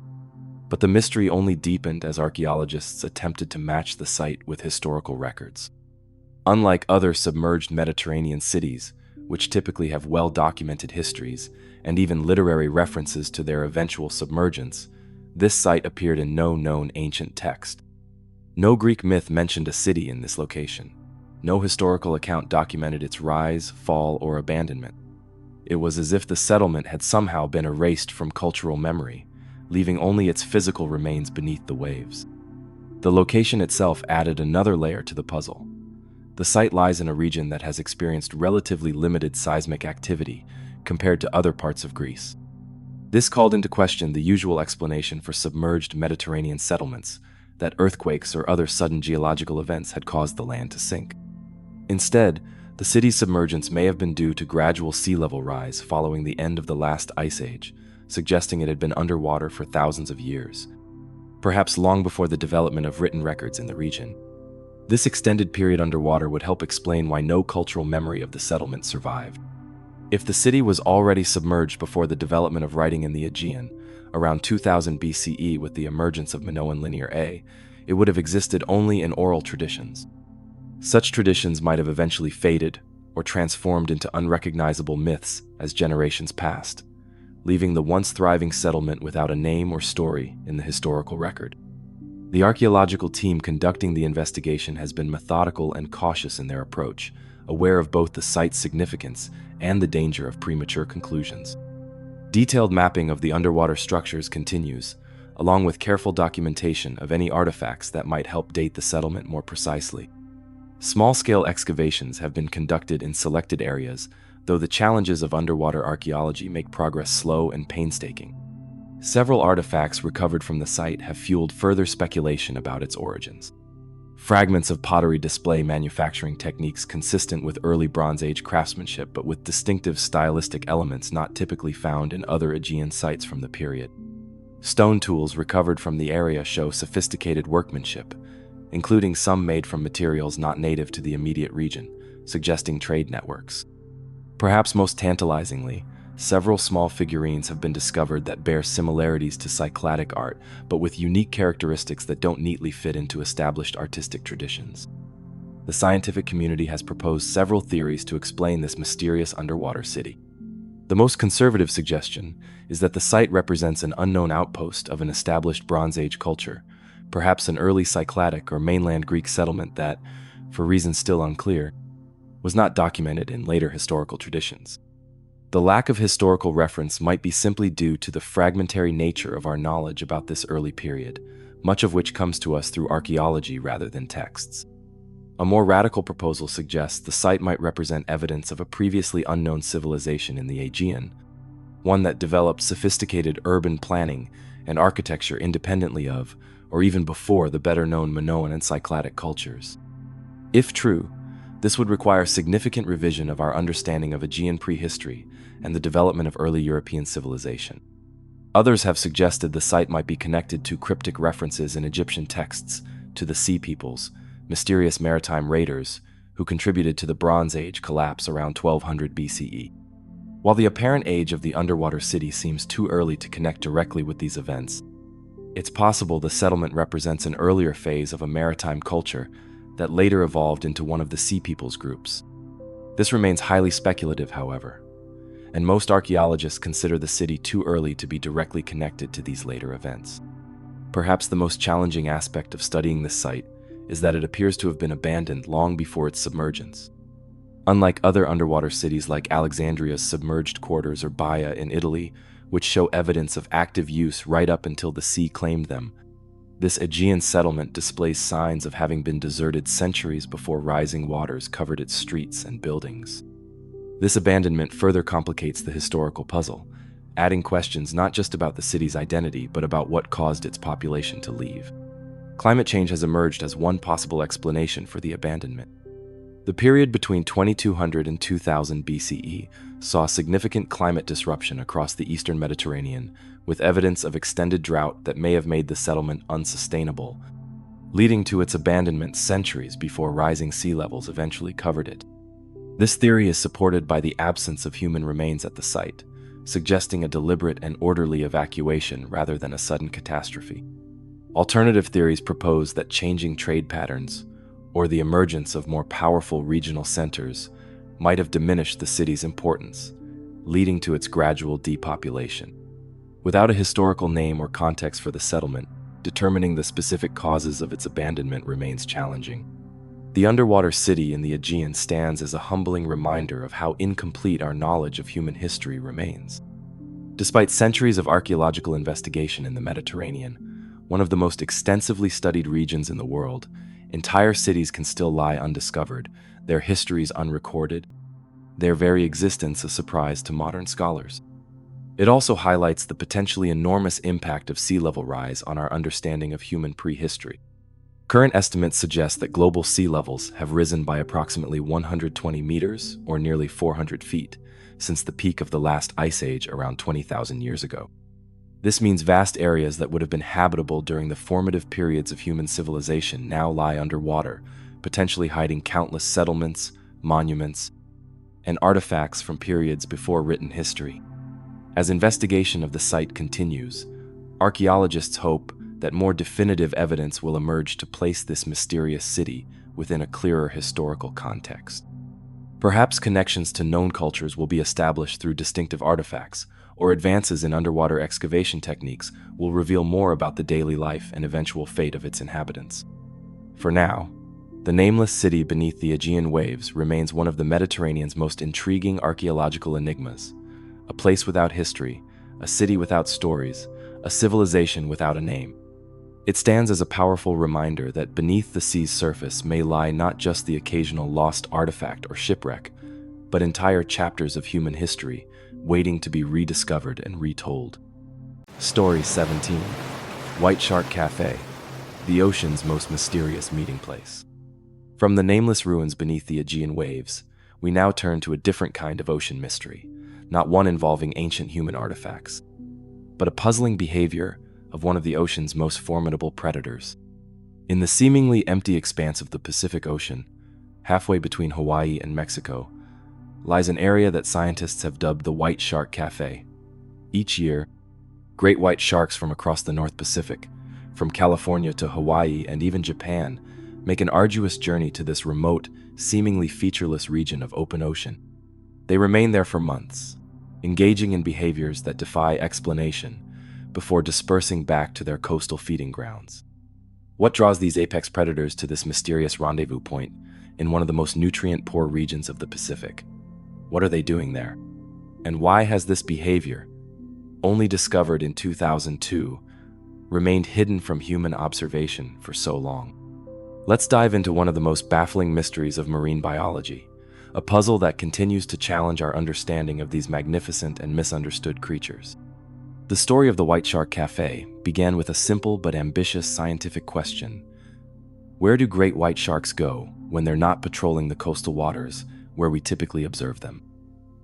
But the mystery only deepened as archaeologists attempted to match the site with historical records. Unlike other submerged Mediterranean cities, which typically have well-documented histories and even literary references to their eventual submergence, this site appeared in no known ancient text. No Greek myth mentioned a city in this location. No historical account documented its rise, fall, or abandonment. It was as if the settlement had somehow been erased from cultural memory, leaving only its physical remains beneath the waves. The location itself added another layer to the puzzle. The site lies in a region that has experienced relatively limited seismic activity compared to other parts of Greece. This called into question the usual explanation for submerged Mediterranean settlements, that earthquakes or other sudden geological events had caused the land to sink. Instead, the city's submergence may have been due to gradual sea level rise following the end of the last ice age, suggesting it had been underwater for thousands of years, perhaps long before the development of written records in the region. This extended period underwater would help explain why no cultural memory of the settlement survived. If the city was already submerged before the development of writing in the Aegean, around 2000 BCE with the emergence of Minoan Linear A, it would have existed only in oral traditions. Such traditions might have eventually faded or transformed into unrecognizable myths as generations passed, leaving the once thriving settlement without a name or story in the historical record. The archaeological team conducting the investigation has been methodical and cautious in their approach, aware of both the site's significance and the danger of premature conclusions. Detailed mapping of the underwater structures continues, along with careful documentation of any artifacts that might help date the settlement more precisely. Small-scale excavations have been conducted in selected areas, though the challenges of underwater archaeology make progress slow and painstaking. Several artifacts recovered from the site have fueled further speculation about its origins. Fragments of pottery display manufacturing techniques consistent with early Bronze Age craftsmanship but with distinctive stylistic elements not typically found in other Aegean sites from the period. Stone tools recovered from the area show sophisticated workmanship, including some made from materials not native to the immediate region, suggesting trade networks. Perhaps most tantalizingly, several small figurines have been discovered that bear similarities to Cycladic art, but with unique characteristics that don't neatly fit into established artistic traditions. The scientific community has proposed several theories to explain this mysterious underwater city. The most conservative suggestion is that the site represents an unknown outpost of an established Bronze Age culture, perhaps an early Cycladic or mainland Greek settlement that, for reasons still unclear, was not documented in later historical traditions. The lack of historical reference might be simply due to the fragmentary nature of our knowledge about this early period, much of which comes to us through archaeology rather than texts. A more radical proposal suggests the site might represent evidence of a previously unknown civilization in the Aegean, one that developed sophisticated urban planning and architecture independently of, or even before, the better-known Minoan and Cycladic cultures. If true, this would require significant revision of our understanding of Aegean prehistory and the development of early European civilization. Others have suggested the site might be connected to cryptic references in Egyptian texts to the Sea Peoples, mysterious maritime raiders who contributed to the Bronze Age collapse around 1200 BCE. While the apparent age of the underwater city seems too early to connect directly with these events, it's possible the settlement represents an earlier phase of a maritime culture that later evolved into one of the Sea Peoples groups. This remains highly speculative, however, and most archaeologists consider the city too early to be directly connected to these later events. Perhaps the most challenging aspect of studying this site is that it appears to have been abandoned long before its submergence. Unlike other underwater cities like Alexandria's submerged quarters or Baia in Italy, which show evidence of active use right up until the sea claimed them, this Aegean settlement displays signs of having been deserted centuries before rising waters covered its streets and buildings. This abandonment further complicates the historical puzzle, adding questions not just about the city's identity but about what caused its population to leave. Climate change has emerged as one possible explanation for the abandonment. The period between 2200 and 2000 BCE saw significant climate disruption across the eastern Mediterranean, with evidence of extended drought that may have made the settlement unsustainable, leading to its abandonment centuries before rising sea levels eventually covered it. This theory is supported by the absence of human remains at the site, suggesting a deliberate and orderly evacuation rather than a sudden catastrophe. Alternative theories propose that changing trade patterns, or the emergence of more powerful regional centers, might have diminished the city's importance, leading to its gradual depopulation. Without a historical name or context for the settlement, determining the specific causes of its abandonment remains challenging. The underwater city in the Aegean stands as a humbling reminder of how incomplete our knowledge of human history remains. Despite centuries of archaeological investigation in the Mediterranean, one of the most extensively studied regions in the world, entire cities can still lie undiscovered, their histories unrecorded, their very existence a surprise to modern scholars. It also highlights the potentially enormous impact of sea level rise on our understanding of human prehistory. Current estimates suggest that global sea levels have risen by approximately 120 meters, or nearly 400 feet, since the peak of the last ice age around 20,000 years ago. This means vast areas that would have been habitable during the formative periods of human civilization now lie underwater, potentially hiding countless settlements, monuments, and artifacts from periods before written history. As investigation of the site continues, archaeologists hope that more definitive evidence will emerge to place this mysterious city within a clearer historical context. Perhaps connections to known cultures will be established through distinctive artifacts, or advances in underwater excavation techniques will reveal more about the daily life and eventual fate of its inhabitants. For now, the nameless city beneath the Aegean waves remains one of the Mediterranean's most intriguing archaeological enigmas, a place without history, a city without stories, a civilization without a name. It stands as a powerful reminder that beneath the sea's surface may lie not just the occasional lost artifact or shipwreck, but entire chapters of human history waiting to be rediscovered and retold. Story 17. White Shark Café, the ocean's most mysterious meeting place. From the nameless ruins beneath the Aegean waves, we now turn to a different kind of ocean mystery, not one involving ancient human artifacts, but a puzzling behavior of one of the ocean's most formidable predators. In the seemingly empty expanse of the Pacific Ocean, halfway between Hawaii and Mexico, lies an area that scientists have dubbed the White Shark Café. Each year, great white sharks from across the North Pacific, from California to Hawaii and even Japan, make an arduous journey to this remote, seemingly featureless region of open ocean. They remain there for months, engaging in behaviors that defy explanation, before dispersing back to their coastal feeding grounds. What draws these apex predators to this mysterious rendezvous point in one of the most nutrient-poor regions of the Pacific? What are they doing there? And why has this behavior, only discovered in 2002, remained hidden from human observation for so long? Let's dive into one of the most baffling mysteries of marine biology, a puzzle that continues to challenge our understanding of these magnificent and misunderstood creatures. The story of the White Shark Café began with a simple but ambitious scientific question. Where do great white sharks go when they're not patrolling the coastal waters where we typically observe them?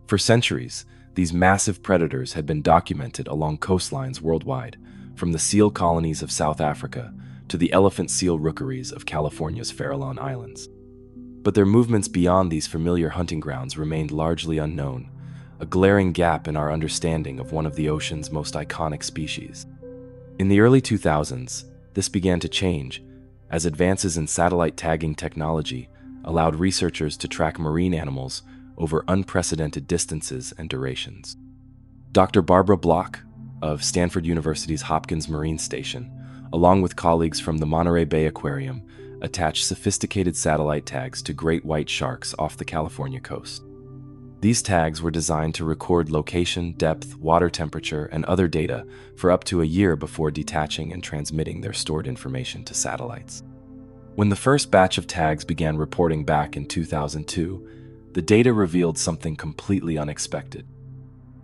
For centuries, these massive predators had been documented along coastlines worldwide, from the seal colonies of South Africa to the elephant seal rookeries of California's Farallon Islands. But their movements beyond these familiar hunting grounds remained largely unknown, a glaring gap in our understanding of one of the ocean's most iconic species. In the early 2000s, this began to change as advances in satellite tagging technology allowed researchers to track marine animals over unprecedented distances and durations. Dr. Barbara Block of Stanford University's Hopkins Marine Station, along with colleagues from the Monterey Bay Aquarium, attached sophisticated satellite tags to great white sharks off the California coast. These tags were designed to record location, depth, water temperature, and other data for up to a year before detaching and transmitting their stored information to satellites. When the first batch of tags began reporting back in 2002, the data revealed something completely unexpected.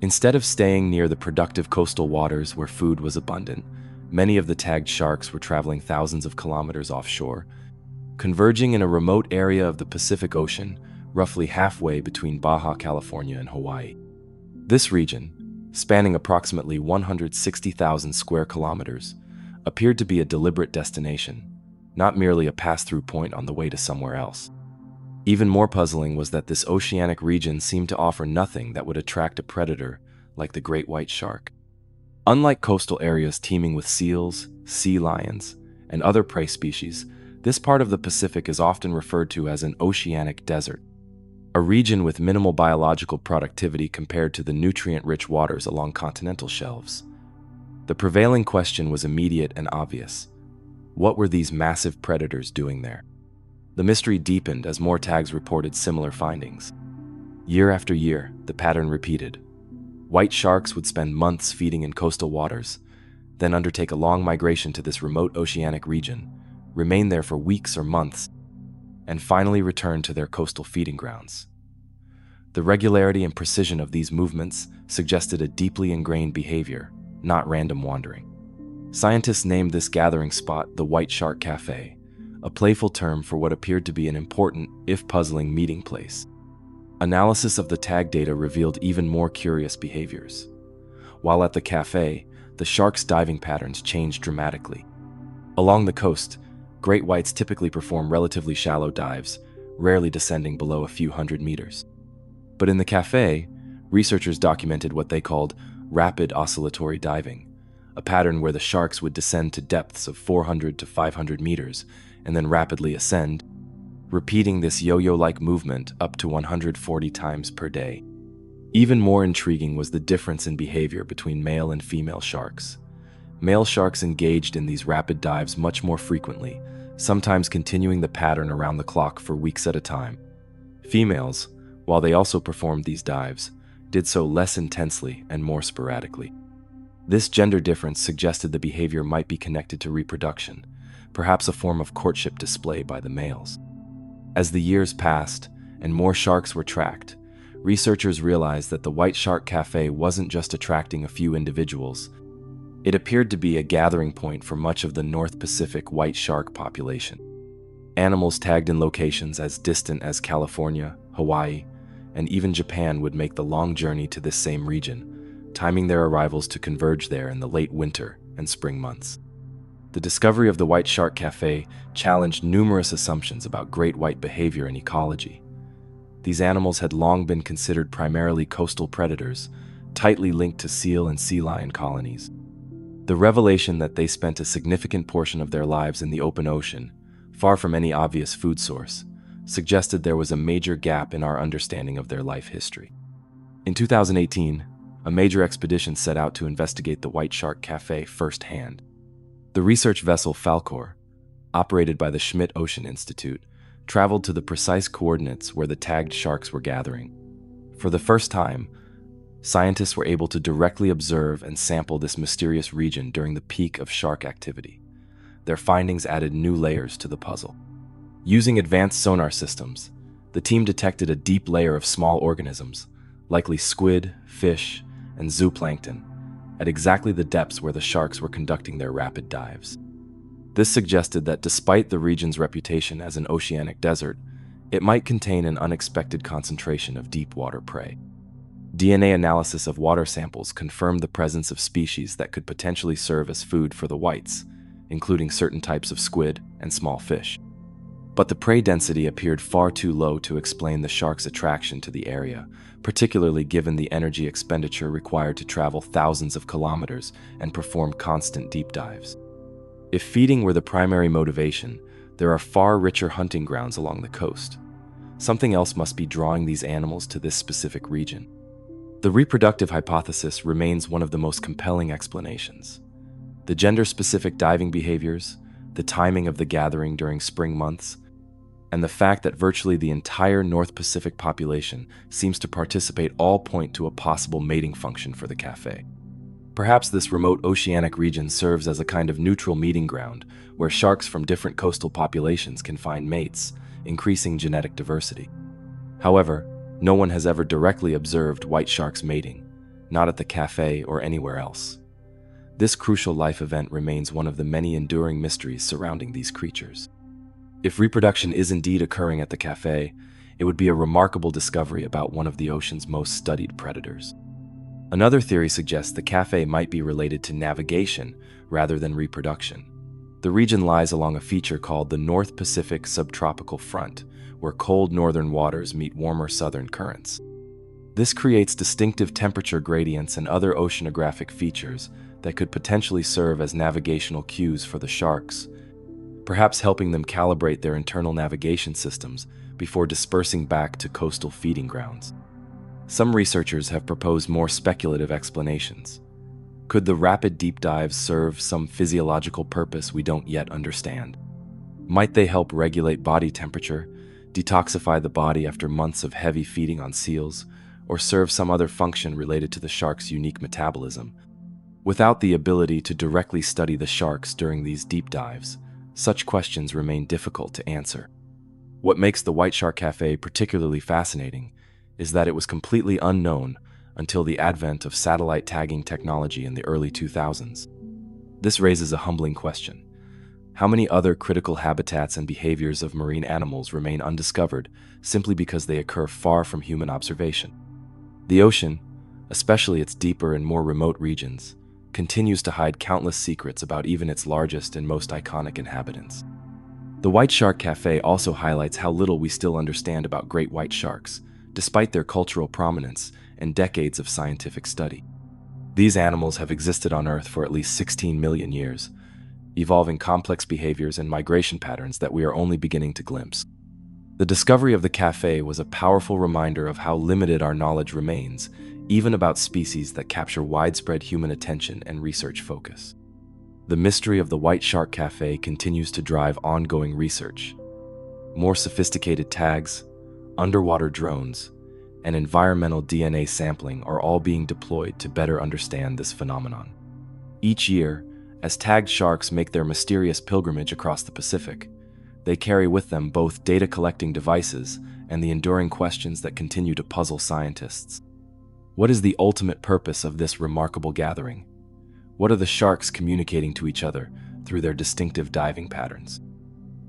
Instead of staying near the productive coastal waters where food was abundant, many of the tagged sharks were traveling thousands of kilometers offshore, converging in a remote area of the Pacific Ocean, roughly halfway between Baja California and Hawaii. This region, spanning approximately 160,000 square kilometers, appeared to be a deliberate destination, not merely a pass-through point on the way to somewhere else. Even more puzzling was that this oceanic region seemed to offer nothing that would attract a predator like the great white shark. Unlike coastal areas teeming with seals, sea lions, and other prey species, this part of the Pacific is often referred to as an oceanic desert, a region with minimal biological productivity compared to the nutrient-rich waters along continental shelves. The prevailing question was immediate and obvious. What were these massive predators doing there? The mystery deepened as more tags reported similar findings. Year after year, the pattern repeated. White sharks would spend months feeding in coastal waters, then undertake a long migration to this remote oceanic region, remain there for weeks or months, and finally return to their coastal feeding grounds. The regularity and precision of these movements suggested a deeply ingrained behavior, not random wandering. Scientists named this gathering spot the White Shark Café, a playful term for what appeared to be an important, if puzzling, meeting place. Analysis of the tag data revealed even more curious behaviors. While at the café, the sharks' diving patterns changed dramatically. Along the coast, great whites typically perform relatively shallow dives, rarely descending below a few hundred meters. But in the café, researchers documented what they called rapid oscillatory diving, a pattern where the sharks would descend to depths of 400 to 500 meters and then rapidly ascend, repeating this yo-yo-like movement up to 140 times per day. Even more intriguing was the difference in behavior between male and female sharks. Male sharks engaged in these rapid dives much more frequently, sometimes continuing the pattern around the clock for weeks at a time. Females, while they also performed these dives, did so less intensely and more sporadically. This gender difference suggested the behavior might be connected to reproduction, perhaps a form of courtship display by the males. As the years passed and more sharks were tracked, researchers realized that the White Shark Café wasn't just attracting a few individuals. It appeared to be a gathering point for much of the North Pacific white shark population. Animals tagged in locations as distant as California, Hawaii, and even Japan would make the long journey to this same region, timing their arrivals to converge there in the late winter and spring months. The discovery of the White Shark Café challenged numerous assumptions about great white behavior and ecology. These animals had long been considered primarily coastal predators, tightly linked to seal and sea lion colonies. The revelation that they spent a significant portion of their lives in the open ocean, far from any obvious food source, suggested there was a major gap in our understanding of their life history. In 2018, a major expedition set out to investigate the White Shark Café firsthand. The research vessel Falkor, operated by the Schmidt Ocean Institute, traveled to the precise coordinates where the tagged sharks were gathering. For the first time, scientists were able to directly observe and sample this mysterious region during the peak of shark activity. Their findings added new layers to the puzzle. Using advanced sonar systems, the team detected a deep layer of small organisms, likely squid, fish, and zooplankton, at exactly the depths where the sharks were conducting their rapid dives. This suggested that despite the region's reputation as an oceanic desert, it might contain an unexpected concentration of deep-water prey. DNA analysis of water samples confirmed the presence of species that could potentially serve as food for the whites, including certain types of squid and small fish. But the prey density appeared far too low to explain the sharks' attraction to the area, particularly given the energy expenditure required to travel thousands of kilometers and perform constant deep dives. If feeding were the primary motivation, there are far richer hunting grounds along the coast. Something else must be drawing these animals to this specific region. The reproductive hypothesis remains one of the most compelling explanations. The gender-specific diving behaviors, the timing of the gathering during spring months, and the fact that virtually the entire North Pacific population seems to participate all point to a possible mating function for the Café. Perhaps this remote oceanic region serves as a kind of neutral meeting ground where sharks from different coastal populations can find mates, increasing genetic diversity. However, no one has ever directly observed white sharks mating, not at the Café or anywhere else. This crucial life event remains one of the many enduring mysteries surrounding these creatures. If reproduction is indeed occurring at the Café, it would be a remarkable discovery about one of the ocean's most studied predators. Another theory suggests the Café might be related to navigation rather than reproduction. The region lies along a feature called the North Pacific Subtropical Front, where cold northern waters meet warmer southern currents. This creates distinctive temperature gradients and other oceanographic features that could potentially serve as navigational cues for the sharks, perhaps helping them calibrate their internal navigation systems before dispersing back to coastal feeding grounds. Some researchers have proposed more speculative explanations. Could the rapid deep dives serve some physiological purpose we don't yet understand? Might they help regulate body temperature, detoxify the body after months of heavy feeding on seals, or serve some other function related to the shark's unique metabolism? Without the ability to directly study the sharks during these deep dives, such questions remain difficult to answer. What makes the White Shark Café particularly fascinating is that it was completely unknown until the advent of satellite tagging technology in the early 2000s. This raises a humbling question. How many other critical habitats and behaviors of marine animals remain undiscovered simply because they occur far from human observation? The ocean, especially its deeper and more remote regions, continues to hide countless secrets about even its largest and most iconic inhabitants. The White Shark Café also highlights how little we still understand about great white sharks, despite their cultural prominence and decades of scientific study. These animals have existed on Earth for at least 16 million years, evolving complex behaviors and migration patterns that we are only beginning to glimpse. The discovery of the Café was a powerful reminder of how limited our knowledge remains, even about species that capture widespread human attention and research focus. The mystery of the White Shark Café continues to drive ongoing research. More sophisticated tags, underwater drones, and environmental DNA sampling are all being deployed to better understand this phenomenon. Each year, as tagged sharks make their mysterious pilgrimage across the Pacific, they carry with them both data-collecting devices and the enduring questions that continue to puzzle scientists. What is the ultimate purpose of this remarkable gathering? What are the sharks communicating to each other through their distinctive diving patterns?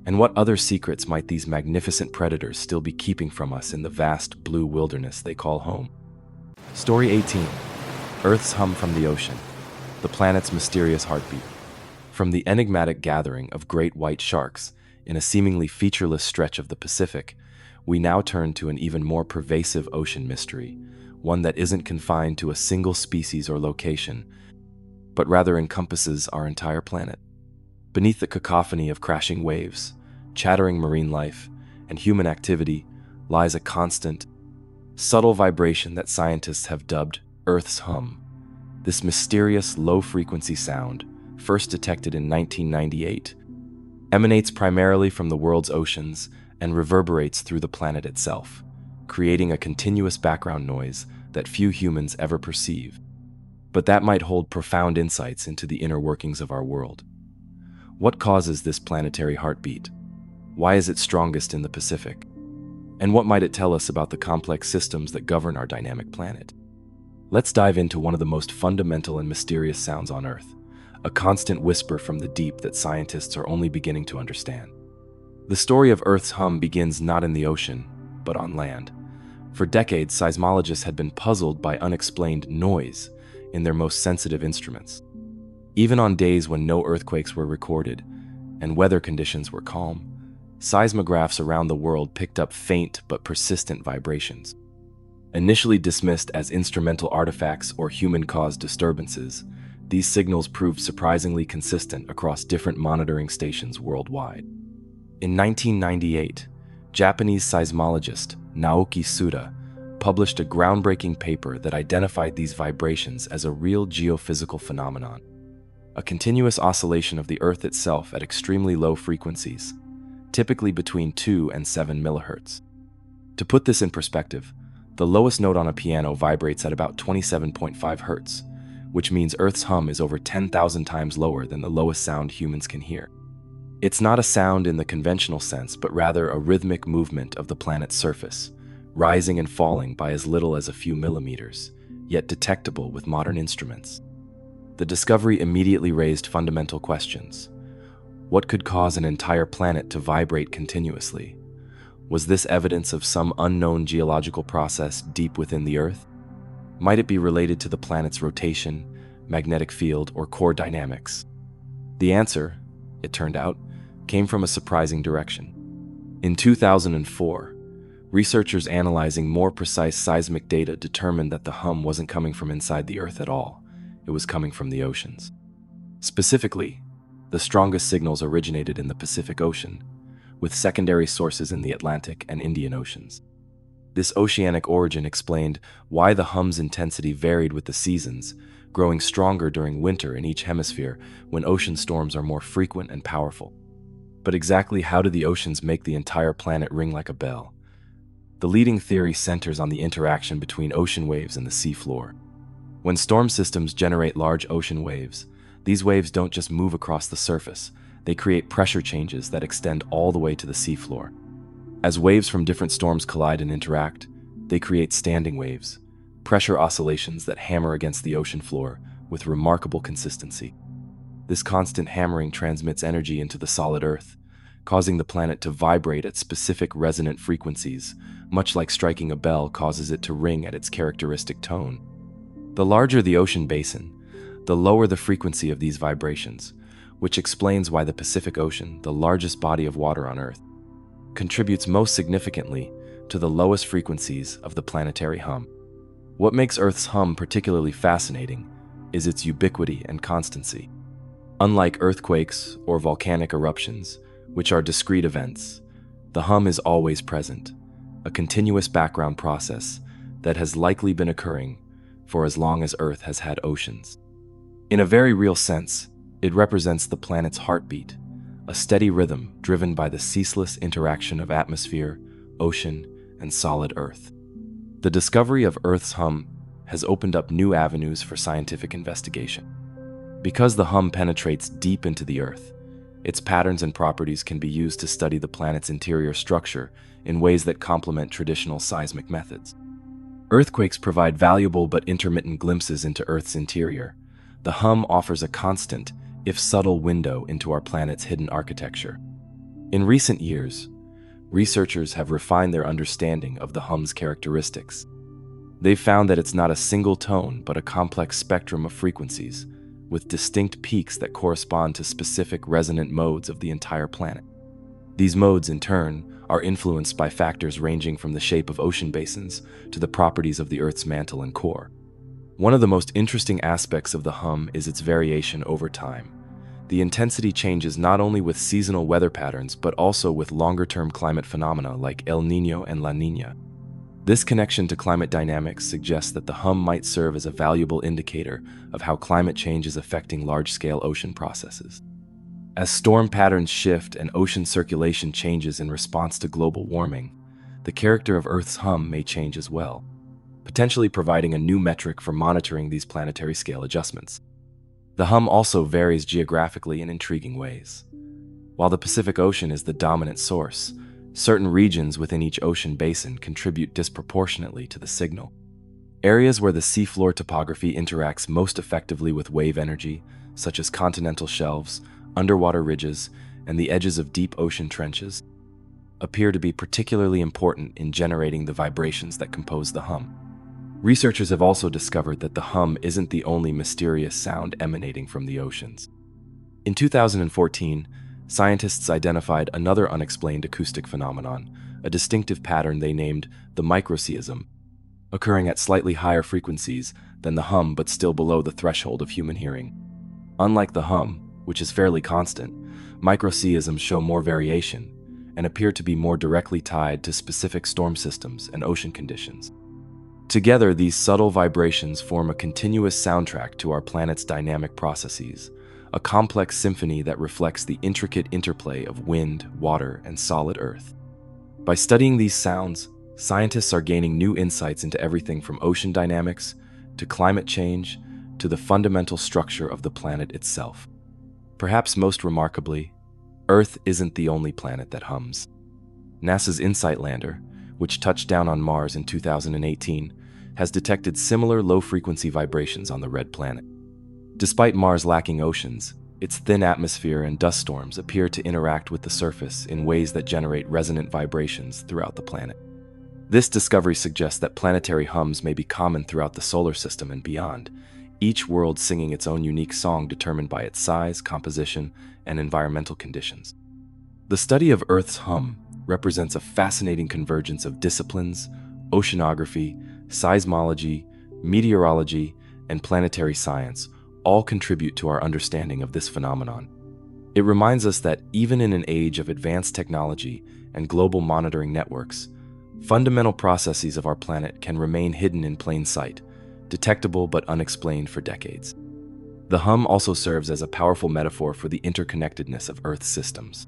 And what other secrets might these magnificent predators still be keeping from us in the vast blue wilderness they call home? Story 18. Earth's Hum from the Ocean, the planet's mysterious heartbeat. From the enigmatic gathering of great white sharks in a seemingly featureless stretch of the Pacific, we now turn to an even more pervasive ocean mystery, one that isn't confined to a single species or location, but rather encompasses our entire planet. Beneath the cacophony of crashing waves, chattering marine life, and human activity lies a constant, subtle vibration that scientists have dubbed Earth's hum. This mysterious low-frequency sound, first detected in 1998, emanates primarily from the world's oceans and reverberates through the planet itself, creating a continuous background noise that few humans ever perceive. But that might hold profound insights into the inner workings of our world. What causes this planetary heartbeat? Why is it strongest in the Pacific? And what might it tell us about the complex systems that govern our dynamic planet? Let's dive into one of the most fundamental and mysterious sounds on Earth, a constant whisper from the deep that scientists are only beginning to understand. The story of Earth's hum begins not in the ocean, but on land. For decades, seismologists had been puzzled by unexplained noise in their most sensitive instruments. Even on days when no earthquakes were recorded and weather conditions were calm, seismographs around the world picked up faint but persistent vibrations. Initially dismissed as instrumental artifacts or human-caused disturbances, these signals proved surprisingly consistent across different monitoring stations worldwide. In 1998, Japanese seismologist Naoki Suda published a groundbreaking paper that identified these vibrations as a real geophysical phenomenon, a continuous oscillation of the Earth itself at extremely low frequencies, typically between 2 and 7 MHz. To put this in perspective, the lowest note on a piano vibrates at about 27.5 Hz, which means Earth's hum is over 10,000 times lower than the lowest sound humans can hear. It's not a sound in the conventional sense, but rather a rhythmic movement of the planet's surface, rising and falling by as little as a few millimeters, yet detectable with modern instruments. The discovery immediately raised fundamental questions. What could cause an entire planet to vibrate continuously? Was this evidence of some unknown geological process deep within the Earth? Might it be related to the planet's rotation, magnetic field, or core dynamics? The answer, it turned out, came from a surprising direction. In 2004, researchers analyzing more precise seismic data determined that the hum wasn't coming from inside the Earth at all. It was coming from the oceans. Specifically, the strongest signals originated in the Pacific Ocean, with secondary sources in the Atlantic and Indian Oceans. This oceanic origin explained why the hum's intensity varied with the seasons, growing stronger during winter in each hemisphere when ocean storms are more frequent and powerful. But exactly how do the oceans make the entire planet ring like a bell? The leading theory centers on the interaction between ocean waves and the seafloor. When storm systems generate large ocean waves, these waves don't just move across the surface, they create pressure changes that extend all the way to the seafloor. As waves from different storms collide and interact, they create standing waves, pressure oscillations that hammer against the ocean floor with remarkable consistency. This constant hammering transmits energy into the solid Earth, causing the planet to vibrate at specific resonant frequencies, much like striking a bell causes it to ring at its characteristic tone. The larger the ocean basin, the lower the frequency of these vibrations, which explains why the Pacific Ocean, the largest body of water on Earth, contributes most significantly to the lowest frequencies of the planetary hum. What makes Earth's hum particularly fascinating is its ubiquity and constancy. Unlike earthquakes or volcanic eruptions, which are discrete events, the hum is always present, a continuous background process that has likely been occurring for as long as Earth has had oceans. In a very real sense, it represents the planet's heartbeat, a steady rhythm driven by the ceaseless interaction of atmosphere, ocean, and solid Earth. The discovery of Earth's hum has opened up new avenues for scientific investigation. Because the hum penetrates deep into the Earth, its patterns and properties can be used to study the planet's interior structure in ways that complement traditional seismic methods. Earthquakes provide valuable but intermittent glimpses into Earth's interior. The hum offers a constant, if subtle, window into our planet's hidden architecture. In recent years, researchers have refined their understanding of the hum's characteristics. They've found that it's not a single tone, but a complex spectrum of frequencies, with distinct peaks that correspond to specific resonant modes of the entire planet. These modes, in turn, are influenced by factors ranging from the shape of ocean basins to the properties of the Earth's mantle and core. One of the most interesting aspects of the hum is its variation over time. The intensity changes not only with seasonal weather patterns, but also with longer-term climate phenomena like El Niño and La Niña. This connection to climate dynamics suggests that the hum might serve as a valuable indicator of how climate change is affecting large-scale ocean processes. As storm patterns shift and ocean circulation changes in response to global warming, the character of Earth's hum may change as well, potentially providing a new metric for monitoring these planetary scale adjustments. The hum also varies geographically in intriguing ways. While the Pacific Ocean is the dominant source, certain regions within each ocean basin contribute disproportionately to the signal. Areas where the seafloor topography interacts most effectively with wave energy, such as continental shelves, underwater ridges, and the edges of deep ocean trenches, appear to be particularly important in generating the vibrations that compose the hum. Researchers have also discovered that the hum isn't the only mysterious sound emanating from the oceans. In 2014, scientists identified another unexplained acoustic phenomenon, a distinctive pattern they named the microseism, occurring at slightly higher frequencies than the hum but still below the threshold of human hearing. Unlike the hum, which is fairly constant, microseisms show more variation and appear to be more directly tied to specific storm systems and ocean conditions. Together, these subtle vibrations form a continuous soundtrack to our planet's dynamic processes, a complex symphony that reflects the intricate interplay of wind, water, and solid Earth. By studying these sounds, scientists are gaining new insights into everything from ocean dynamics to climate change to the fundamental structure of the planet itself. Perhaps most remarkably, Earth isn't the only planet that hums. NASA's InSight lander, which touched down on Mars in 2018, has detected similar low-frequency vibrations on the red planet. Despite Mars lacking oceans, its thin atmosphere and dust storms appear to interact with the surface in ways that generate resonant vibrations throughout the planet. This discovery suggests that planetary hums may be common throughout the solar system and beyond, each world singing its own unique song determined by its size, composition, and environmental conditions. The study of Earth's hum represents a fascinating convergence of disciplines: oceanography, seismology, meteorology, and planetary science all contribute to our understanding of this phenomenon. It reminds us that even in an age of advanced technology and global monitoring networks, fundamental processes of our planet can remain hidden in plain sight, detectable but unexplained for decades. The hum also serves as a powerful metaphor for the interconnectedness of Earth's systems.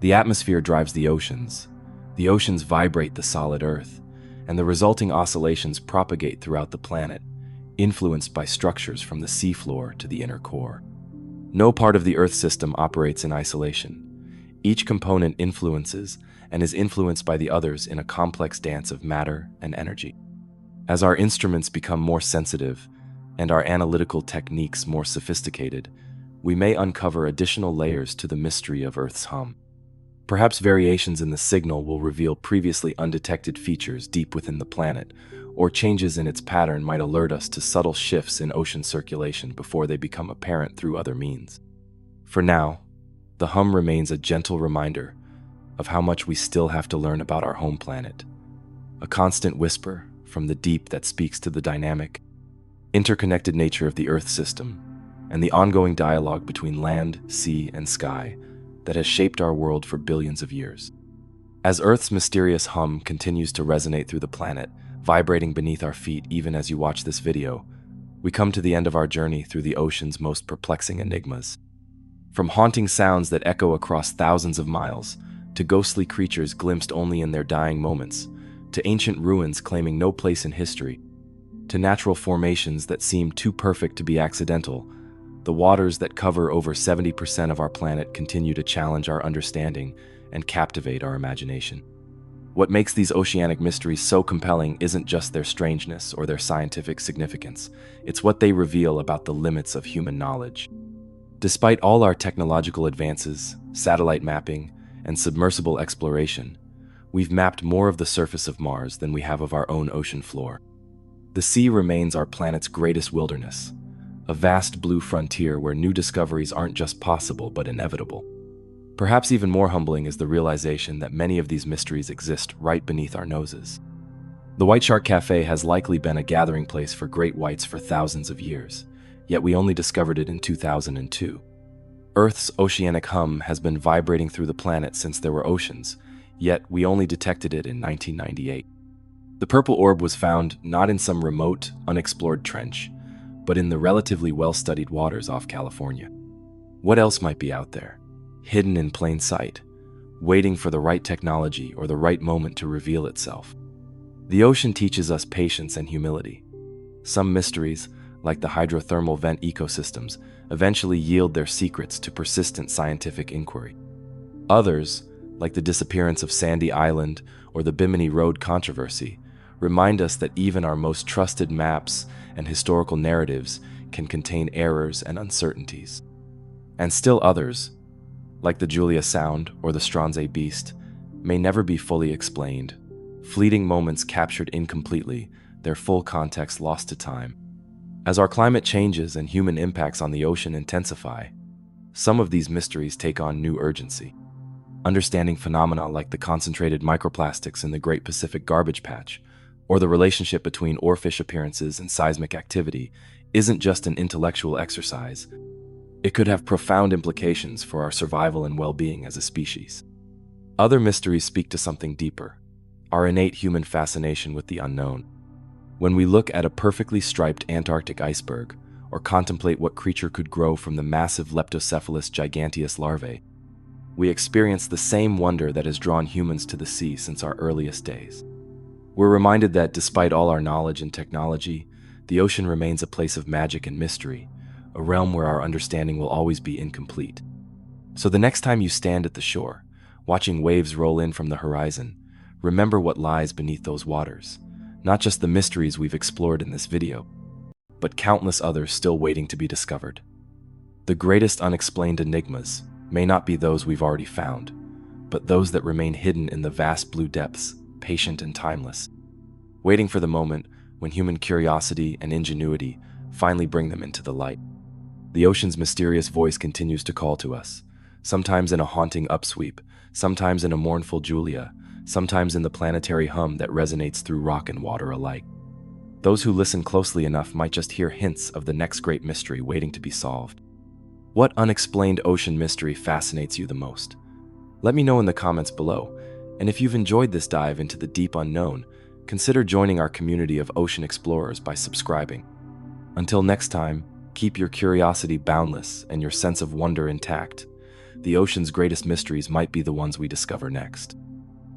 The atmosphere drives the oceans vibrate the solid Earth, and the resulting oscillations propagate throughout the planet, influenced by structures from the seafloor to the inner core. No part of the Earth system operates in isolation. Each component influences and is influenced by the others in a complex dance of matter and energy. As our instruments become more sensitive and our analytical techniques more sophisticated, we may uncover additional layers to the mystery of Earth's hum. Perhaps variations in the signal will reveal previously undetected features deep within the planet, or changes in its pattern might alert us to subtle shifts in ocean circulation before they become apparent through other means. For now, the hum remains a gentle reminder of how much we still have to learn about our home planet, a constant whisper from the deep that speaks to the dynamic, interconnected nature of the Earth system, and the ongoing dialogue between land, sea, and sky that has shaped our world for billions of years. As Earth's mysterious hum continues to resonate through the planet, vibrating beneath our feet even as you watch this video, we come to the end of our journey through the ocean's most perplexing enigmas. From haunting sounds that echo across thousands of miles, to ghostly creatures glimpsed only in their dying moments, to ancient ruins claiming no place in history, to natural formations that seem too perfect to be accidental, the waters that cover over 70% of our planet continue to challenge our understanding and captivate our imagination. What makes these oceanic mysteries so compelling isn't just their strangeness or their scientific significance, it's what they reveal about the limits of human knowledge. Despite all our technological advances, satellite mapping, and submersible exploration, we've mapped more of the surface of Mars than we have of our own ocean floor. The sea remains our planet's greatest wilderness, a vast blue frontier where new discoveries aren't just possible but inevitable. Perhaps even more humbling is the realization that many of these mysteries exist right beneath our noses. The White Shark Café has likely been a gathering place for great whites for thousands of years, yet we only discovered it in 2002. Earth's oceanic hum has been vibrating through the planet since there were oceans, yet we only detected it in 1998. The purple orb was found not in some remote, unexplored trench, but in the relatively well-studied waters off California. What else might be out there? hidden in plain sight, waiting for the right technology or the right moment to reveal itself. The ocean teaches us patience and humility. Some mysteries, like the hydrothermal vent ecosystems, eventually yield their secrets to persistent scientific inquiry. Others, like the disappearance of Sandy Island or the Bimini Road controversy, remind us that even our most trusted maps and historical narratives can contain errors and uncertainties. And still others, like the Julia Sound or the Stronsay Beast, may never be fully explained, fleeting moments captured incompletely, their full context lost to time. As our climate changes and human impacts on the ocean intensify, some of these mysteries take on new urgency. Understanding phenomena like the concentrated microplastics in the Great Pacific Garbage Patch, or the relationship between oarfish appearances and seismic activity, isn't just an intellectual exercise. It could have profound implications for our survival and well-being as a species. Other mysteries speak to something deeper, our innate human fascination with the unknown. When we look at a perfectly striped Antarctic iceberg, or contemplate what creature could grow from the massive Leptocephalus Giganteus larvae, we experience the same wonder that has drawn humans to the sea since our earliest days. We're reminded that despite all our knowledge and technology, the ocean remains a place of magic and mystery, a realm where our understanding will always be incomplete. So the next time you stand at the shore, watching waves roll in from the horizon, remember what lies beneath those waters, not just the mysteries we've explored in this video, but countless others still waiting to be discovered. The greatest unexplained enigmas may not be those we've already found, but those that remain hidden in the vast blue depths, patient and timeless, waiting for the moment when human curiosity and ingenuity finally bring them into the light. The ocean's mysterious voice continues to call to us, sometimes in a haunting upsweep, sometimes in a mournful Julia, sometimes in the planetary hum that resonates through rock and water alike. Those who listen closely enough might just hear hints of the next great mystery waiting to be solved. What unexplained ocean mystery fascinates you the most? Let me know in the comments below, and if you've enjoyed this dive into the deep unknown, consider joining our community of ocean explorers by subscribing. Until next time, keep your curiosity boundless and your sense of wonder intact. The ocean's greatest mysteries might be the ones we discover next.